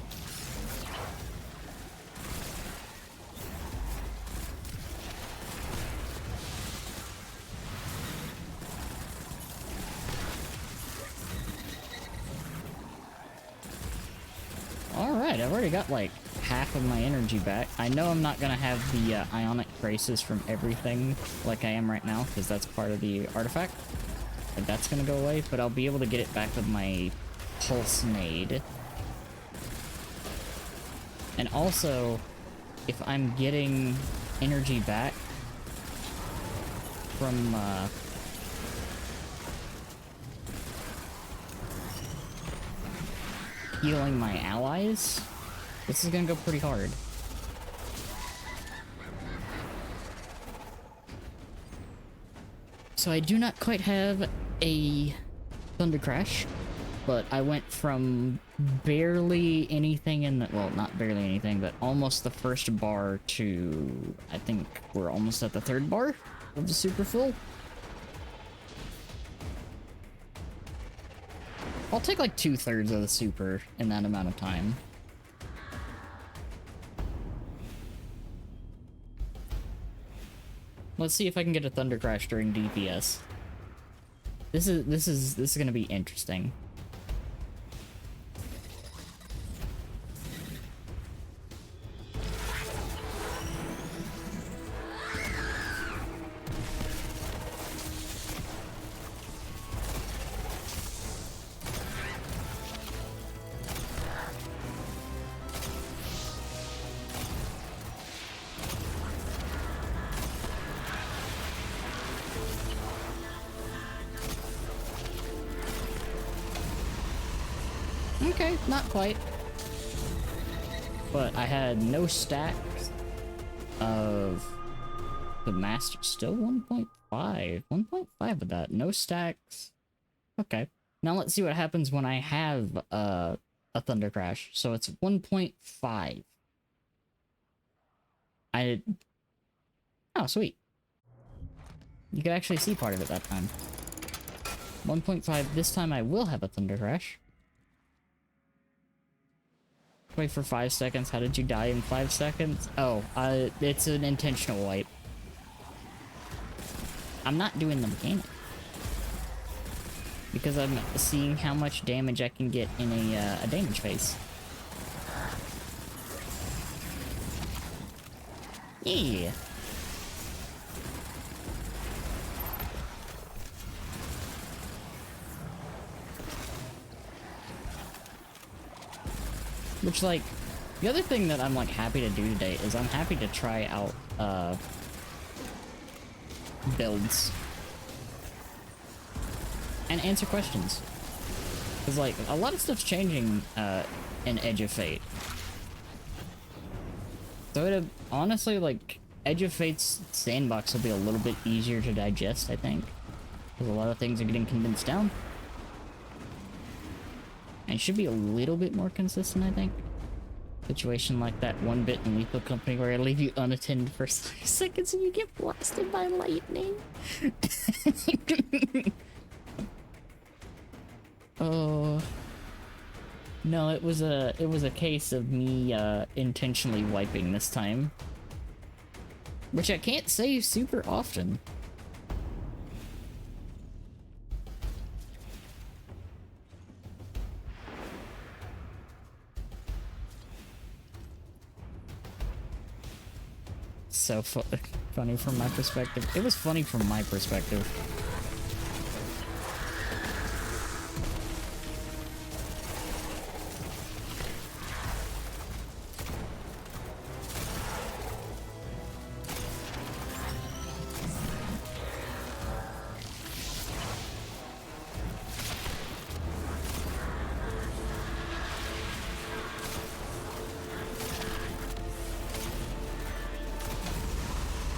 Alright, I've already got like half of my energy back. I know I'm not gonna have the ionic traces from everything like I am right now, because that's part of the artifact. And that's gonna go away, but I'll be able to get it back with my pulse nade. And also, if I'm getting energy back from healing my allies, this is gonna go pretty hard. So I do not quite have a Thunder Crash, but I went from barely anything in the, well, not barely anything, but almost the first bar to, I think we're almost at the third bar of the super full. I'll take like 2/3 of the super in that amount of time. Let's see if I can get a Thunder Crash during DPS. This is gonna be interesting. Okay, not quite. But I had no stacks of the master. Still 1.5. 1.5 of that. No stacks. Okay. Now let's see what happens when I have a Thunder Crash. So it's 1.5. Oh, sweet. You could actually see part of it that time. 1.5. This time I will have a Thunder Crash. Wait for 5 seconds. How did you die in 5 seconds? Oh, it's an intentional wipe. I'm not doing the mechanic. Because I'm seeing how much damage I can get in a damage phase. Yeah. Which, like, the other thing that I'm, like, happy to do today is I'm happy to try out, builds. and answer questions. Because, like, a lot of stuff's changing in Edge of Fate. So it'd honestly, like, Edge of Fate's sandbox will be a little bit easier to digest, I think. Because a lot of things are getting condensed down. And it should be a little bit more consistent, I think. Situation like that one bit in Lethal Company where I leave you unattended for 5 seconds and you get blasted by lightning. Oh. No, it was a case of me intentionally wiping this time. Which I can't say super often. So funny from my perspective. It was funny from my perspective.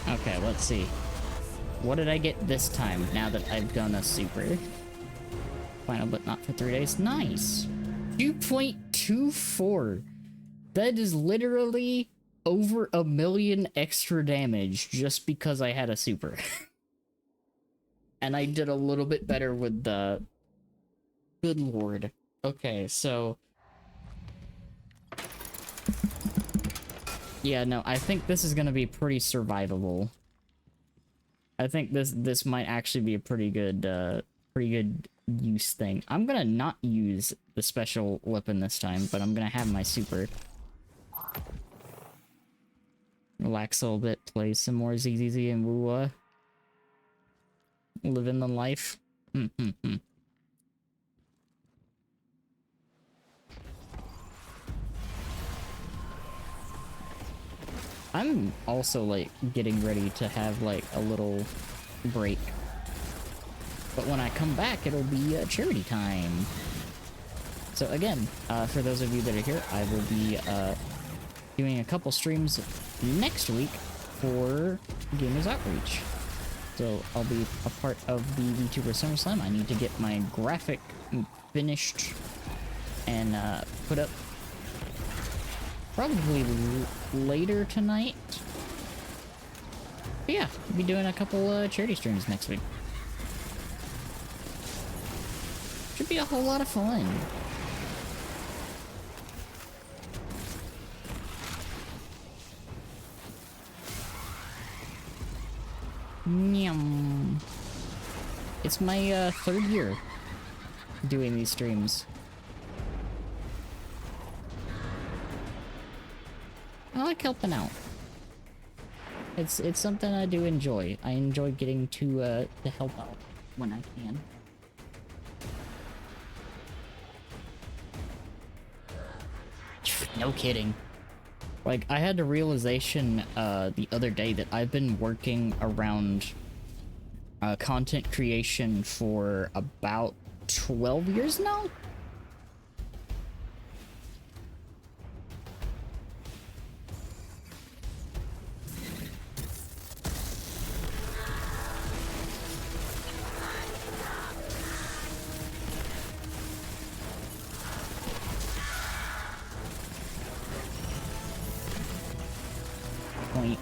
Okay, let's see. What did I get this time now that I've done a super? Final but not for 3 days. Nice. 2.24. That is literally over 1 million extra damage just because I had a super. And I did a little bit better with the... Good lord. Okay, so... Yeah, no, I think this is gonna be pretty survivable. I think this might actually be a pretty good use thing. I'm gonna not use the special weapon this time, but I'm gonna have my super. Relax a little bit, play some more ZZZ and Woo living the life. I'm also, like, getting ready to have, like, a little break. But when I come back, it'll be charity time. So again, for those of you that are here, I will be doing a couple streams next week for Gamers Outreach. So I'll be a part of the VTuber SummerSlam. I need to get my graphic finished and put up probably later tonight. But yeah, I'll be doing a couple charity streams next week. Should be a whole lot of fun. Nyam. It's my 3rd year doing these streams. I like helping out. It's something I do enjoy. I enjoy getting to help out when I can. No kidding. Like, I had a realization the other day that I've been working around content creation for about 12 years now?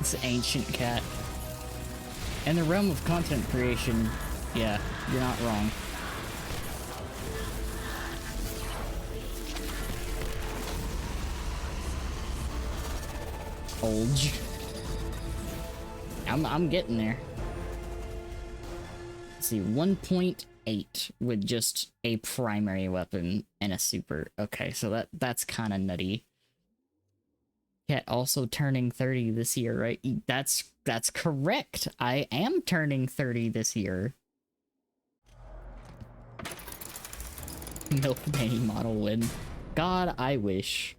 It's ancient cat. In the realm of content creation, yeah, you're not wrong. Olge. I'm getting there. Let's see, 1.8 with just a primary weapon and a super. Okay, so that's kind of nutty. Cat also turning 30 this year, right? That's correct. I am turning 30 this year. Milk Mini model win. God, I wish.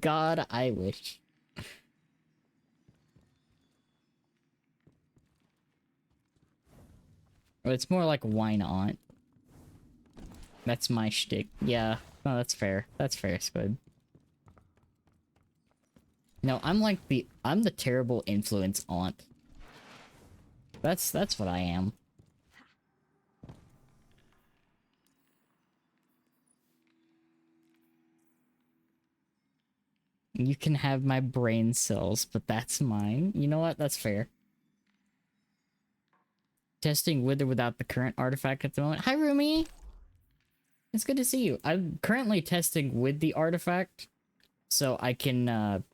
God, I wish. Or it's more like why not? That's my shtick. Yeah, no, that's fair. That's fair, Squid. No, I'm the terrible influence aunt. That's what I am. You can have my brain cells, but that's mine. You know what? That's fair. Testing with or without the current artifact at the moment. Hi, Rumi! It's good to see you. I'm currently testing with the artifact, so I can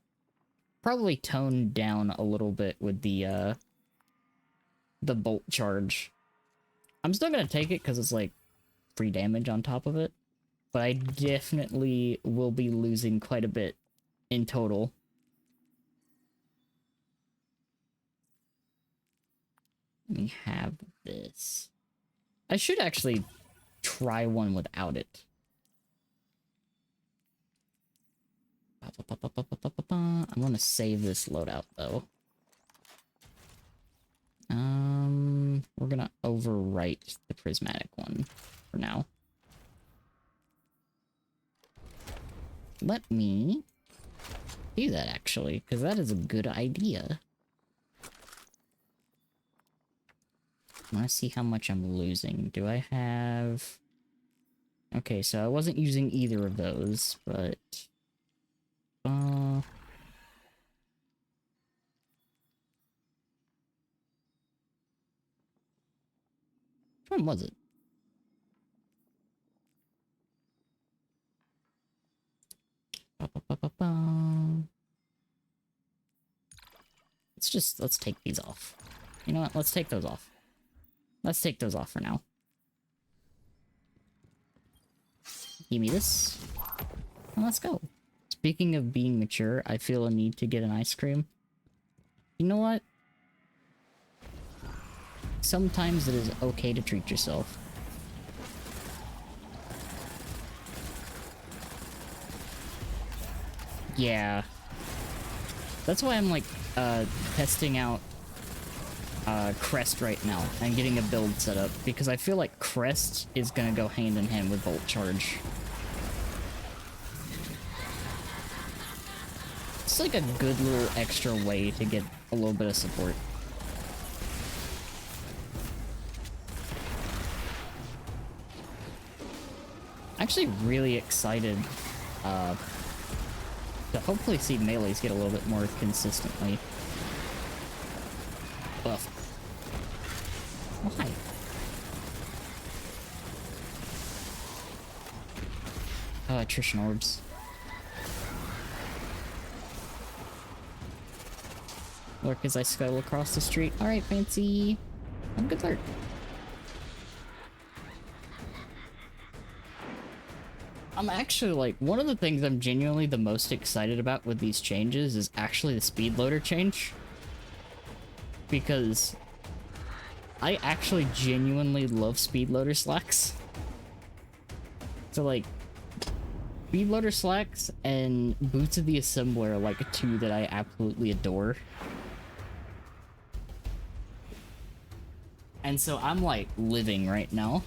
probably tone down a little bit with the bolt charge. I'm still gonna take it because it's like free damage on top of it, but I definitely will be losing quite a bit in total. Let me have this. I should actually try one without it. I'm gonna save this loadout though. We're gonna overwrite the prismatic one for now. Let me do that actually, because that is a good idea. I want to see how much I'm losing. Do I have... Okay, so I wasn't using either of those, but... Which one was it? Let's take these off. You know what? Let's take those off. Let's take those off for now. Give me this. And let's go. Speaking of being mature, I feel a need to get an ice cream. You know what? Sometimes it is okay to treat yourself. Yeah. That's why I'm like, testing out Crest right now and getting a build set up, because I feel like Crest is gonna go hand in hand with Bolt Charge. It's like a good little extra way to get a little bit of support. Actually really excited to hopefully see melees get a little bit more consistently. Ugh. Oh, hi. Oh, attrition orbs. Lurk as I scuttle across the street. Alright, Fancy. Have a good lurk. I'm actually like, one of the things I'm genuinely the most excited about with these changes is actually the speed loader change. Because I actually genuinely love speed loader slacks. So like, speed loader slacks and Boots of the Assembler are like two that I absolutely adore. And so I'm like living right now.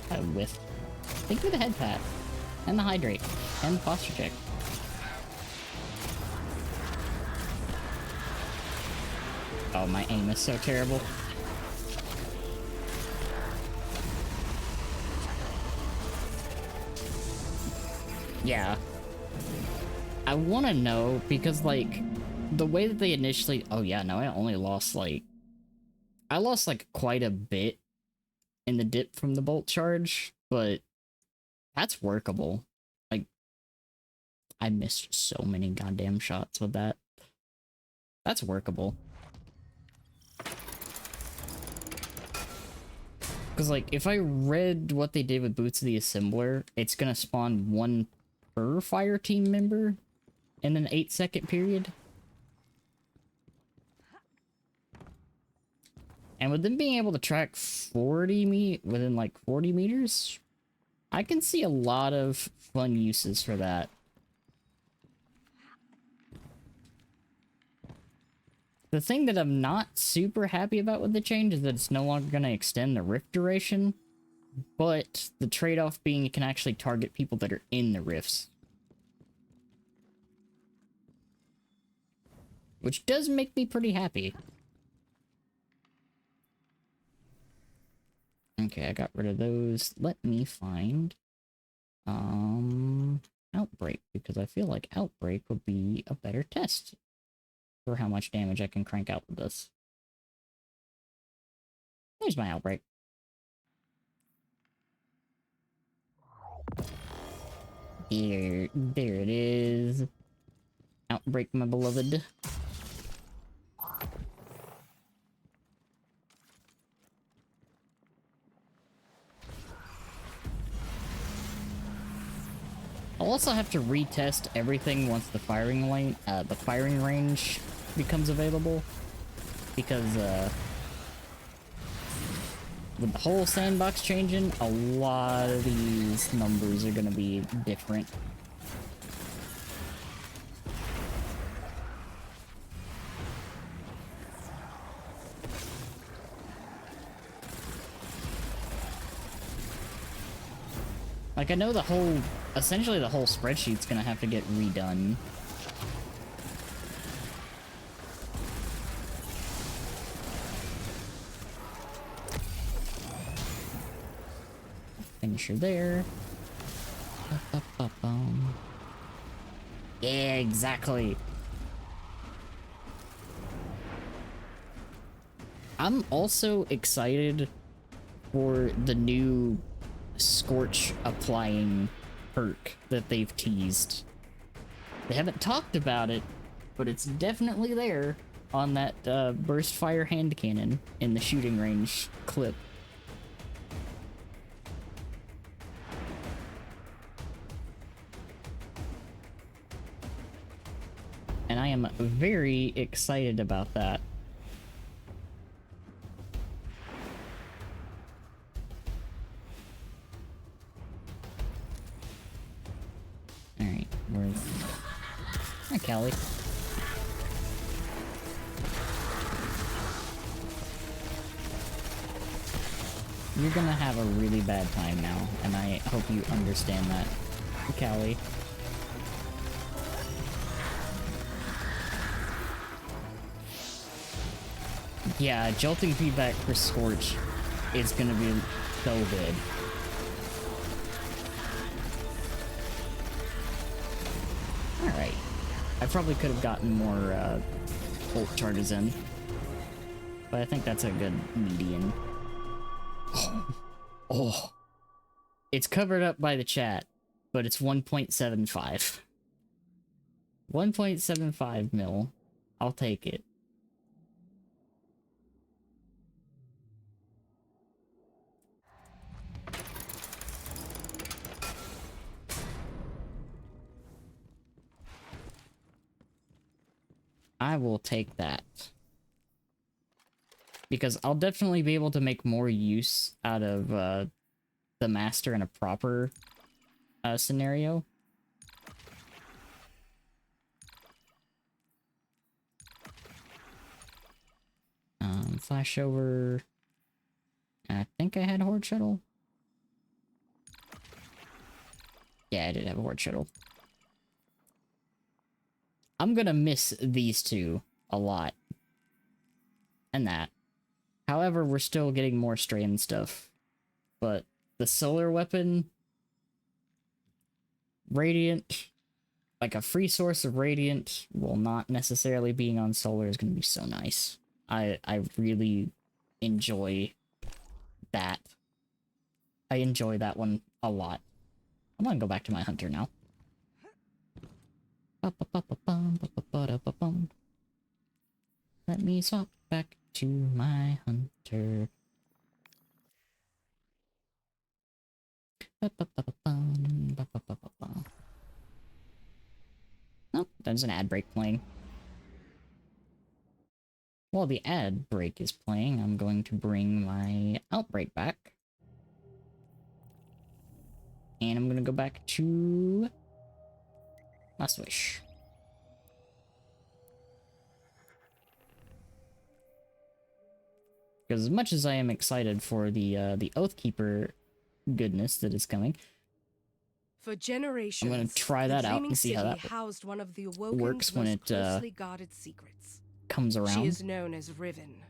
I whiffed. Thank you for the head pat. And the hydrate. And the posture check. Oh, my aim is so terrible. Yeah. I want to know, because, like, the way that they initially... Oh, yeah, no, I only lost, like... I lost, like, quite a bit in the dip from the bolt charge, but that's workable. Like, I missed so many goddamn shots with that. That's workable. Because, like, if I read what they did with Boots of the Assembler, it's gonna spawn one per fire team member in an 8-second period. And with them being able to track 40 within like 40 meters, I can see a lot of fun uses for that. The thing that I'm not super happy about with the change is that it's no longer going to extend the rift duration, but the trade-off being it can actually target people that are in the rifts. Which does make me pretty happy. Okay, I got rid of those. Let me find Outbreak, because I feel like Outbreak would be a better test for how much damage I can crank out with this. There's my Outbreak. There it is. Outbreak, my beloved. I'll also have to retest everything once the firing range becomes available, because with the whole sandbox changing, a lot of these numbers are gonna be different. Like, I know essentially the whole spreadsheet's gonna have to get redone. Finisher there. Ba-ba-ba-bum. Yeah, exactly. I'm also excited for the new Scorch applying perk that they've teased. They haven't talked about it, but it's definitely there on that burst fire hand cannon in the shooting range clip. And I am very excited about that. Alright, where's... Hi, Callie. You're gonna have a really bad time now, and I hope you understand that, Callie. Yeah, jolting feedback for Scorch is gonna be so good. Alright. I probably could have gotten more ult charges in, but I think that's a good median. Oh. It's covered up by the chat, but it's 1.75. 1.75 mil. I'll take it. I will take that. Because I'll definitely be able to make more use out of the master in a proper scenario. Flash over. I think I had Horde Shuttle. Yeah, I did have a Horde Shuttle. I'm gonna miss these two a lot. And that. However, we're still getting more Strand stuff. But the solar weapon... Radiant... Like a free source of Radiant, while not necessarily being on solar, is gonna be so nice. I really enjoy that. I enjoy that one a lot. I'm gonna go back to my hunter now. Let me swap back to my hunter. Oh, there's an ad break playing. while the ad break is playing, I'm going to bring my Outbreak back. And I'm gonna go back to Last Wish. Because as much as I am excited for the Oathkeeper goodness that is coming, For generations, I'm gonna try that out and see how that housed one of the works when it closely guarded secrets. comes around. She is known as Riven,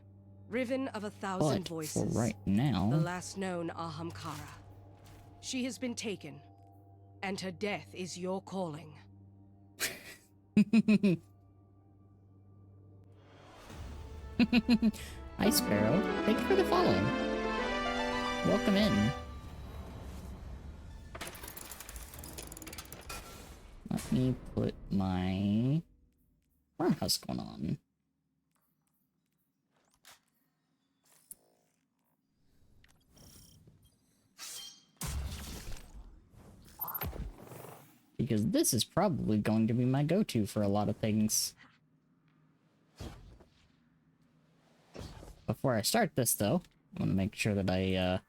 Riven of 1,000 But voices. for right now, The last known Ahamkara. She has been taken, and her death is your calling. Hi Sparrow, thank you for the follow. Welcome in. Let me put my farmhouse going on. Because this is probably going to be my go-to for a lot of things. Before I start this, though, I want to make sure that I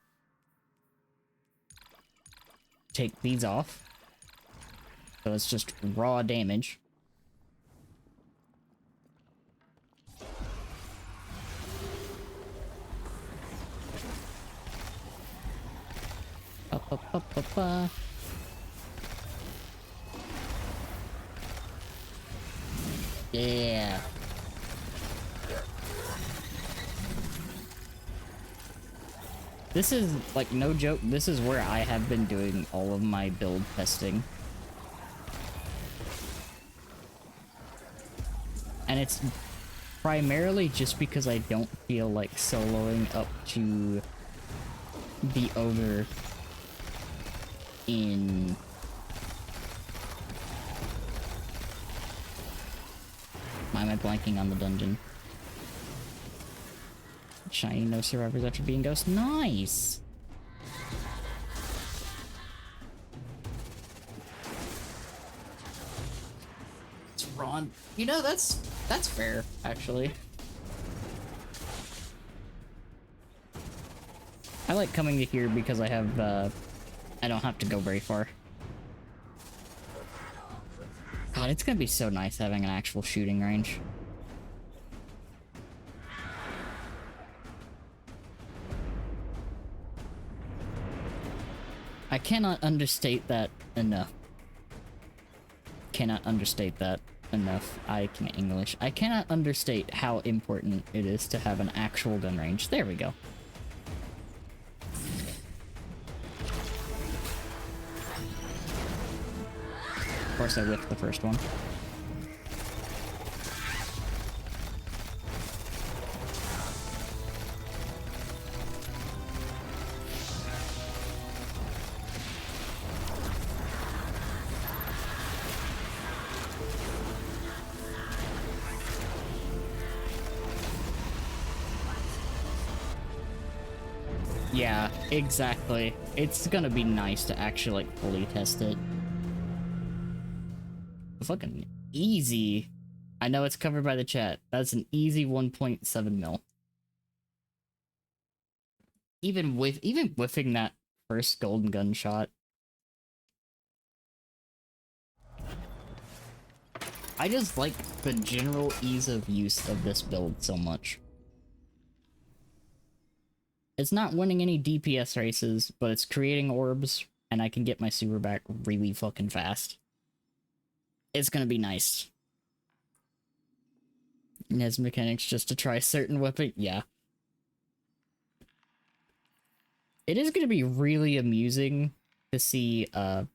take these off. So it's just raw damage. Ba-ba-ba-ba-ba. Yeah. This is, like, no joke, this is where I have been doing all of my build testing. And it's primarily just because I don't feel like soloing up to the ogre in... Why am I blanking on the dungeon? Shiny no survivors after being ghost. Nice! It's Ron. You know, that's fair, actually. I like coming to here because I have, I don't have to go very far. God, it's gonna be so nice having an actual shooting range. I cannot understate that enough. Cannot understate that enough. I can English. I cannot understate how important it is to have an actual gun range. There we go. Of course I whiffed the first one. Yeah, exactly. It's gonna be nice to actually, like, fully test it. Fucking easy. I know it's covered by the chat. That's an easy 1.7 mil. Even whiffing that first golden gunshot. I just like the general ease of use of this build so much. It's not winning any DPS races, but it's creating orbs, and I can get my super back really fucking fast. It's gonna be nice. Nes mechanics just to try certain weapon, yeah. It is gonna be really amusing to see, if I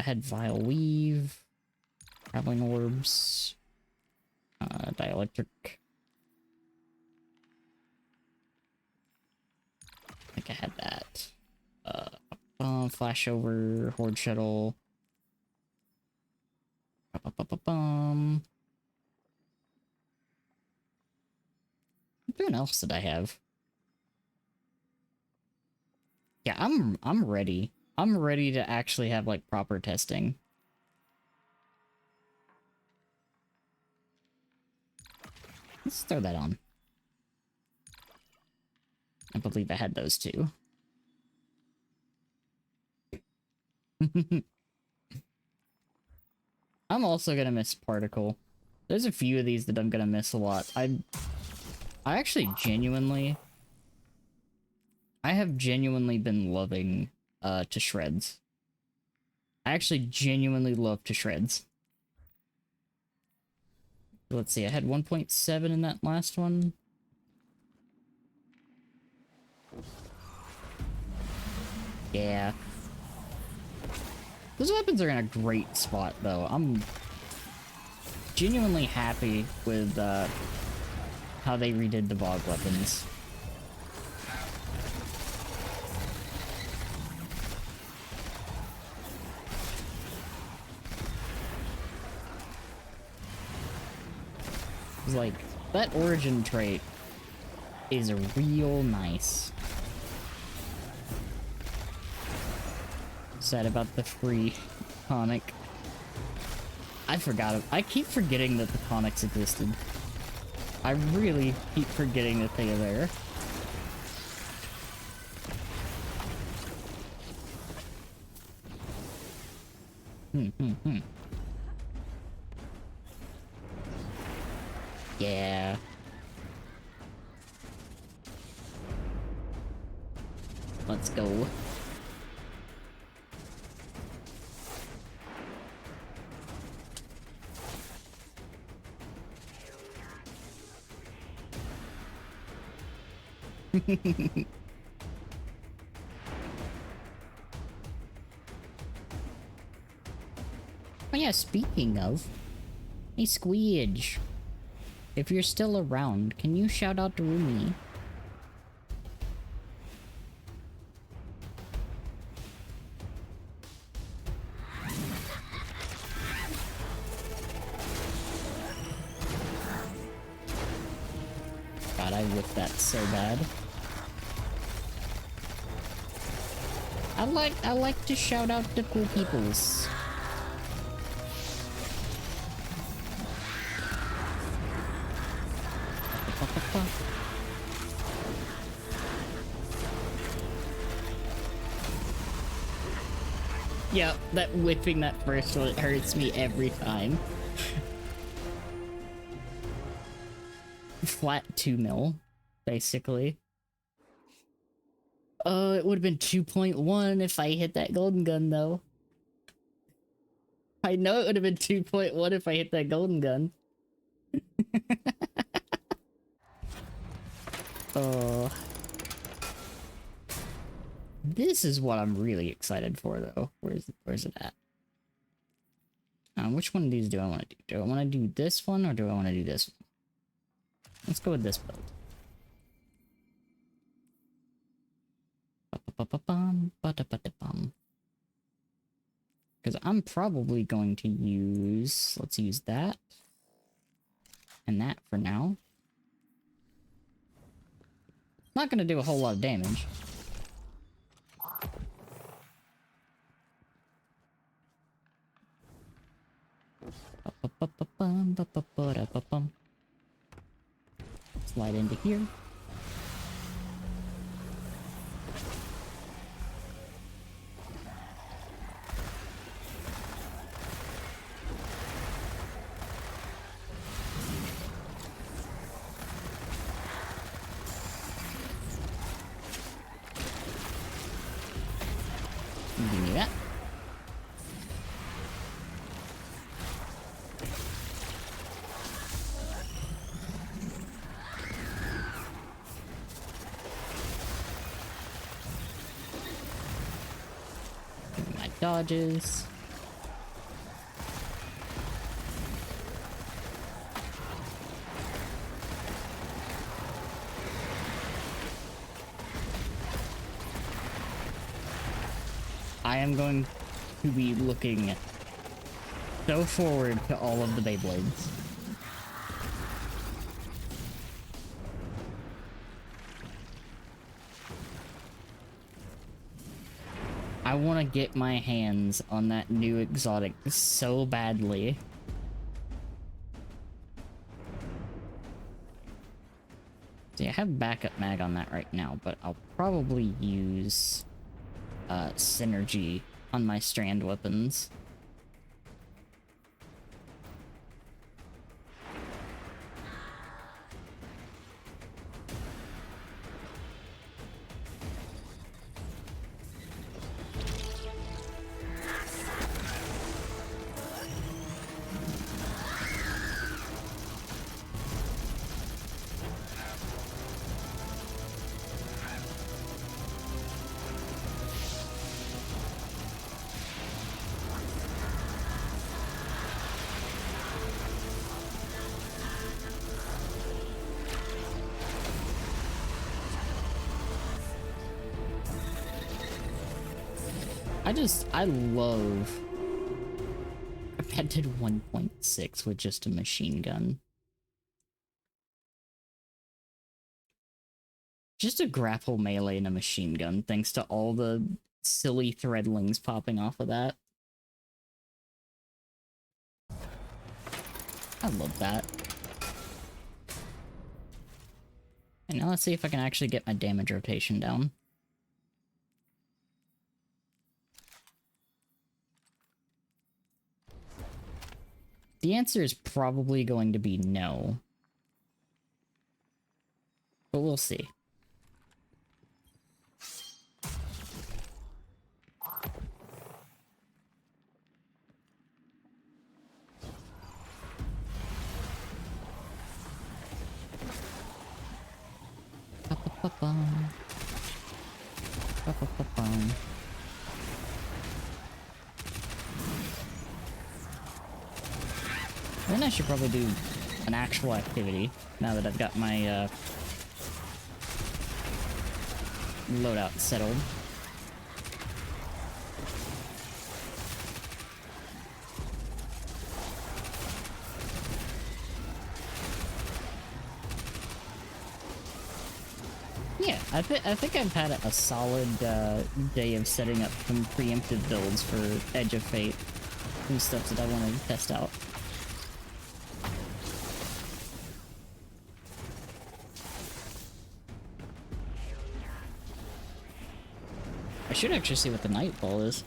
had Vile Weave, Traveling Orbs, Dielectric. I think I had that. Flashover, Horde Shuttle. What else did I have? Yeah, I'm ready. I'm ready to actually have, like, proper testing. Let's throw that on. I believe I had those two. I'm also gonna miss Particle. There's a few of these that I'm gonna miss a lot. I actually genuinely... I have genuinely been loving To Shreds. I actually genuinely love To Shreds. Let's see, I had 1.7 in that last one. Yeah. Those weapons are in a great spot, though. I'm genuinely happy with how they redid the Vogue weapons. It's like, that origin trait is real nice. Sad about the free comic. I forgot. I keep forgetting that the comics existed. I really keep forgetting that they are there. Yeah. Let's go. Oh yeah, speaking of, hey Squeege, if you're still around, can you shout out to Rumi? God, I whiffed that so bad. I like to shout out to cool peoples. Yep, that whipping that first one hurts me every time. Flat 2 mil, basically. Oh, it would have been 2.1 if I hit that golden gun, though. I know it would have been 2.1 if I hit that golden gun. Oh. This is what I'm really excited for, though. Where's it at? Which one of these do I want to do? Do I want to do this one, or do I want to do this one? Let's go with this build. Because I'm probably going to use... Let's use that. And that for now. Not going to do a whole lot of damage. Slide into here. Give me that. My dodges. I am going to be looking so forward to all of the Beyblades. I want to get my hands on that new exotic so badly. See, I have backup mag on that right now, but I'll probably use synergy on my strand weapons. I love that did 1.6 with just a machine gun. Just a grapple melee and a machine gun, thanks to all the silly threadlings popping off of that. I love that. And now let's see if I can actually get my damage rotation down. The answer is probably going to be no. But we'll see. Ba-ba-ba-bum. Ba-ba-ba-bum. Then I should probably do an actual activity, now that I've got my loadout settled. Yeah, I think I've had a solid day of setting up some preemptive builds for Edge of Fate. Some stuff that I want to test out. I should actually see what the Nightfall is.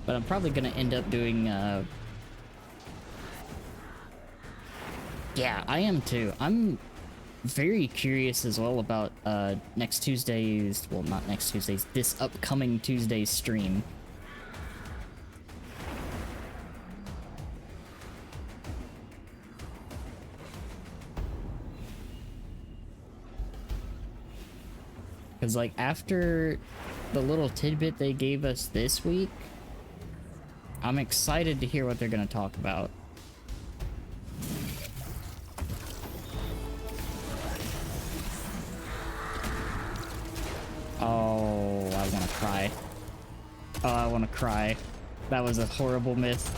But I'm probably gonna end up doing, yeah, I am too. I'm very curious as well about, next Tuesday's, well, not next Tuesday's, this upcoming Tuesday's stream. Because, like, after the little tidbit they gave us this week, I'm excited to hear what they're going to talk about. Oh, I want to cry. Oh, I want to cry. That was a horrible miss.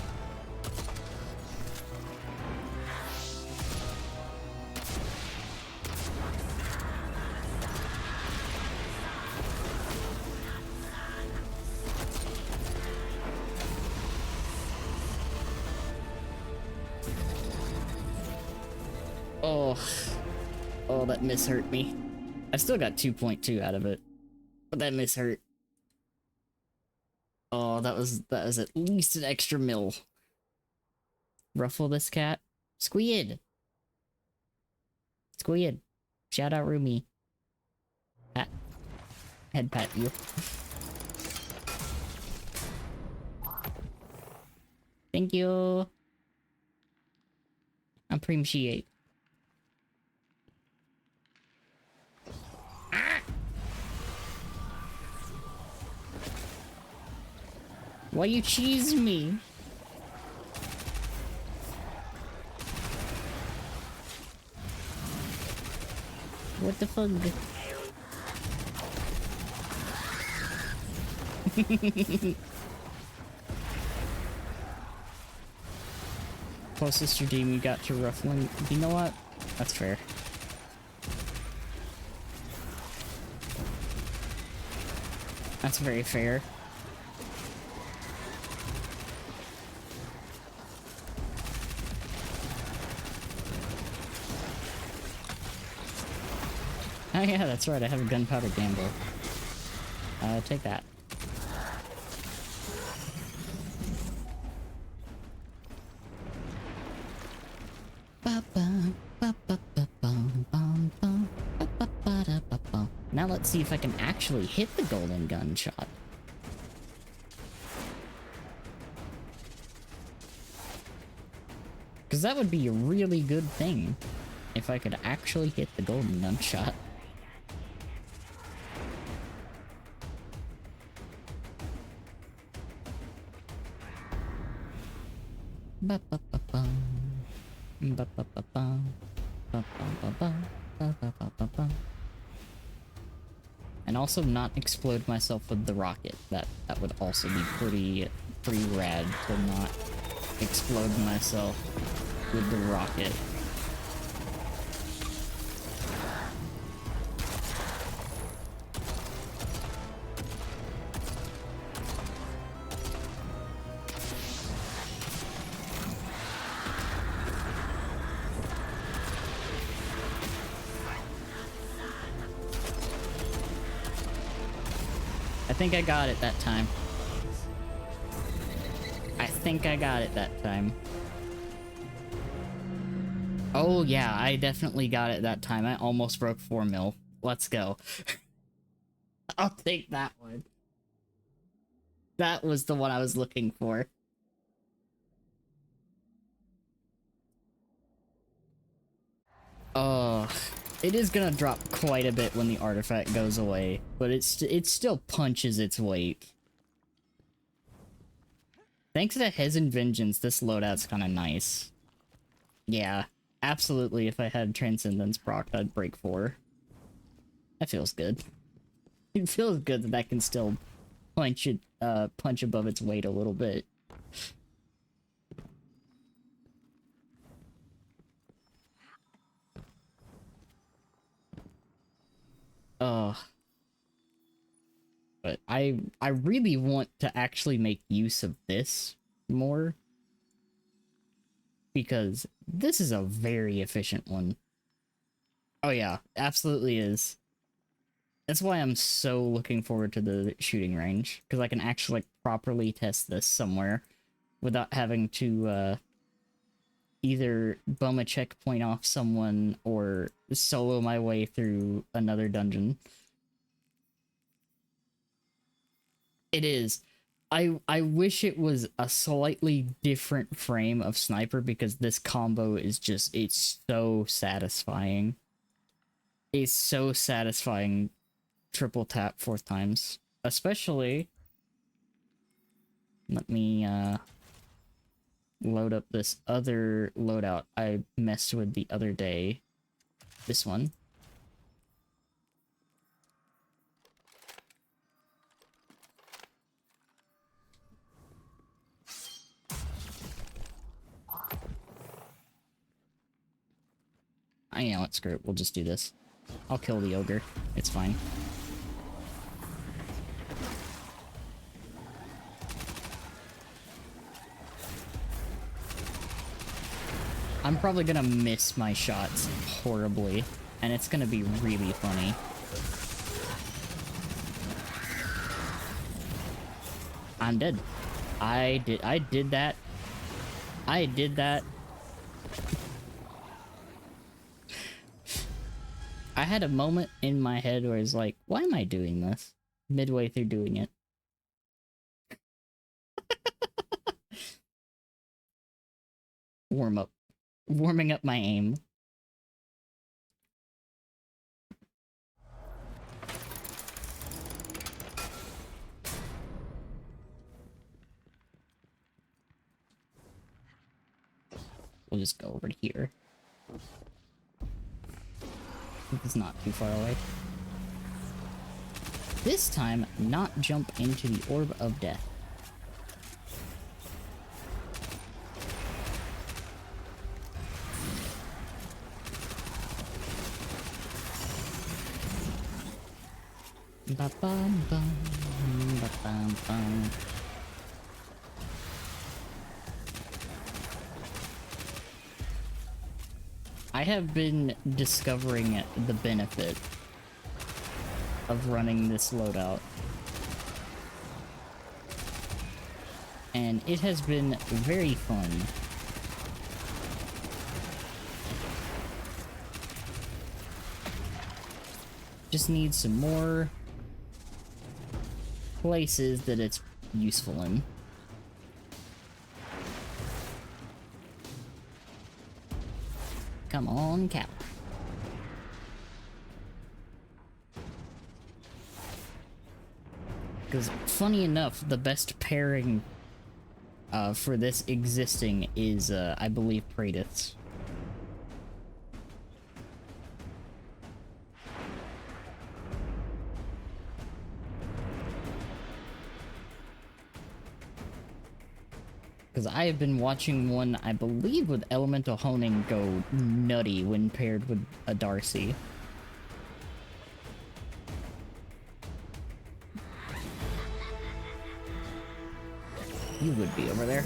Oh, that miss hurt me. I still got 2.2 out of it, but that miss hurt. Oh, that was at least an extra mil. Ruffle this cat. Squid! Squid. Shout out Rumi. Pat. Head pat you. Thank you. I appreciate. Why you cheese me? What the fuck? Closest redeem you got to ruffling. You know what? That's fair. That's very fair. Oh yeah, that's right, I have a gunpowder gamble. Take that. Now let's see if I can actually hit the golden gunshot. Because that would be a really good thing if I could actually hit the golden gunshot. And also not explode myself with the rocket. That would also be pretty rad to not explode myself with the rocket. I think I got it that time. I think I got it that time. Oh yeah, I definitely got it that time. I almost broke 4 mil. Let's go. I'll take that one. That was the one I was looking for. Oh, it is gonna drop quite a bit when the artifact goes away, but it still punches its weight. Thanks to Hezen Vengeance, this loadout's kind of nice. Yeah, absolutely. If I had Transcendence proc, I'd break 4. That feels good. It feels good that I can still punch it, punch above its weight a little bit. But I really want to actually make use of this more, because this is a very efficient one. Oh yeah, absolutely is. That's why I'm so looking forward to the shooting range, because I can actually like properly test this somewhere without having to either bum a checkpoint off someone or solo my way through another dungeon. It is. I wish it was a slightly different frame of sniper, because this combo is just, it's so satisfying. It's so satisfying. Triple tap 4 times. Especially, let me load up this other loadout I messed with the other day. This one. You know what, screw it, we'll just do this. I'll kill the ogre. It's fine. I'm probably gonna miss my shots horribly, and it's gonna be really funny. I'm dead. I did that. I did that. I had a moment in my head where it's like, why am I doing this? Midway through doing it. Warming up my aim. We'll just go over to here. It's not too far away. This time, not jump into the Orb of Death. Ba-bum-bum, ba-bum-bum. I have been discovering the benefit of running this loadout. And it has been very fun. Just need some more places that it's useful in. Come on, cow. Because, funny enough, the best pairing for this existing is, I believe, Praedyth's. Because I have been watching one, I believe, with Elemental Honing go nutty when paired with a Darcy. You would be over there.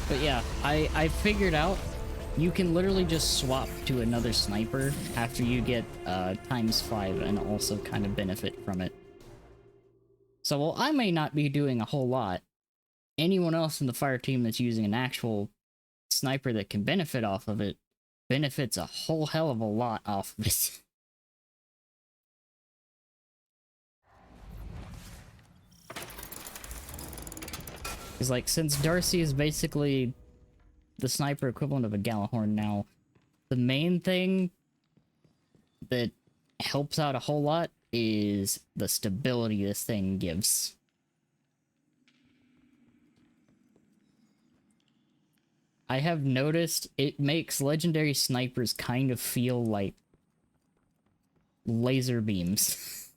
But yeah, I figured out you can literally just swap to another sniper after you get ×5 and also kind of benefit from it. So while I may not be doing a whole lot, anyone else in the fire team that's using an actual sniper that can benefit off of it benefits a whole hell of a lot off of it. Because, like, since Darcy is basically the sniper equivalent of a Gallahorn now, the main thing that helps out a whole lot is the stability this thing gives. I have noticed it makes legendary snipers kind of feel like laser beams.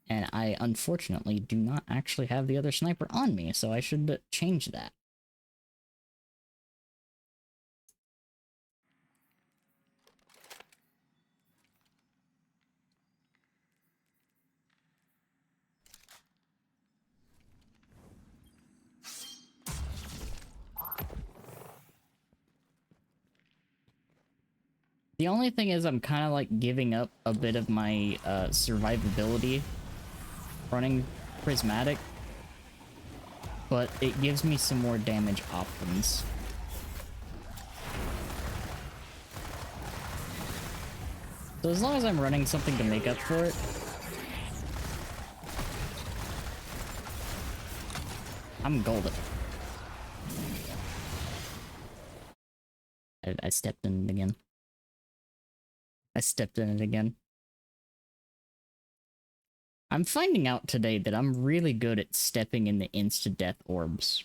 And I, unfortunately, do not actually have the other sniper on me, so I should change that. The only thing is I'm kind of like giving up a bit of my survivability running Prismatic, but it gives me some more damage options. So as long as I'm running something to make up for it, I'm golden. I stepped in it again. I'm finding out today that I'm really good at stepping in the insta-death orbs.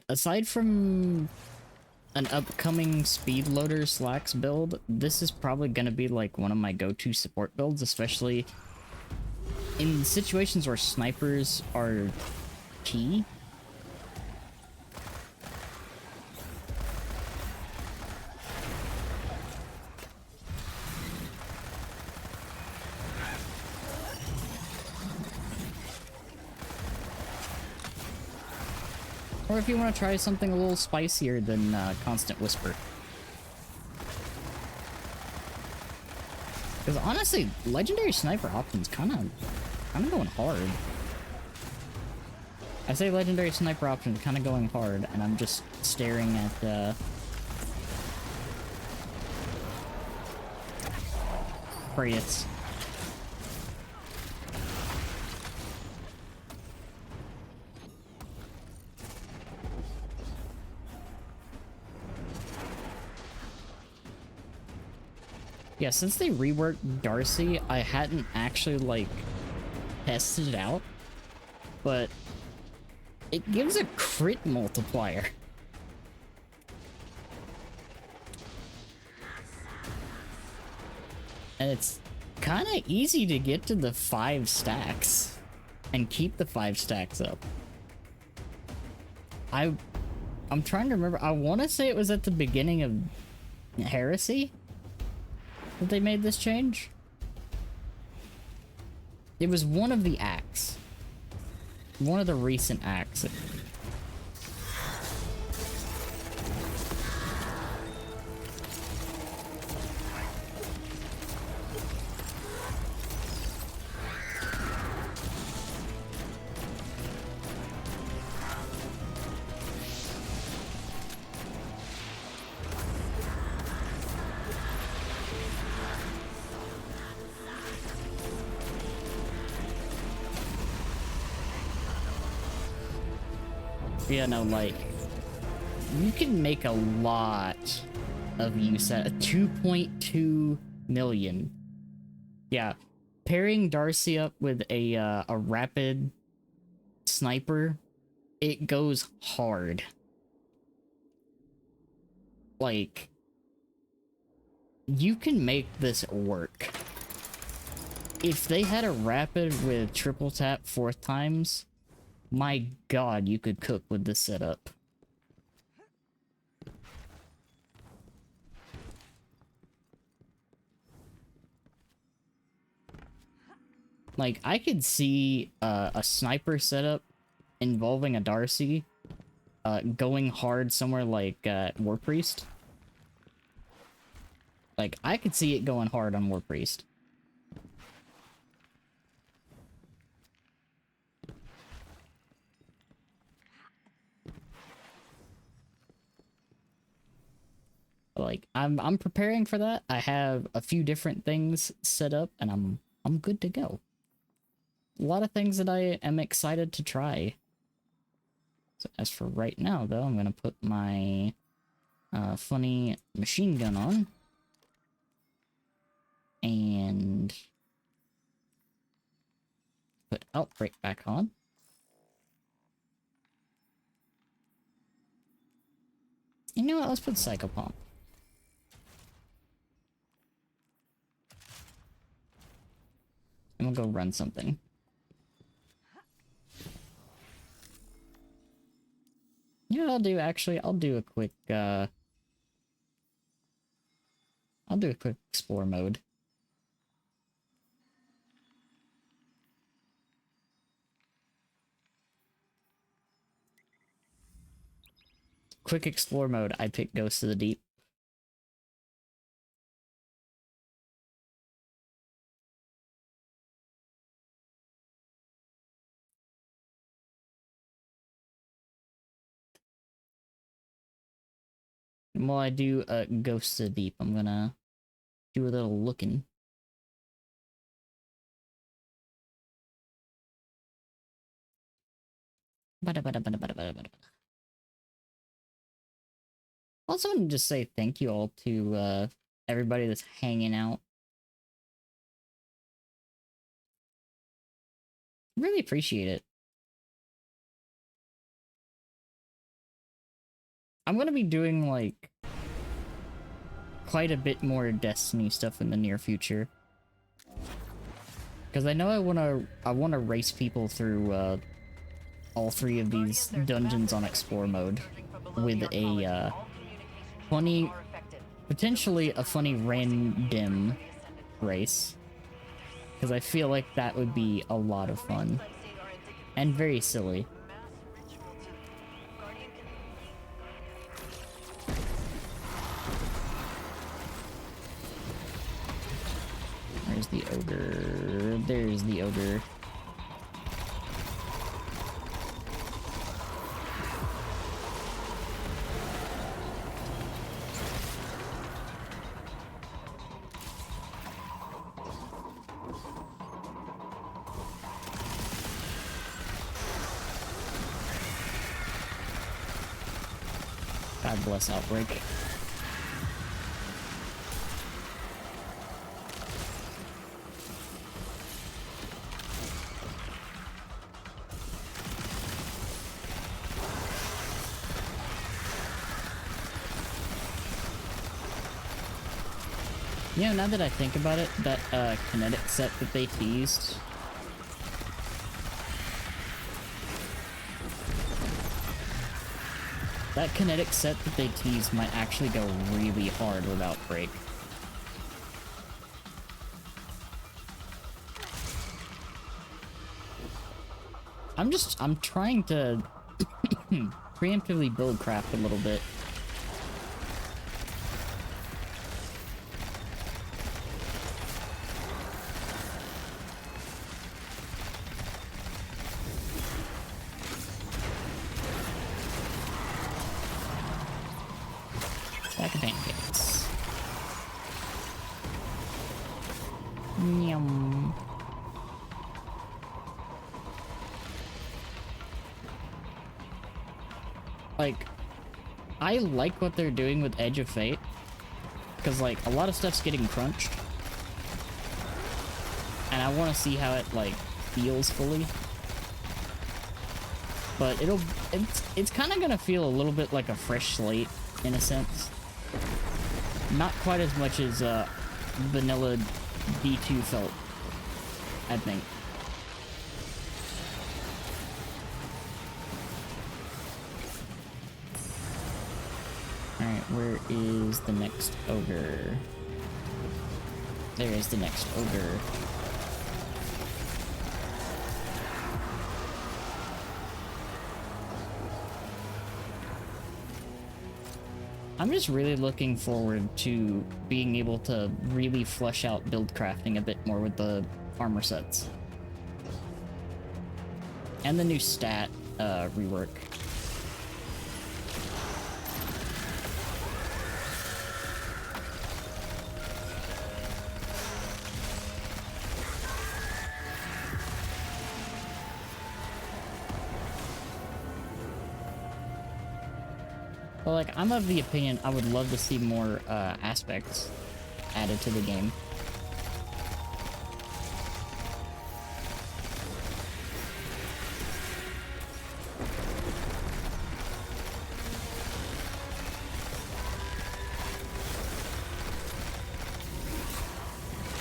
Aside from an upcoming speedloader Slacks build, this is probably gonna be like one of my go-to support builds, especially in situations where snipers are key. Or if you want to try something a little spicier than Constant Whisper. Because honestly, Legendary Sniper options kind of going hard. I say Legendary Sniper options kind of going hard, and I'm just staring at Praedyth's. Yeah, since they reworked Darcy, I hadn't actually, like, tested it out, but it gives a crit multiplier. And it's kind of easy to get to the 5 stacks and keep the 5 stacks up. I'm trying to remember. I want to say it was at the beginning of Heresy that they made this change. It was one of the acts. One of the recent acts. Yeah, no, like, you can make a lot of use at 2.2 million. Yeah, pairing Darcy up with a rapid sniper, it goes hard. Like, you can make this work. If they had a rapid with triple tap 4 times, my god, you could cook with this setup. Like, I could see a sniper setup involving a Darcy going hard somewhere like War Priest. Like, I could see it going hard on War Priest. Like, I'm preparing for that. I have a few different things set up, and I'm good to go. A lot of things that I am excited to try. So as for right now, though, I'm gonna put my funny machine gun on, and put Outbreak back on. You know what? Let's put Psychopomp. And we'll go run something. You know what I'll do, actually? I'll do a quick explore mode. Quick explore mode, I pick Ghost of the Deep. And while I do Ghost of the Deep, I'm gonna do a little looking. Also, want to just say thank you all to everybody that's hanging out. Really appreciate it. I'm gonna be doing, like, quite a bit more Destiny stuff in the near future. Because I know I wanna race people through all 3 of these dungeons on explore mode with a funny, potentially a funny random race. Because I feel like that would be a lot of fun. And very silly. There's the ogre. There's the ogre. God bless Outbreak. You know, now that I think about it, that kinetic set that they teased. That kinetic set that they teased might actually go really hard without break. I'm trying to preemptively build craft a little bit. Stack of pancakes. Yum. Like, I like what they're doing with Edge of Fate, because like a lot of stuff's getting crunched, and I want to see how it like feels fully. But it's kind of gonna feel a little bit like a fresh slate in a sense. Not quite as much as vanilla D2 felt, I think. Alright, where is the next ogre? There is the next ogre. I'm just really looking forward to being able to really flesh out build crafting a bit more with the armor sets. And the new stat rework. But like, I'm of the opinion I would love to see more aspects added to the game.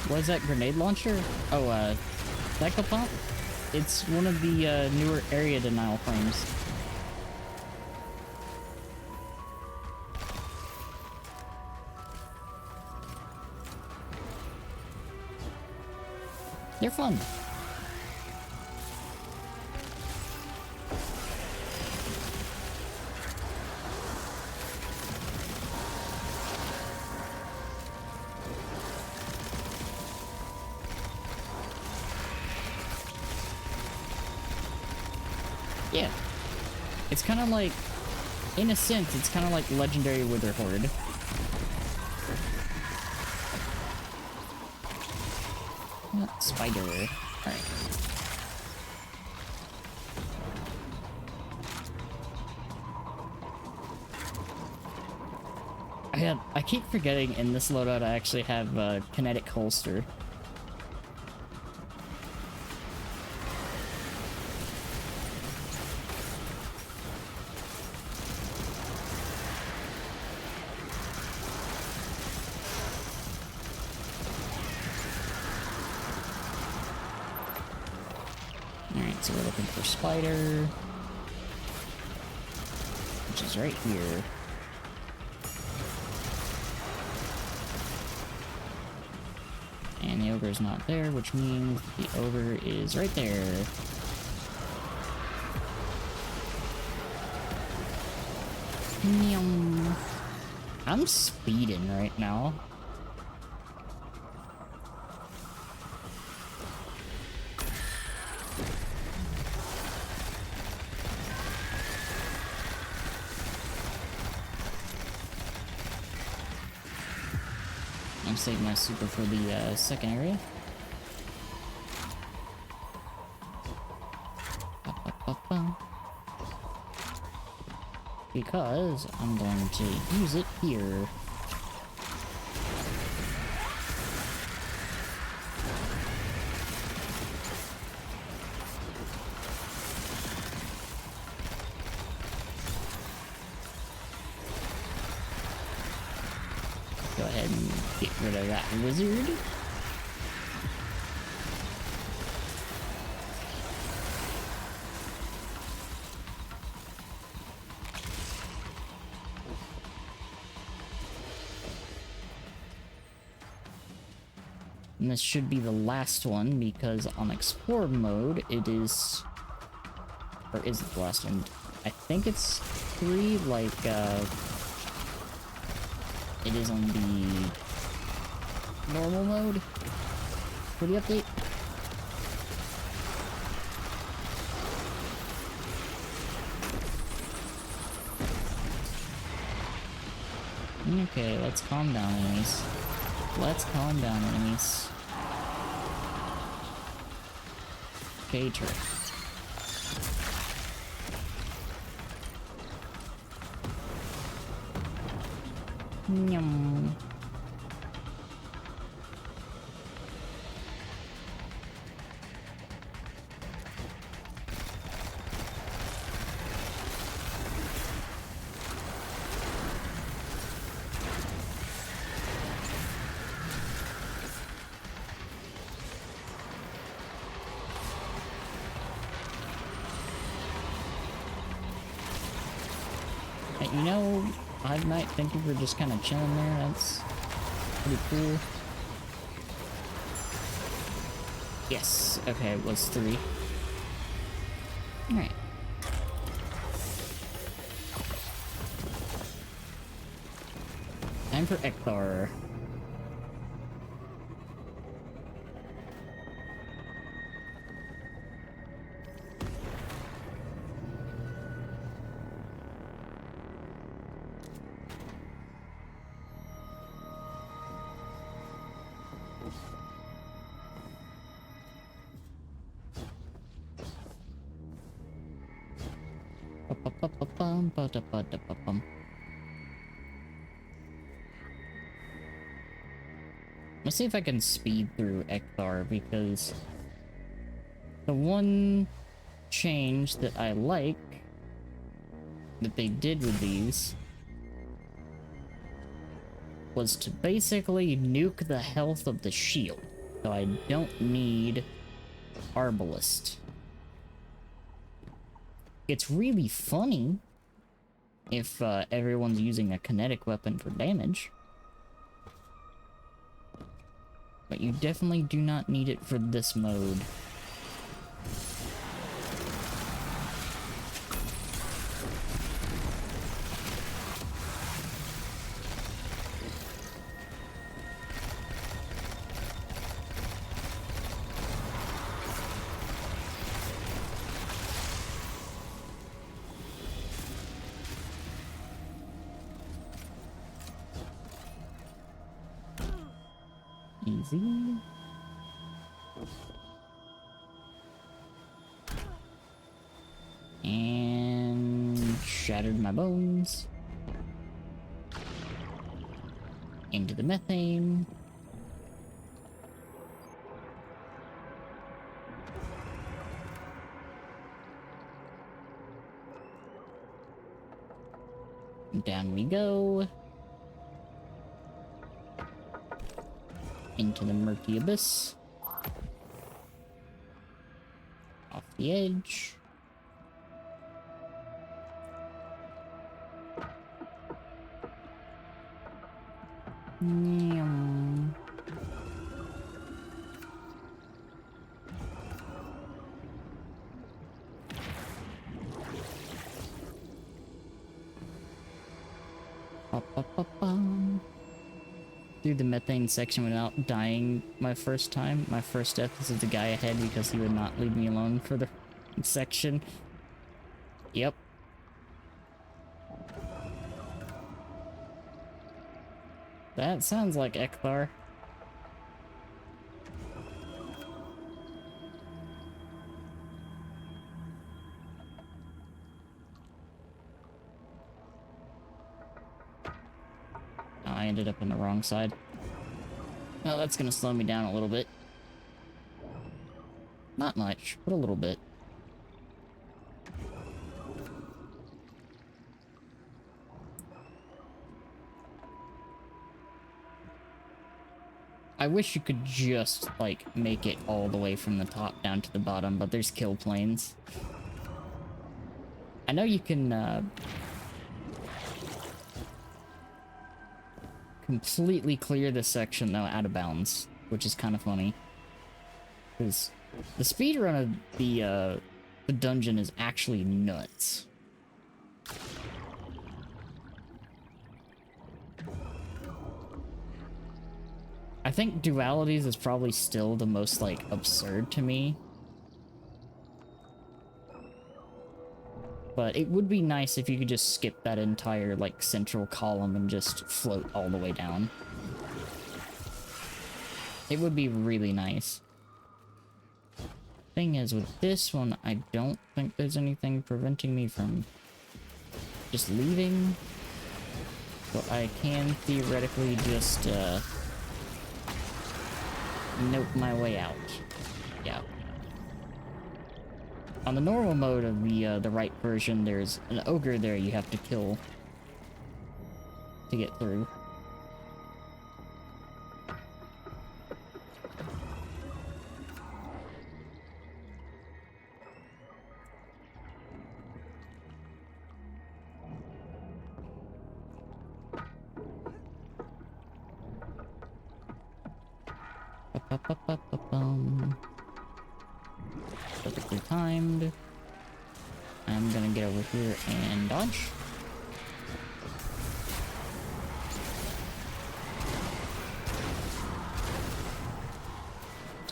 What is that grenade launcher? Oh, Psycho Pump? It's one of the newer area denial frames. They're fun. Yeah. It's kind of like, in a sense, it's kind of like Legendary Wither Horde. Spider. Alright. I keep forgetting in this loadout I actually have a kinetic holster. Alright, so we're looking for Spider, which is right here. And the ogre's not there, which means the ogre is right there. Meow. I'm speeding right now. I'm saving my super for the second area. Because I'm going to use it here. ahead and get rid of that wizard. And this should be the last one, because on explore mode, it is... Or is it the last one? I think it's 3, like, it is on the normal mode for the update. Okay, let's calm down, enemies. Let's calm down, enemies. Okay, turret. Nyum. You know, I might thank you for just kind of chilling there. That's pretty cool. Yes. Okay, it was 3. Alright. Time for Ekthar. Let's see if I can speed through Ekthar, because the one change that I like that they did with these was to basically nuke the health of the shield, so I don't need Arbalest. It's really funny if everyone's using a kinetic weapon for damage. But you definitely do not need it for this mode. Easy. And shattered my bones. Into the methane. Down we go. Into the murky abyss. Off the edge. Nyum. Through the methane section without dying my first time. My first death is the guy ahead because he would not leave me alone for the section. Yep. That sounds like Ekthar. I ended up on the wrong side. Well, that's gonna slow me down a little bit. Not much, but a little bit. I wish you could just, like, make it all the way from the top down to the bottom, but there's kill planes. I know you can, completely clear this section, though, out of bounds, which is kind of funny. Because the speedrun of the dungeon is actually nuts. I think dualities is probably still the most, like, absurd to me. But it would be nice if you could just skip that entire, like, central column and just float all the way down. It would be really nice. Thing is, with this one, I don't think there's anything preventing me from just leaving. But I can theoretically just, nope my way out. Yeah. On the normal mode of the right version, there's an ogre there you have to kill to get through. Perfectly timed. I'm gonna get over here and dodge.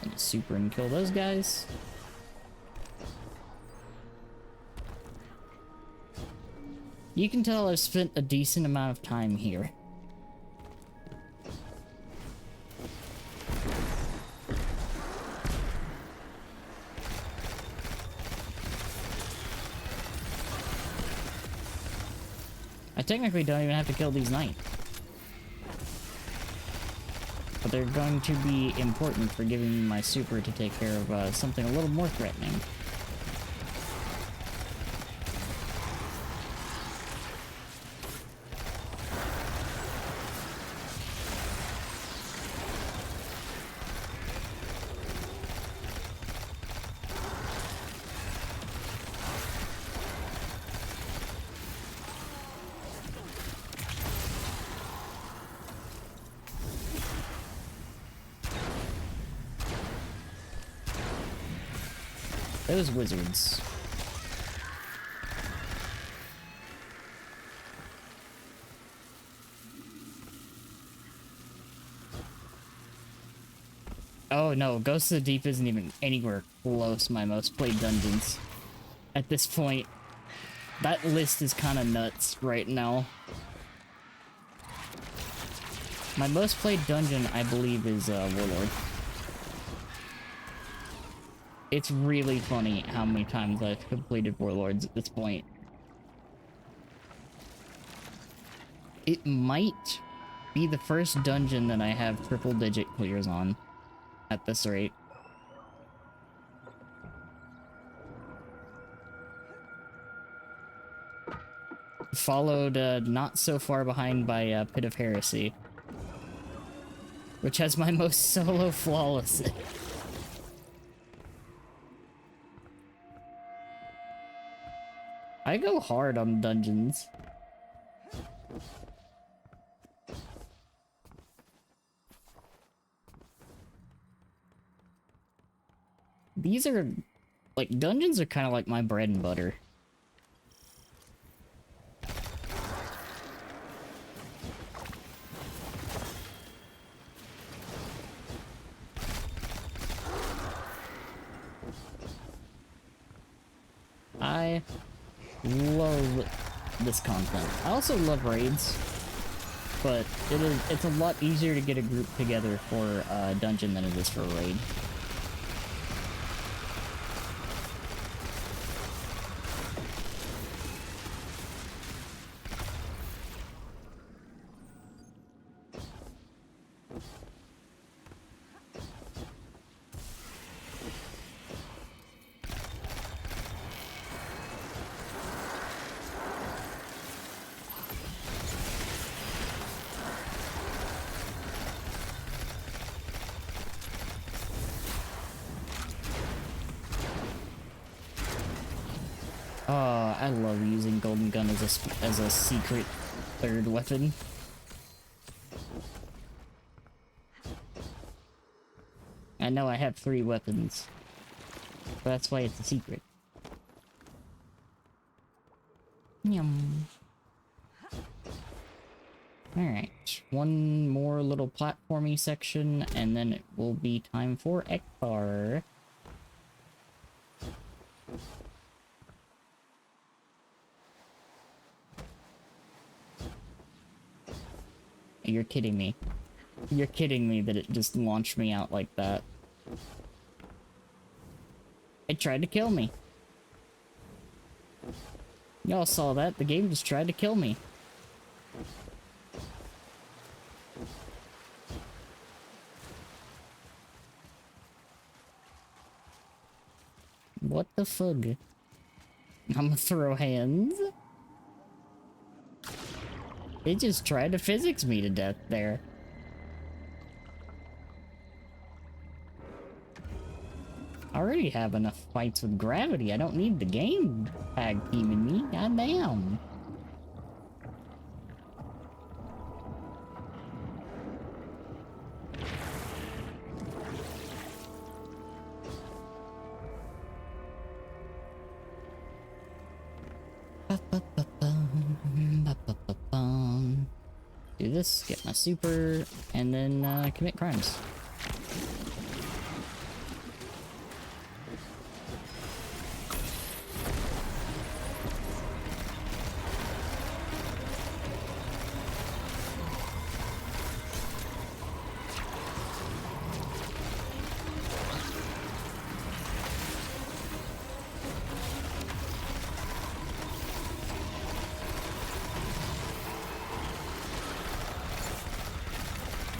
And super and kill those guys. You can tell I've spent a decent amount of time here. I technically don't even have to kill these knights. But they're going to be important for giving me my super to take care of something a little more threatening. Those wizards. Oh no, Ghost of the Deep isn't even anywhere close my most played dungeons. At this point, that list is kind of nuts right now. My most played dungeon, I believe, is Warlord. It's really funny how many times I've completed Warlords at this point. It might be the first dungeon that I have triple-digit clears on at this rate. Followed not so far behind by Pit of Heresy, which has my most solo flawless. I go hard on dungeons. These are, like, dungeons are kind of like my bread and butter. I love this content. I also love raids, but it's a lot easier to get a group together for a dungeon than it is for a raid. Oh, I love using Golden Gun as a secret third weapon. I know I have 3 weapons, but that's why it's a secret. Yum. Alright, one more little platformy section, and then it will be time for Ekbar. You're kidding me. You're kidding me that it just launched me out like that. It tried to kill me. Y'all saw that. The game just tried to kill me. What the fug? I'ma throw hands. It just tried to physics me to death there. I already have enough fights with gravity. I don't need the game tag teaming me. Goddamn. Do this, get my super, and then commit crimes.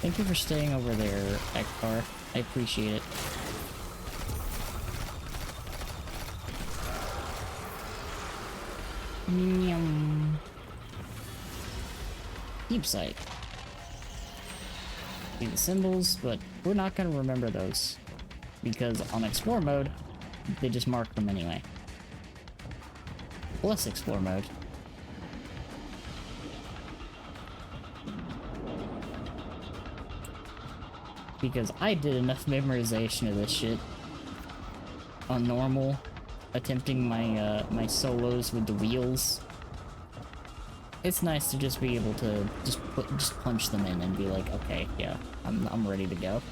Thank you for staying over there, Ekbar. I appreciate it. Yum. Deep sight. See the symbols, but we're not gonna remember those. Because on explore mode, they just mark them anyway. Plus explore mode. Because I did enough memorization of this shit on normal, attempting my my solos with the wheels. It's nice to just be able to just punch them in and be like, okay, yeah, I'm ready to go.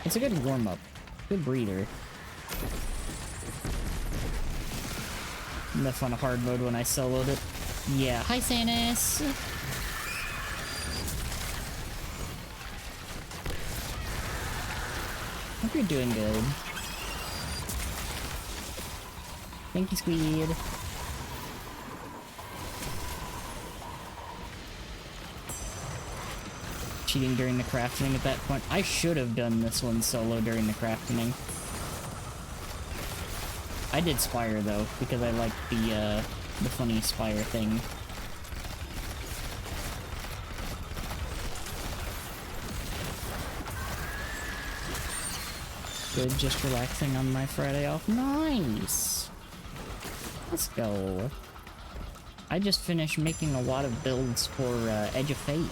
It's a good warm up, good breather. Enough on a hard mode when I soloed it. Yeah, hi Sanis. Hope you're doing good. Thank you, Squid. Cheating during the crafting at that point. I should have done this one solo during the crafting. I did Spire though, because I liked the funny Spire thing. Good, just relaxing on my Friday off. Nice! Let's go. I just finished making a lot of builds for Edge of Fate.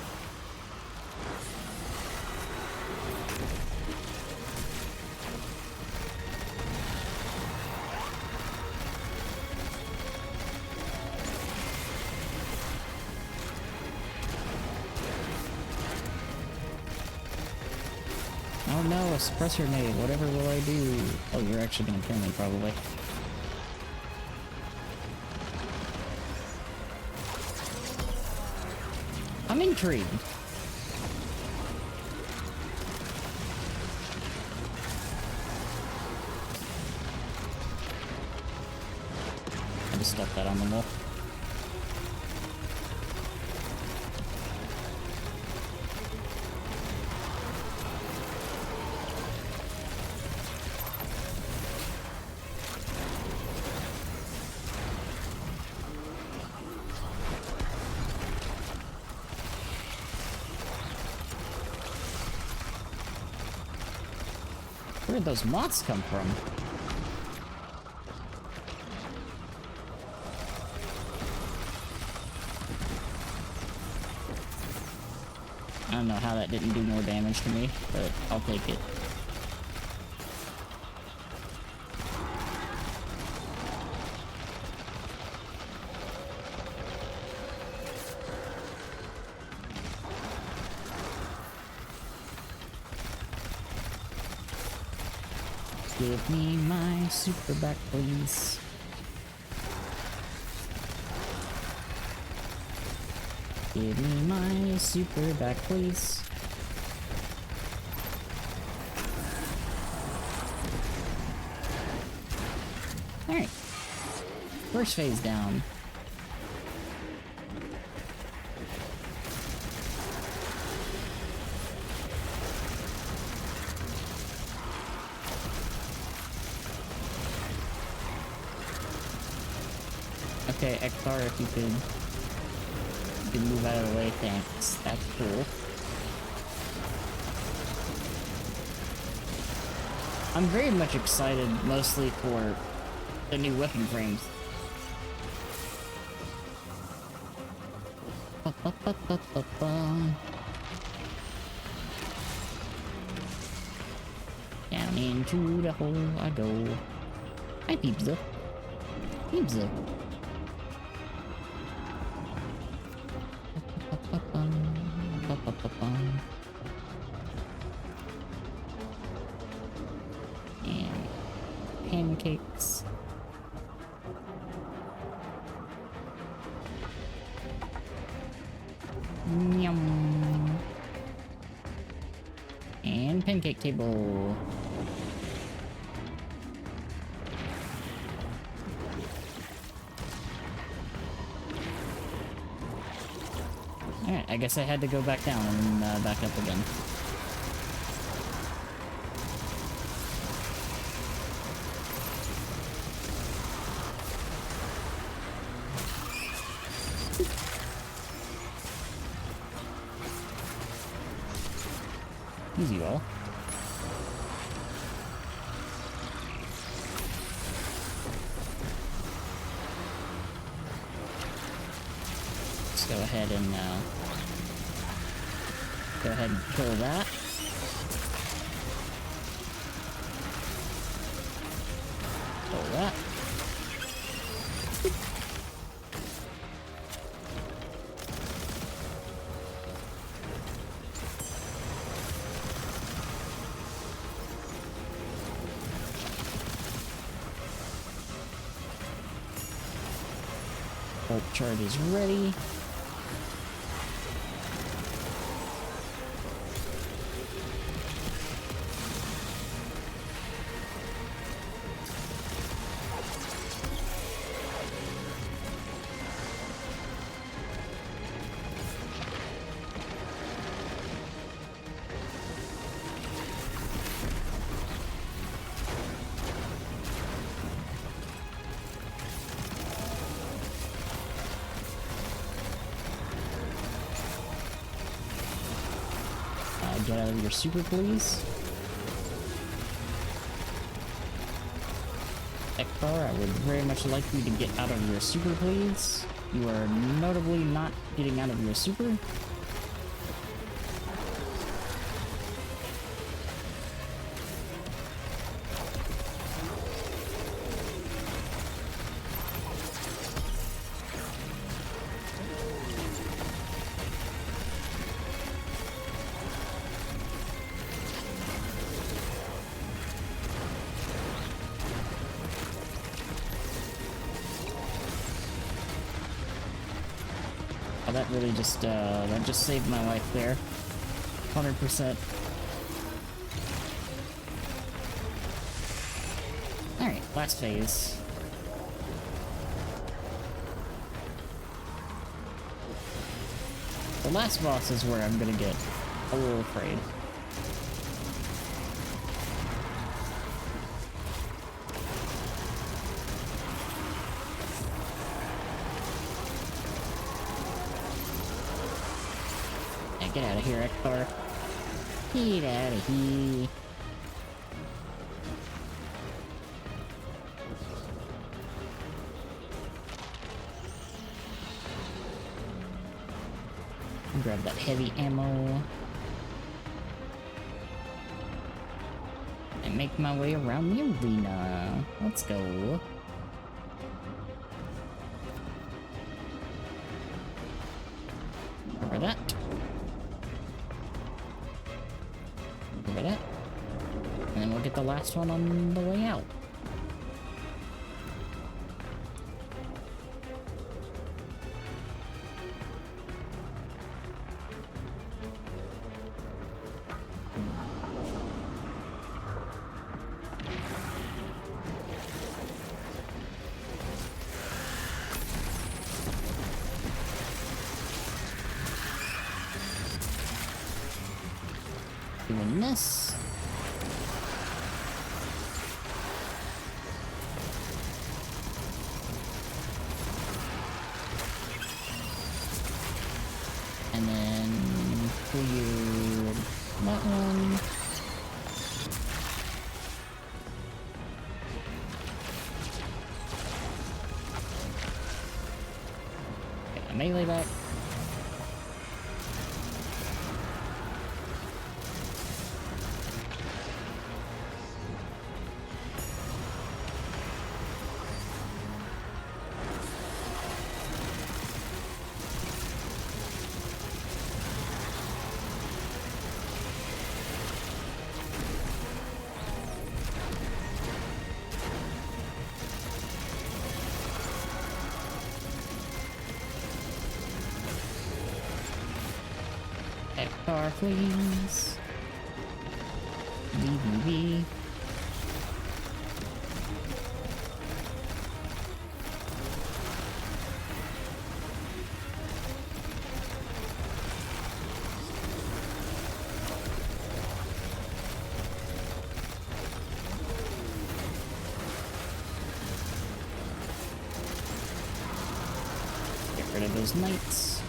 Oh no, a suppressor nade. Whatever will I do? Oh, you're actually gonna kill me, probably. I'm intrigued. I just stuck that on the wall. Where did those moths come from? don't know how that didn't do more damage to me, but I'll take it. Give me my super back, please. Give me my super back, please. Alright. First phase down. Okay, Ekthar, if you could move out of the way, thanks. That's cool. I'm very much excited, mostly for the new weapon frames. Down into the hole I go. Hi, Peepza. Peepza. And pancakes. Yum. And pancake table. Alright, I guess I had to go back down and back up again. Easy roll. Let's go ahead and kill that. Kill that. Bolt charge is ready. Get out of your super, please. Ekthar, I would very much like you to get out of your super, please. You are notably not getting out of your super. Oh, that really just, that just saved my life there. 100%. Alright, last phase. The last boss is where I'm gonna get a little afraid. Get out of here, Ekthar. Get out of here. Grab that heavy ammo. make my way around the arena. Let's go. Over that. Over that. And then we'll get the last one on the way out. Doing this. And then clear that one. Get my melee back. Car, please. VVV. Get rid of those knights.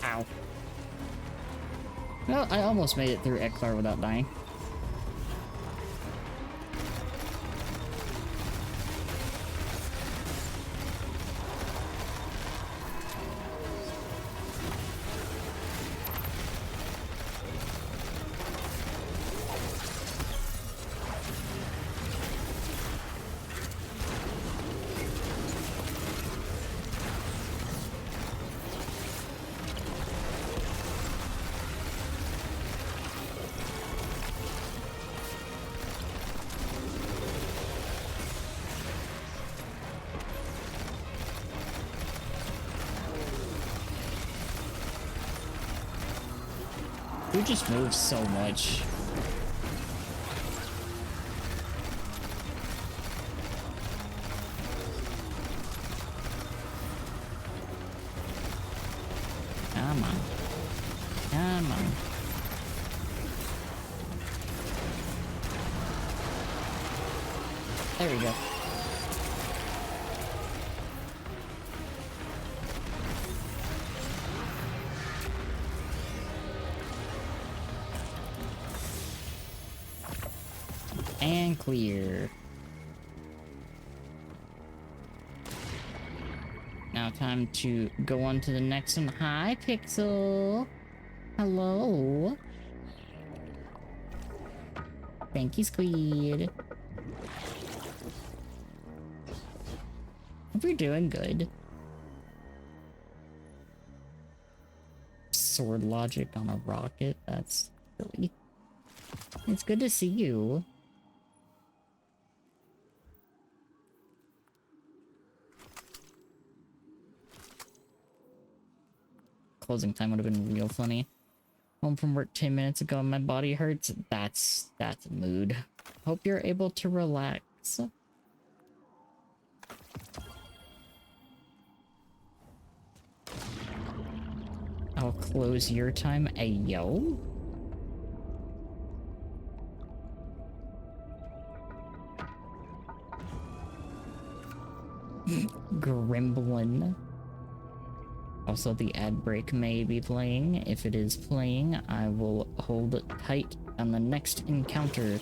Ow. Well, I almost made it through Eklar without dying. We just move so much. Come on. Come on. There we go. And clear. Now time to go on to the next one. Hi, Pixel. Hello. Thank you, Squid. Hope you're doing good. Sword logic on a rocket? That's silly. It's good to see you. Closing time would have been real funny. Home from work 10 minutes ago and my body hurts. That's a mood. Hope you're able to relax. I'll close your time. Ayo. Gremlin. Also, the ad break may be playing. If it is playing, I will hold tight on the next encounter,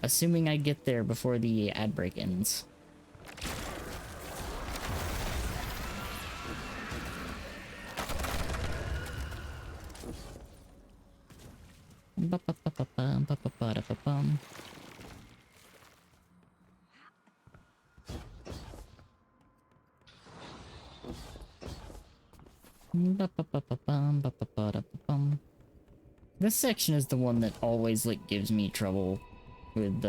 assuming I get there before the ad break ends. Ba -ba -ba -ba -ba. Ba-ba-ba-da-ba-bum. Ba-ba-ba-ba-bum, ba-ba-ba-da-ba-bum. This section is the one that always, like, gives me trouble with,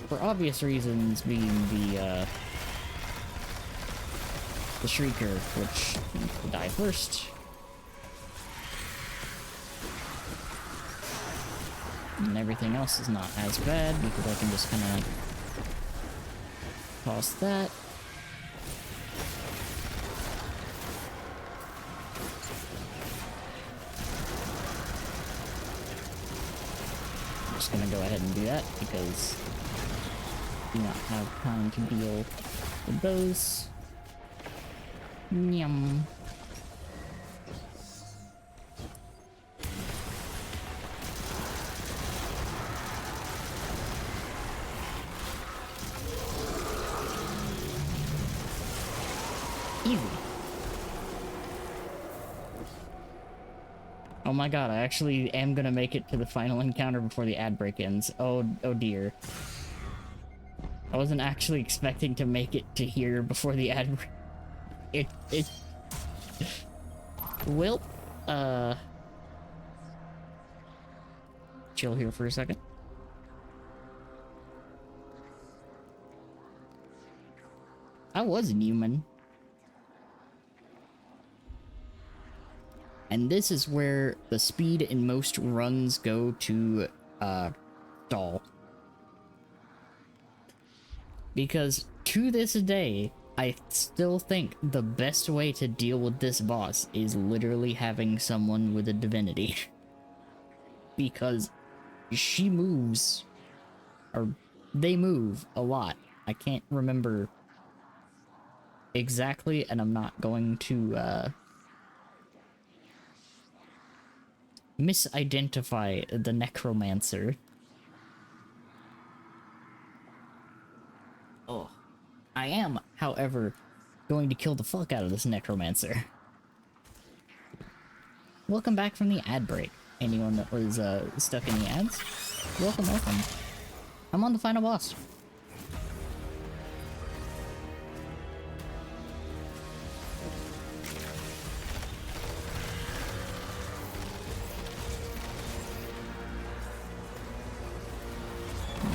for obvious reasons, being the Shrieker, which will die first. And everything else is not as bad, because I can just kind of, like, toss that. I'm just gonna go ahead and do that, because I do not have time to deal with those. Yum. Easy. Oh my god, I actually am gonna make it to the final encounter before the ad break ends. Oh dear. I wasn't actually expecting to make it to here before the ad break. It will chill here for a second. I was Newman. And this is where the speed in most runs go to stall. Because to this day, I still think the best way to deal with this boss is literally having someone with a divinity. Because she moves, or they move a lot. I can't remember exactly, and I'm not going to misidentify the necromancer. Oh. I am, however, going to kill the fuck out of this necromancer. Welcome back from the ad break. Anyone that was stuck in the ads? Welcome, welcome. I'm on the final boss.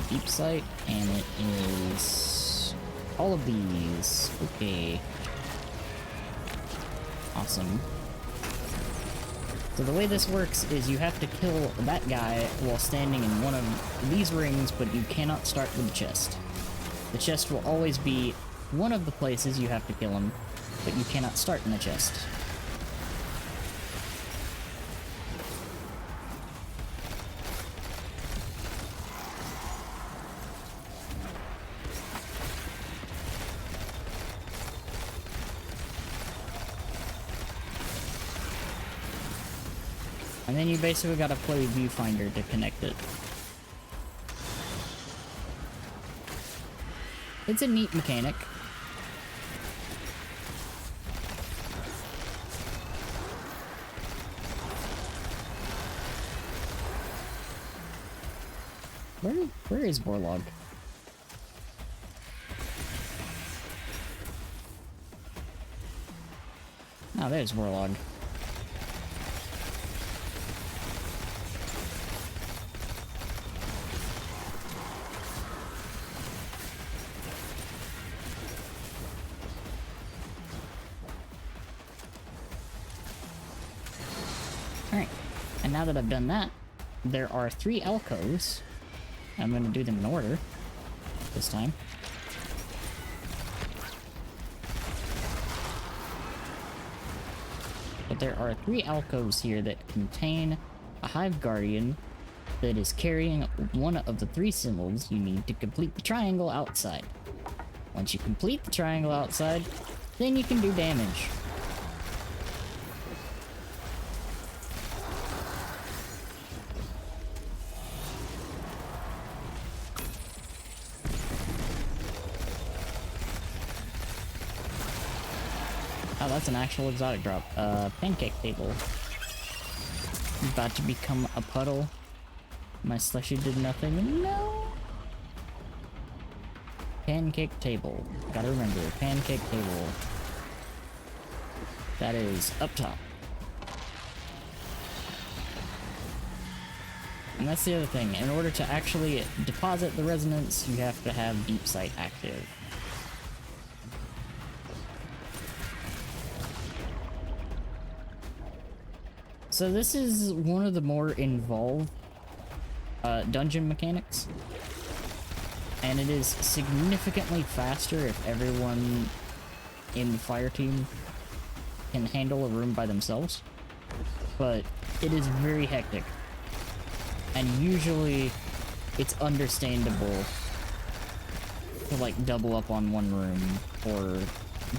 Deep sight, and it is all of these. Okay. Awesome. So the way this works is you have to kill that guy while standing in one of these rings, but you cannot start with the chest. The chest will always be one of the places you have to kill him, but you cannot start in the chest. And then you basically gotta play Viewfinder to connect it. It's a neat mechanic. Where is Borlog? Oh, there's Borlog. Alright, and now that I've done that, there are 3 alcoves. I'm going to do them in order this time. But there are 3 alcoves here that contain a Hive Guardian that is carrying one of the 3 symbols you need to complete the triangle outside. Once you complete the triangle outside, then you can do damage. Oh, that's an actual exotic drop. Pancake table. About to become a puddle. My slushy did nothing. No. Pancake table. Gotta remember, pancake table. That is up top. And that's the other thing. In order to actually deposit the resonance, you have to have Deep Sight active. So this is one of the more involved dungeon mechanics. And it is significantly faster if everyone in the fire team can handle a room by themselves. But it is very hectic. And usually it's understandable to like double up on one room or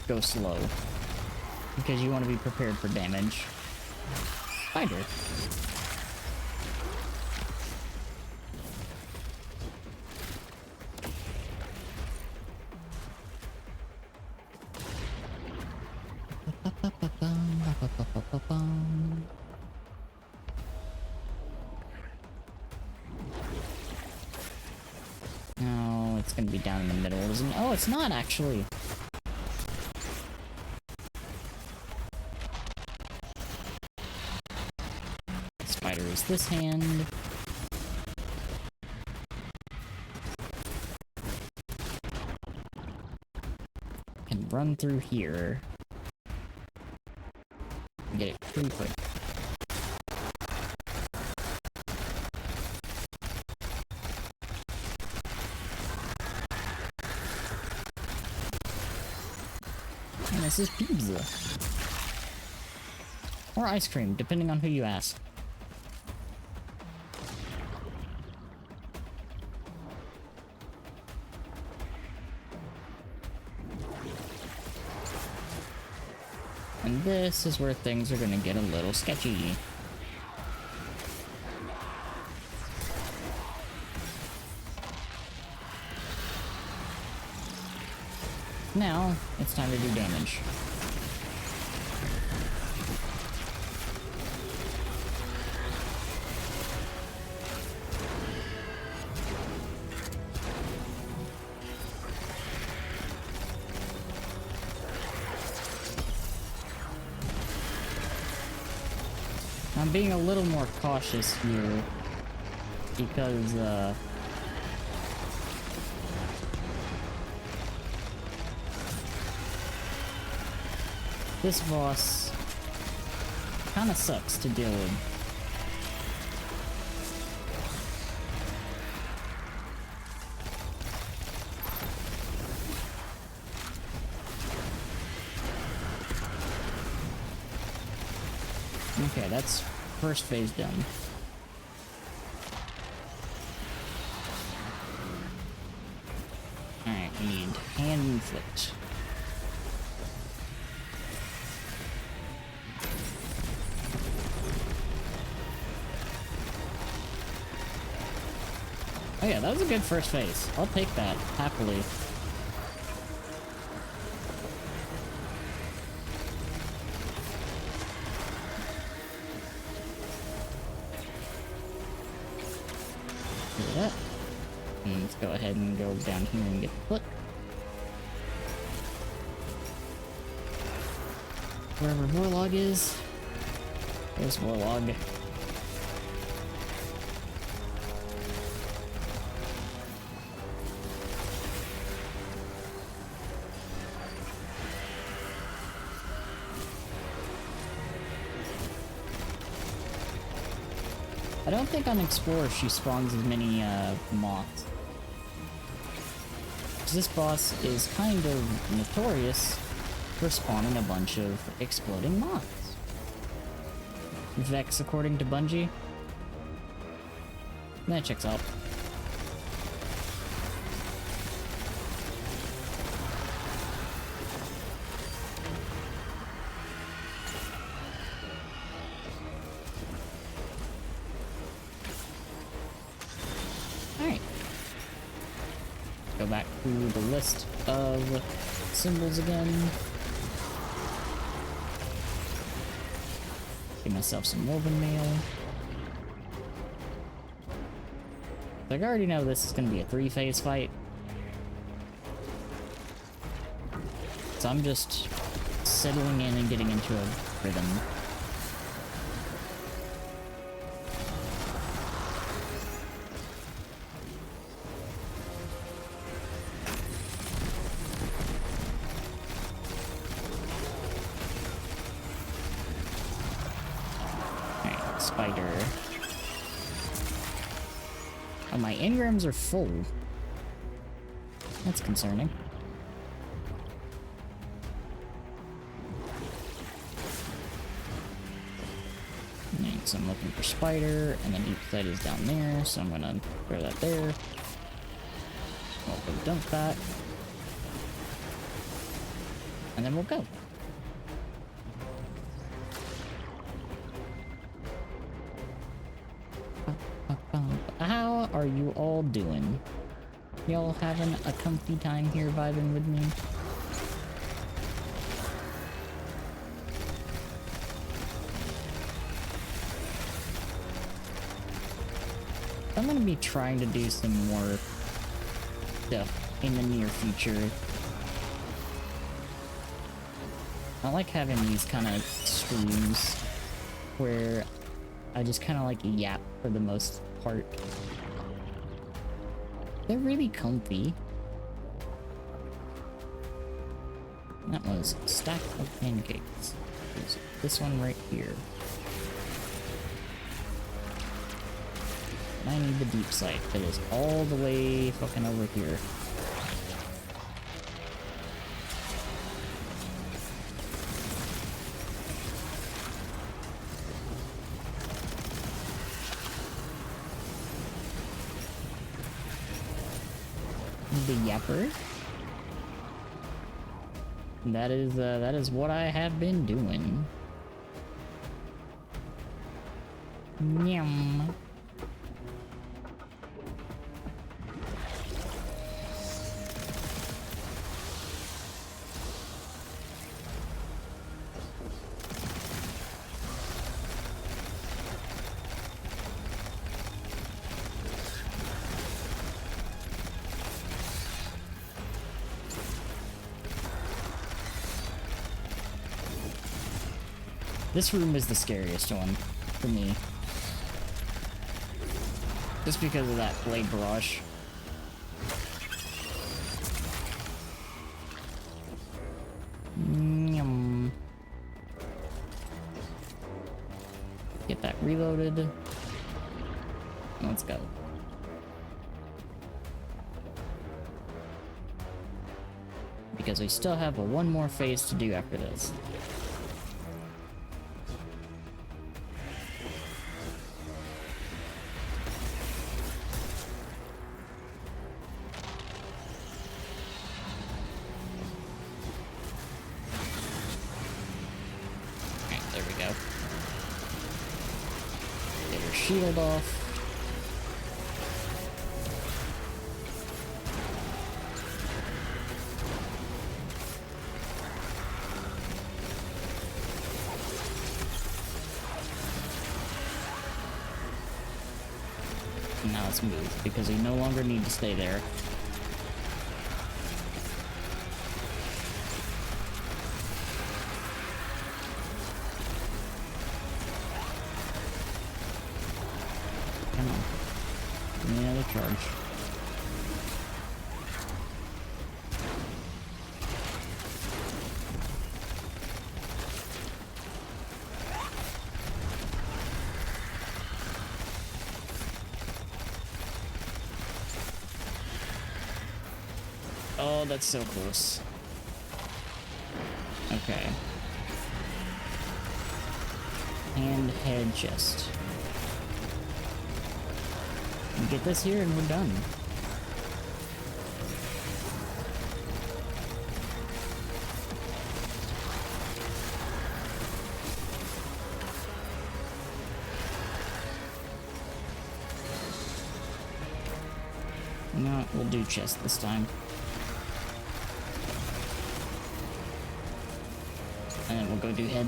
go slow. Because you want to be prepared for damage. Spider. No, it's gonna be down in the middle, isn't it? Oh, it's not actually. Spider is this hand. Can run through here. Get it pretty quick. And this is pizza. Or ice cream, depending on who you ask. And this is where things are gonna get a little sketchy. Now, it's time to do damage. I'm being a little more cautious here because this boss kind of sucks to deal with. Okay, that's first phase done. Alright, we need hand and foot. Oh yeah, that was a good first phase. I'll take that, happily. That. And let's go ahead and go down here and get the foot. Wherever Vorlog is, there's Vorlog. I don't think on Explorer she spawns as many moths. This boss is kind of notorious for spawning a bunch of exploding moths. Vex, according to Bungie. That checks out. Go back to the list of symbols again. Give myself some woven mail. Like, I already know this is gonna be a 3-phase fight. So I'm just settling in and getting into a rhythm. Alright, spider. Oh, my engrams are full. That's concerning. Alright, so I'm looking for spider, and then each side is down there, so I'm gonna throw that there. We'll go dump that. And then we'll go. How are you all doing? Y'all having a comfy time here vibing with me? I'm gonna be trying to do some more stuff in the near future. I like having these kind of streams where I just kind of like yap for the most part. They're really comfy. That was a stack of pancakes. There's this one right here. And I need the deep sight that is all the way fucking over here. The yapper. That is what I have been doing. Yum. This room is the scariest one for me. Just because of that blade barrage. Yum. Get that reloaded. Let's go. Because we still have one more phase to do after this. Shield off. And now let's move because we no longer need to stay there. Charge. Oh, that's so close. Okay. Hand, head, chest. Get this here and we're done. No, we'll do chest this time. And then we'll go do head.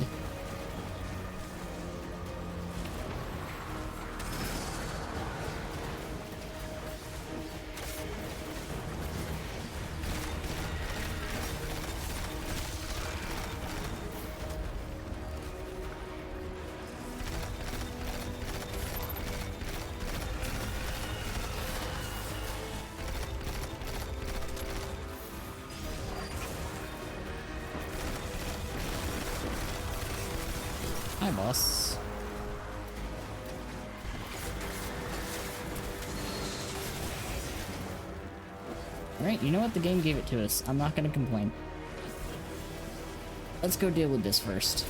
Hi, boss. Alright, you know what? The game gave it to us. I'm not gonna complain. Let's go deal with this first.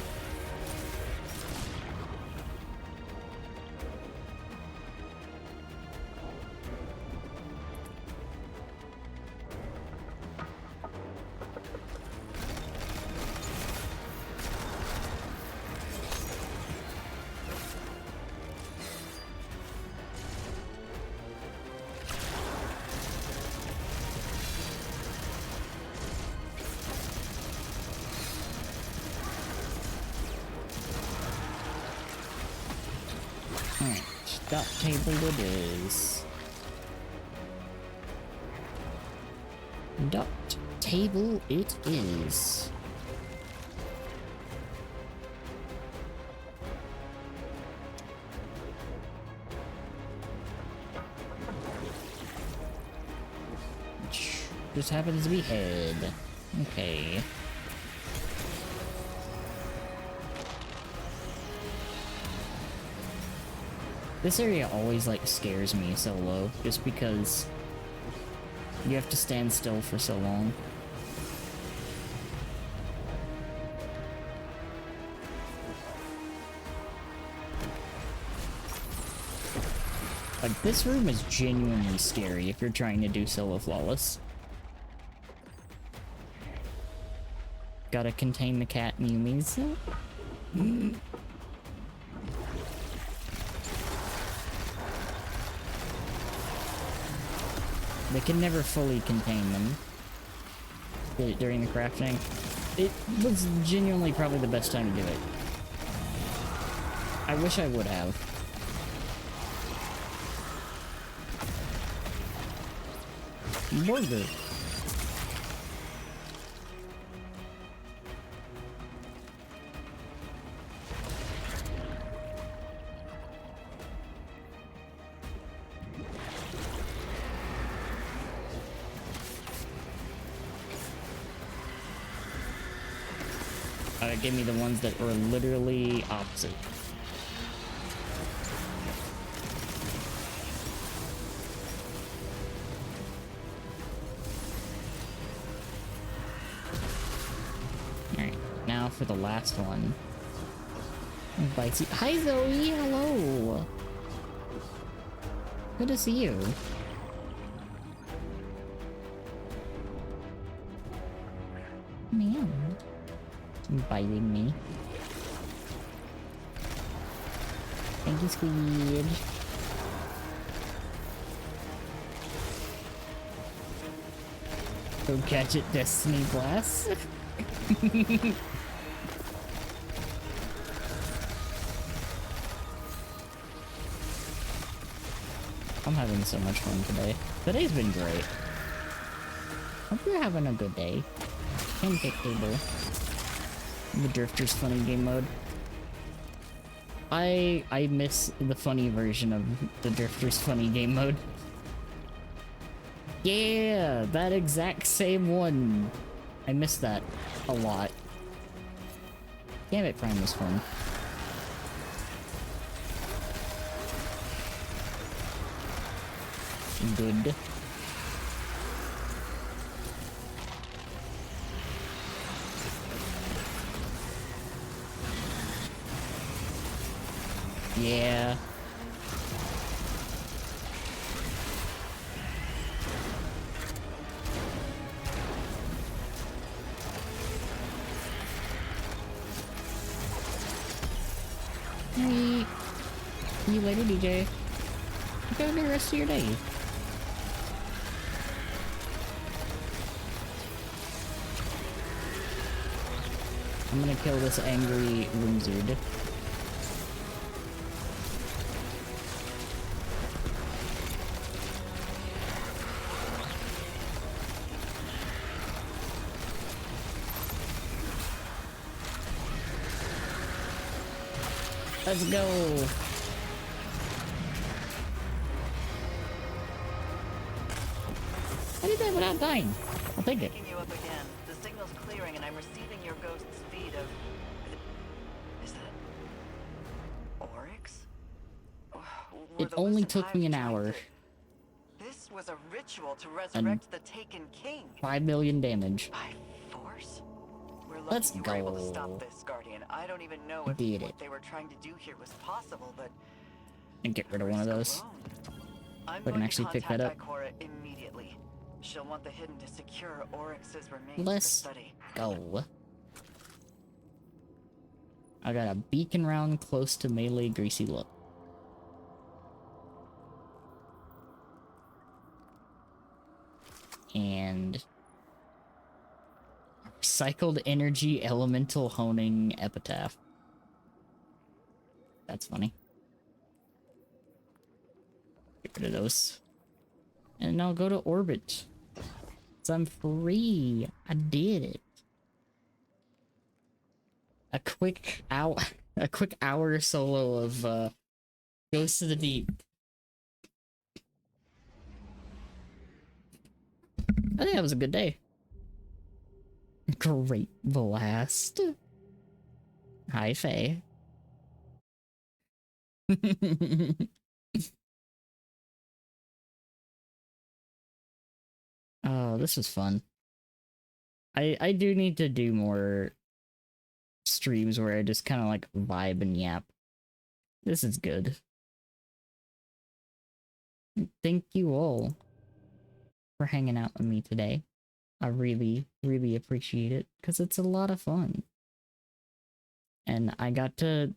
Alright, dot table it is. Dot table it is. Just happens to be head. Okay. This area always like scares me so low, just because you have to stand still for so long. Like, this room is genuinely scary if you're trying to do solo flawless. Gotta contain the cat Mumis. They can never fully contain them during the crafting. It was genuinely probably the best time to do it. I wish I would have. Burger. Give me the ones that are literally opposite. Alright, now for the last one. Bites you. Hi Zoe, hello! Good to see you. Man. Biting me. Thank you, Squid. Go catch it, Destiny Blast. I'm having so much fun today. Today's been great. Hope you're having a good day. Pancake table. The Drifter's funny game mode. I miss the funny version of the Drifter's funny game mode. Yeah, that exact same one. I miss that a lot. Gambit Prime was fun. Good. Yeah. Hey. See you later, DJ. Go the rest of your day. I'm gonna kill this angry wizard. Let's go. I did that without dying. I'll take it. Picking you up again. The signal's clearing and I'm receiving your ghost's feed of... Is that were It the only Lucent took me Hive an trying hour. to- This was a ritual to resurrect the Taken King. 5 million damage. By force? We're lucky Let's you were able to go. stop this, Guardian. I don't even know We if did what it. they were trying to do here was possible, but And get rid of one of those. I'm We can going actually to pick contact that up. Ikora immediately. She'll want the Hidden to secure Oryx's remains for Let's study. go. I got a beacon round close to melee greasy look. And recycled energy elemental honing epitaph. That's funny. Get rid of those. And I'll go to orbit. 'Cause I'm free. I did it. A quick hour solo of Ghosts of the Deep. I think that was a good day. Great blast. Hi, Faye. Oh, this was fun. I do need to do more streams where I just kind of like vibe and yap. This is good. Thank you all for hanging out with me today. I really, really appreciate it because it's a lot of fun. And I got to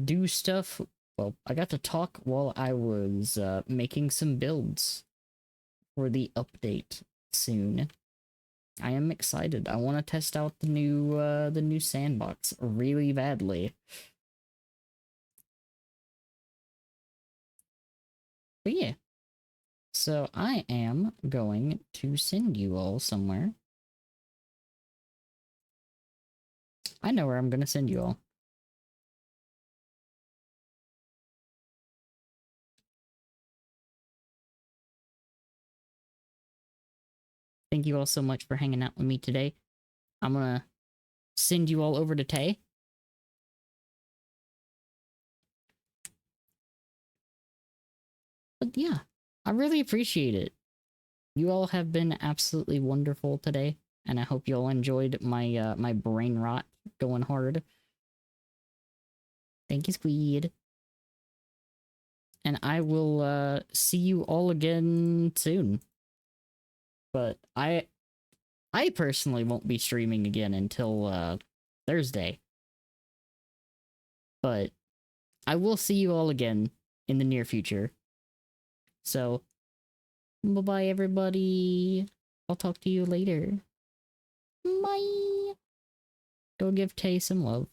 do stuff. Well, I got to talk while I was making some builds for the update soon. I am excited. I want to test out the new sandbox really badly. But yeah. So I am going to send you all somewhere. I know where I'm going to send you all. Thank you all so much for hanging out with me today. I'm going to send you all over to Tay. But yeah, I really appreciate it. You all have been absolutely wonderful today, and I hope you all enjoyed my my brain rot going hard. Thank you, Squeed. And I will see you all again soon. But I personally won't be streaming again until Thursday. But I will see you all again in the near future. So, bye-bye, everybody. I'll talk to you later. Bye. Go give Tay some love.